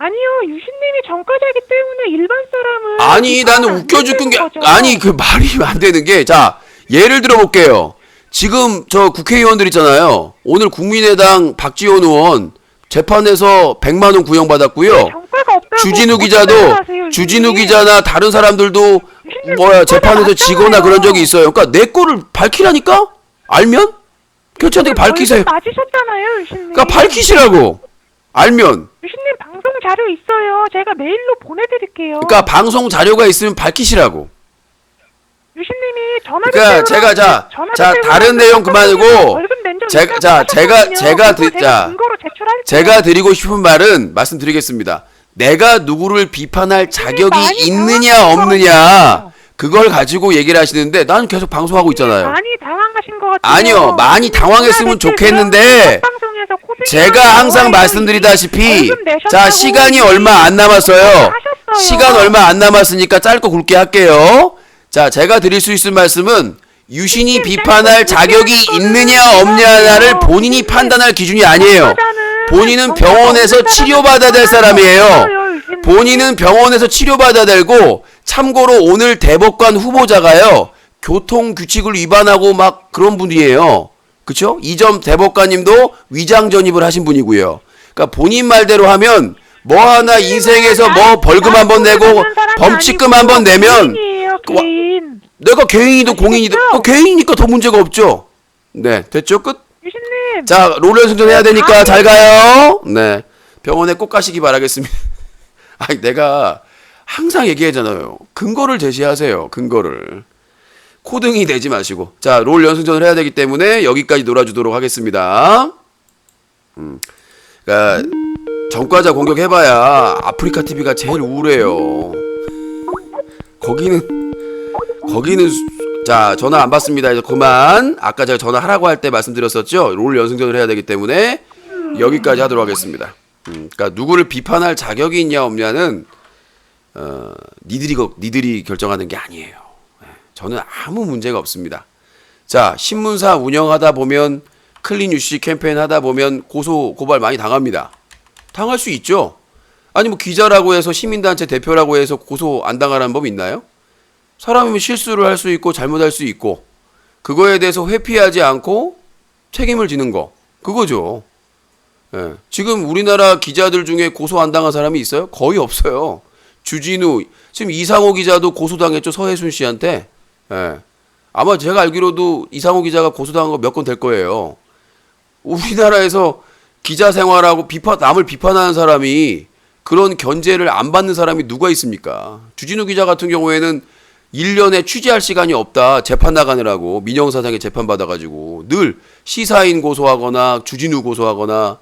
아니요, 유신님이 전과자이기 때문에 일반 사람은 아니, 나는 웃겨 죽은 게 아니 그 말이 안 되는 게, 자, 예를 들어 볼게요. 지금 저 국회의원들 있잖아요. 오늘 국민의당 박지원 의원 재판에서 100만 원 구형받았고요. 주진우 기자나 다른 사람들도 뭐야 재판에서 지거나 그런 적이 있어요. 그러니까 내 거를 밝히라니까? 알면? 교체한테 밝히세요. 맞으셨잖아요, 유신님. 그러니까 밝히시라고. 알면. 유신님 방송 자료 있어요. 제가 메일로 보내드릴게요. 그러니까 방송 자료가 있으면 밝히시라고. 유신님이 전화 그러니까 제가 자 다른 내용 그만이고 제가 드리고 싶은 말은 말씀드리겠습니다. 내가 누구를 비판할 자격이 있느냐 없느냐 그걸 가지고 얘기를 하시는데 나는 계속 방송하고 있잖아요. 많이 당황하신 것 같아요. 아니요, 많이 당황했으면 좋겠는데 제가 항상 말씀드리다시피 자, 시간이 얼마 안 남았어요. 시간 얼마 안 남았으니까 짧고 굵게 할게요. 자, 제가 드릴 수 있는 말씀은 유신이 비판할 자격이 있느냐 없느냐를 본인이 판단할 기준이 아니에요. 본인은 병원에서 치료받아야 될 사람이에요. 본인은 병원에서 치료받아야 되고, 참고로 오늘 대법관 후보자가요, 교통규칙을 위반하고 막 그런 분이에요. 그쵸? 이점 대법관님도 위장 전입을 하신 분이고요. 그러니까 본인 말대로 하면 뭐 하나 인생에서 뭐 벌금 한번 내고 범칙금 한번 내면 내가 개인이든 공인이든 개인이니까 더 문제가 없죠. 네, 됐죠? 끝? 유신님. 자, 롤 연승전 해야 되니까 잘 가요. 네, 병원에 꼭 가시기 바라겠습니다. 아니, 내가 항상 얘기하잖아요. 근거를 제시하세요. 근거를. 코등이 되지 마시고. 자, 롤 연승전을 해야 되기 때문에 여기까지 놀아주도록 하겠습니다. 그러니까 전과자 공격해봐야 아프리카 TV가 제일 우울해요. 거기는 자, 전화 안 받습니다. 이제 그만. 아까 제가 전화하라고 할 때 말씀드렸었죠. 롤 연승전을 해야 되기 때문에 여기까지 하도록 하겠습니다. 그러니까 누구를 비판할 자격이 있냐 없냐는 니들이 결정하는 게 아니에요. 저는 아무 문제가 없습니다. 자, 신문사 운영하다 보면 클린 UC 캠페인 하다 보면 고소 고발 많이 당합니다. 당할 수 있죠. 아니 뭐 기자라고 해서 시민단체 대표라고 해서 고소 안 당하라는 법이 있나요? 사람이면 실수를 할 수 있고 잘못할 수 있고 그거에 대해서 회피하지 않고 책임을 지는 거 그거죠. 예. 지금 우리나라 기자들 중에 고소 안 당한 사람이 있어요? 거의 없어요. 주진우 지금 이상호 기자도 고소당했죠. 서혜순 씨한테. 예. 아마 제가 알기로도 이상호 기자가 고소당한 거 몇 건 될 거예요. 우리나라에서 기자 생활하고 남을 비판하는 사람이 그런 견제를 안 받는 사람이 누가 있습니까? 주진우 기자 같은 경우에는 1년에 취재할 시간이 없다. 재판 나가느라고 민영사상에 재판 받아가지고 늘 시사인 고소하거나 주진우 고소하거나.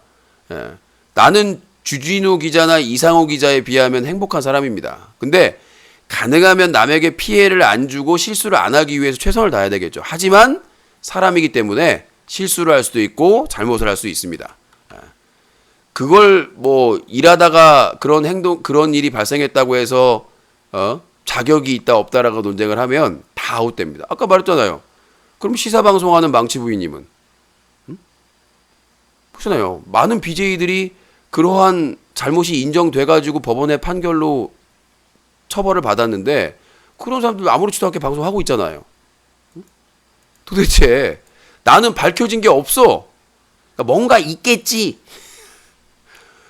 예. 나는 주진우 기자나 이상호 기자에 비하면 행복한 사람입니다. 근데 가능하면 남에게 피해를 안 주고 실수를 안 하기 위해서 최선을 다해야 되겠죠. 하지만 사람이기 때문에 실수를 할 수도 있고 잘못을 할 수 있습니다. 그걸 뭐 일하다가 그런 일이 발생했다고 해서 자격이 있다 없다라고 논쟁을 하면 다 아웃됩니다. 아까 말했잖아요. 그럼 시사방송하는 망치부인님은 보시나요? 많은 BJ들이 그러한 잘못이 인정돼가지고 법원의 판결로 처벌을 받았는데 그런 사람들 아무렇지도 않게 방송하고 있잖아요. 도대체 나는 밝혀진 게 없어. 그러니까 뭔가 있겠지.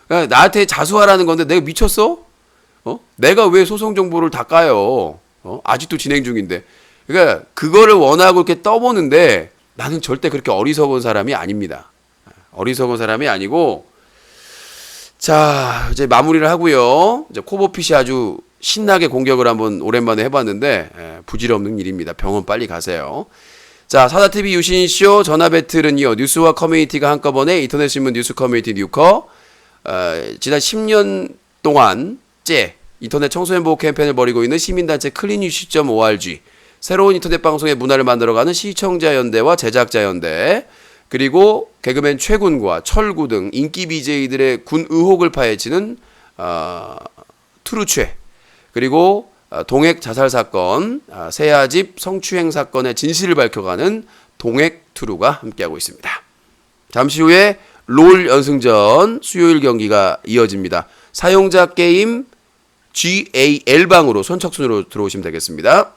그러니까 나한테 자수하라는 건데 내가 미쳤어? 내가 왜 소송 정보를 다 까요? 아직도 진행 중인데. 그러니까 그거를 원하고 이렇게 떠보는데 나는 절대 그렇게 어리석은 사람이 아닙니다. 어리석은 사람이 아니고 자, 이제 마무리를 하고요. 이제 코보핏이 아주 신나게 공격을 한번 오랜만에 해봤는데 부질없는 일입니다. 병원 빨리 가세요. 자, 사다TV 유신쇼 전화 배틀은요. 뉴스와 커뮤니티가 한꺼번에 인터넷 신문 뉴스 커뮤니티 뉴커 지난 10년 동안 인터넷 청소년 보호 캠페인을 벌이고 있는 시민단체 클린유시.org, 새로운 인터넷 방송의 문화를 만들어가는 시청자연대와 제작자연대, 그리고 개그맨 최군과 철구 등 인기 BJ들의 군 의혹을 파헤치는 트루최, 그리고 동액 자살 사건, 세아집 성추행 사건의 진실을 밝혀가는 동액 트루가 함께하고 있습니다. 잠시 후에 롤 연승전 수요일 경기가 이어집니다. 사용자 게임 GAL방으로 선착순으로 들어오시면 되겠습니다.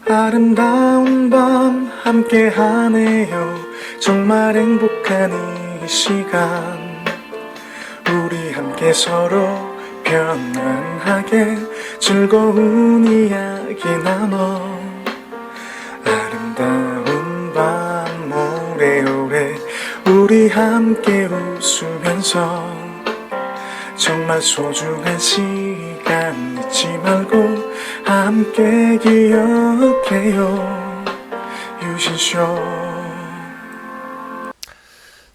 아름다운 밤 함께하네요. 정말 행복한 이 시간, 우리 함께 서로 편안하게 즐거운 이야기 나눠. 아름다운 밤 오래오래 우리 함께 웃으면서 정말 소중한 시간 잊지 말고 함께 기억해요. 유신쇼.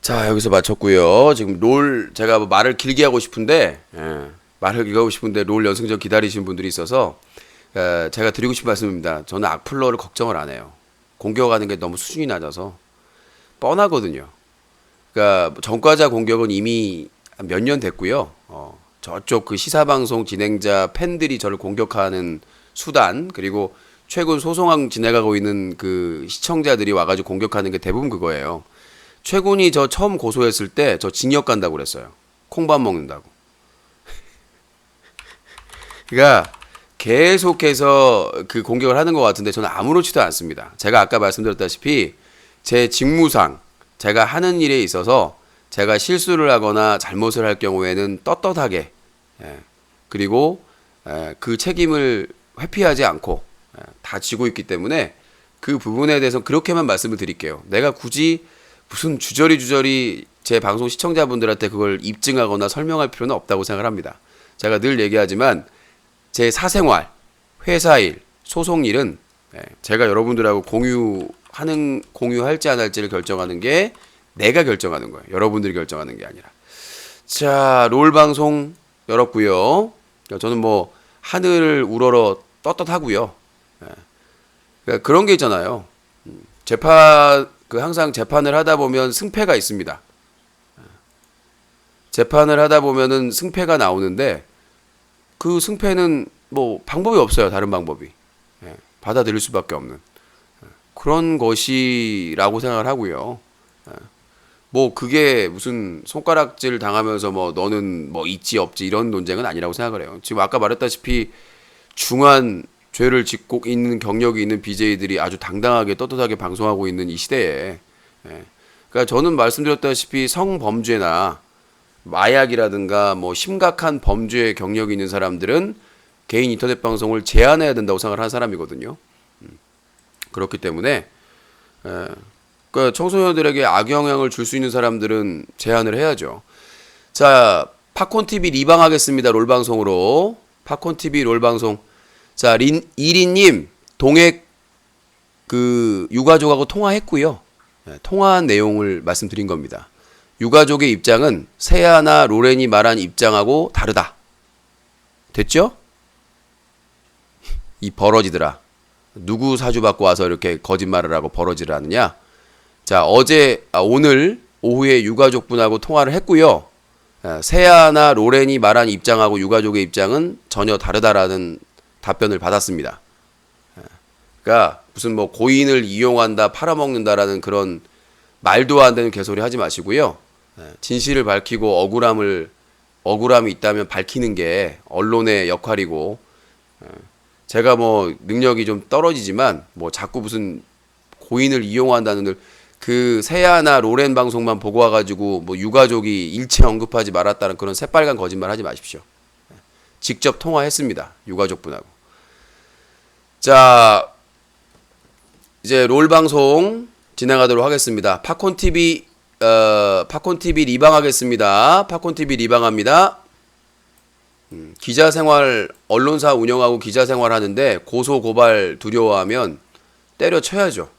자, 여기서 마쳤고요. 지금 롤 제가 뭐 말을 길게 하고 싶은데 말을 길게 하고 싶은데 롤 연승전 기다리시는 분들이 있어서 제가 드리고 싶은 말씀입니다. 저는 악플러를 걱정을 안 해요. 공격하는 게 너무 수준이 낮아서 뻔하거든요. 그러니까 전과자 공격은 이미 몇 년 됐고요. 저쪽 그 시사방송 진행자 팬들이 저를 공격하는 수단, 그리고 최근 소송왕 진행하고 있는 그 시청자들이 와가지고 공격하는 게 대부분 그거예요. 최군이 저 처음 고소했을 때 저 징역 간다고 그랬어요. 콩밥 먹는다고. 그러니까 계속해서 그 공격을 하는 것 같은데 저는 아무렇지도 않습니다. 제가 아까 말씀드렸다시피 제 직무상 제가 하는 일에 있어서 제가 실수를 하거나 잘못을 할 경우에는 떳떳하게, 그리고 그 책임을 회피하지 않고 다 지고 있기 때문에 그 부분에 대해서 그렇게만 말씀을 드릴게요. 내가 굳이 무슨 주저리 제 방송 시청자분들한테 그걸 입증하거나 설명할 필요는 없다고 생각을 합니다. 제가 늘 얘기하지만 제 사생활, 회사 일, 소송 일은 제가 여러분들하고 공유할지 안 할지를 결정하는 게 내가 결정하는 거예요. 여러분들이 결정하는 게 아니라. 자, 롤 방송 열었고요. 저는 뭐 하늘을 우러러 떳떳하고요. 그러니까 그런 게 있잖아요. 항상 재판을 하다 보면 승패가 있습니다. 재판을 하다 보면은 승패가 나오는데 그 승패는 뭐 방법이 없어요. 다른 방법이. 받아들일 수밖에 없는 그런 것이라고 생각을 하고요. 뭐 그게 무슨 손가락질 당하면서 뭐 너는 뭐 있지 없지 이런 논쟁은 아니라고 생각을 해요. 지금 아까 말했다시피 중한 죄를 짓고 있는 경력이 있는 BJ들이 아주 당당하게 떳떳하게 방송하고 있는 이 시대에, 그러니까 저는 말씀드렸다시피 성범죄나 마약이라든가 뭐 심각한 범죄 경력이 있는 사람들은 개인 인터넷 방송을 제한해야 된다고 생각을 하는 사람이거든요. 그렇기 때문에 그러니까 청소년들에게 악영향을 줄 수 있는 사람들은 제한을 해야죠. 자, 팝콘TV 리방하겠습니다. 롤방송으로. 팝콘TV 롤방송. 자, 이린님, 동액 그 유가족하고 통화했고요. 통화한 내용을 말씀드린 겁니다. 유가족의 입장은 세아나 로렌이 말한 입장하고 다르다. 됐죠? 이 버러지들아. 누구 사주 받고 와서 이렇게 거짓말을 하고 버러지를 하느냐? 자, 오늘 오후에 유가족분하고 통화를 했고요. 세아나 로렌이 말한 입장하고 유가족의 입장은 전혀 다르다라는 답변을 받았습니다. 그러니까 무슨 뭐 고인을 이용한다, 팔아먹는다라는 그런 말도 안 되는 개소리 하지 마시고요. 진실을 밝히고 억울함이 있다면 밝히는 게 언론의 역할이고, 제가 뭐 능력이 좀 떨어지지만 뭐 자꾸 무슨 고인을 이용한다는 그 세아나 로렌 방송만 보고 와가지고 뭐 유가족이 일체 언급하지 말았다는 그런 새빨간 거짓말 하지 마십시오. 직접 통화했습니다. 유가족분하고. 자, 이제 롤 방송 진행하도록 하겠습니다. 팝콘 TV 리방하겠습니다. 팝콘 TV 리방합니다. 기자 생활, 언론사 운영하고 기자 생활 하는데 고소 고발 두려워하면 때려쳐야죠.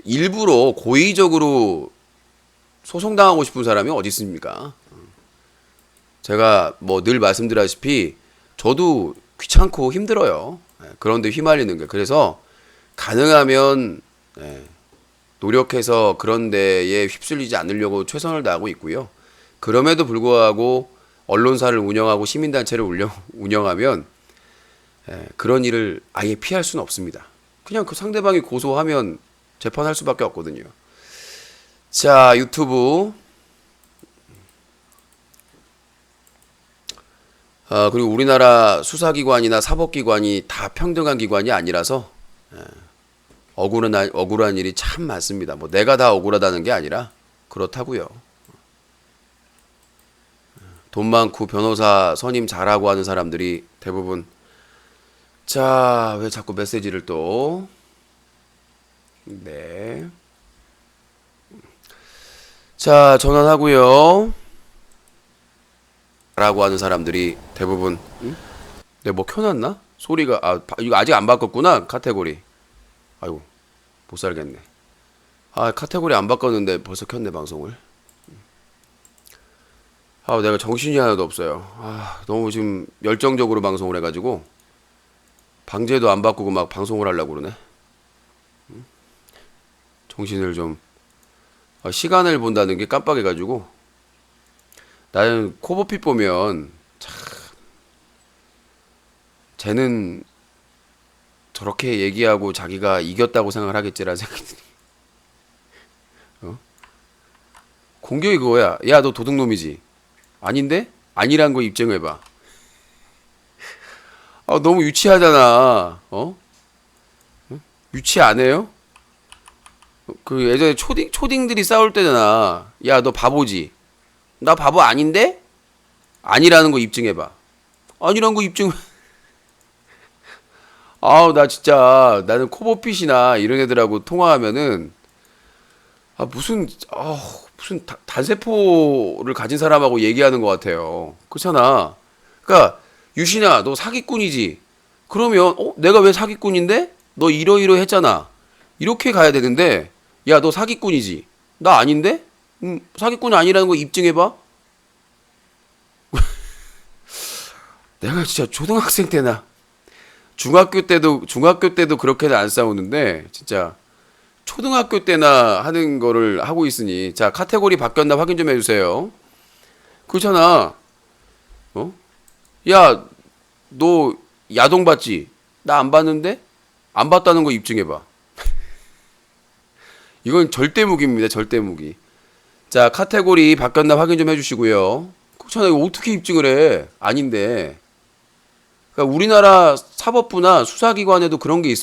일부러 고의적으로 소송당하고 싶은 사람이 어디 있습니까? 제가 뭐 늘 말씀드렸다시피 저도 귀찮고 힘들어요. 그런데 휘말리는 게. 그래서 가능하면 노력해서 그런 데에 휩쓸리지 않으려고 최선을 다하고 있고요. 그럼에도 불구하고 언론사를 운영하고 시민단체를 운영하면 그런 일을 아예 피할 수는 없습니다. 그냥 그 상대방이 고소하면 재판할 수밖에 없거든요. 자, 유튜브. 그리고 우리나라 수사기관이나 사법기관이 다 평등한 기관이 아니라서 억울한 일이 참 많습니다. 뭐 내가 다 억울하다는 게 아니라 그렇다고요. 돈 많고 변호사 선임 잘하고 하는 사람들이 대부분. 자, 왜 자꾸 메시지를 또. 네. 자, 전환하고요. 라고 하는 사람들이 대부분. 내가 뭐 켜놨나? 소리가 이거 아직 안 바꿨구나. 카테고리. 아이고, 못 살겠네. 카테고리 안 바꿨는데 벌써 켰네, 방송을. 내가 정신이 하나도 없어요. 너무 지금 열정적으로 방송을 해가지고 방제도 안 바꾸고 막 방송을 하려고 그러네. 정신을 좀. 시간을 본다는 게 깜빡해가지고. 나는 코보핏 보면 참 쟤는 저렇게 얘기하고 자기가 이겼다고 생각을 하겠지라는 생각이 드니. 공격이 그거야. 야, 너 도둑놈이지? 아닌데? 아니란 거 입증해봐. 너무 유치하잖아. 유치 안 해요? 그 예전에 초딩들이 싸울 때잖아. 야, 너 바보지? 나 바보 아닌데? 아니라는 거 입증해봐. 아니라는 거 입증. 나 진짜 나는 코보핏이나 이런 애들하고 통화하면은 무슨 단세포를 가진 사람하고 얘기하는 것 같아요. 그렇잖아. 그러니까 유신아, 너 사기꾼이지? 그러면 내가 왜 사기꾼인데? 너 이러이러 했잖아. 이렇게 가야 되는데, 야, 너 사기꾼이지? 나 아닌데? 사기꾼이 아니라는 거 입증해봐. 내가 진짜 초등학생 때나 중학교 때도 그렇게는 안 싸우는데 진짜 초등학교 때나 하는 거를 하고 있으니. 자, 카테고리 바뀌었나 확인 좀 해주세요. 그렇잖아. 야, 너 야동 봤지? 나 안 봤는데? 안 봤다는 거 입증해봐. 이건 절대무기입니다. 절대무기. 자, 카테고리 바뀌었나 확인 좀 해주시고요. 그렇잖아. 이거 어떻게 입증을 해? 아닌데. 그러니까 우리나라 사법부나 수사기관에도 그런 게 있어요.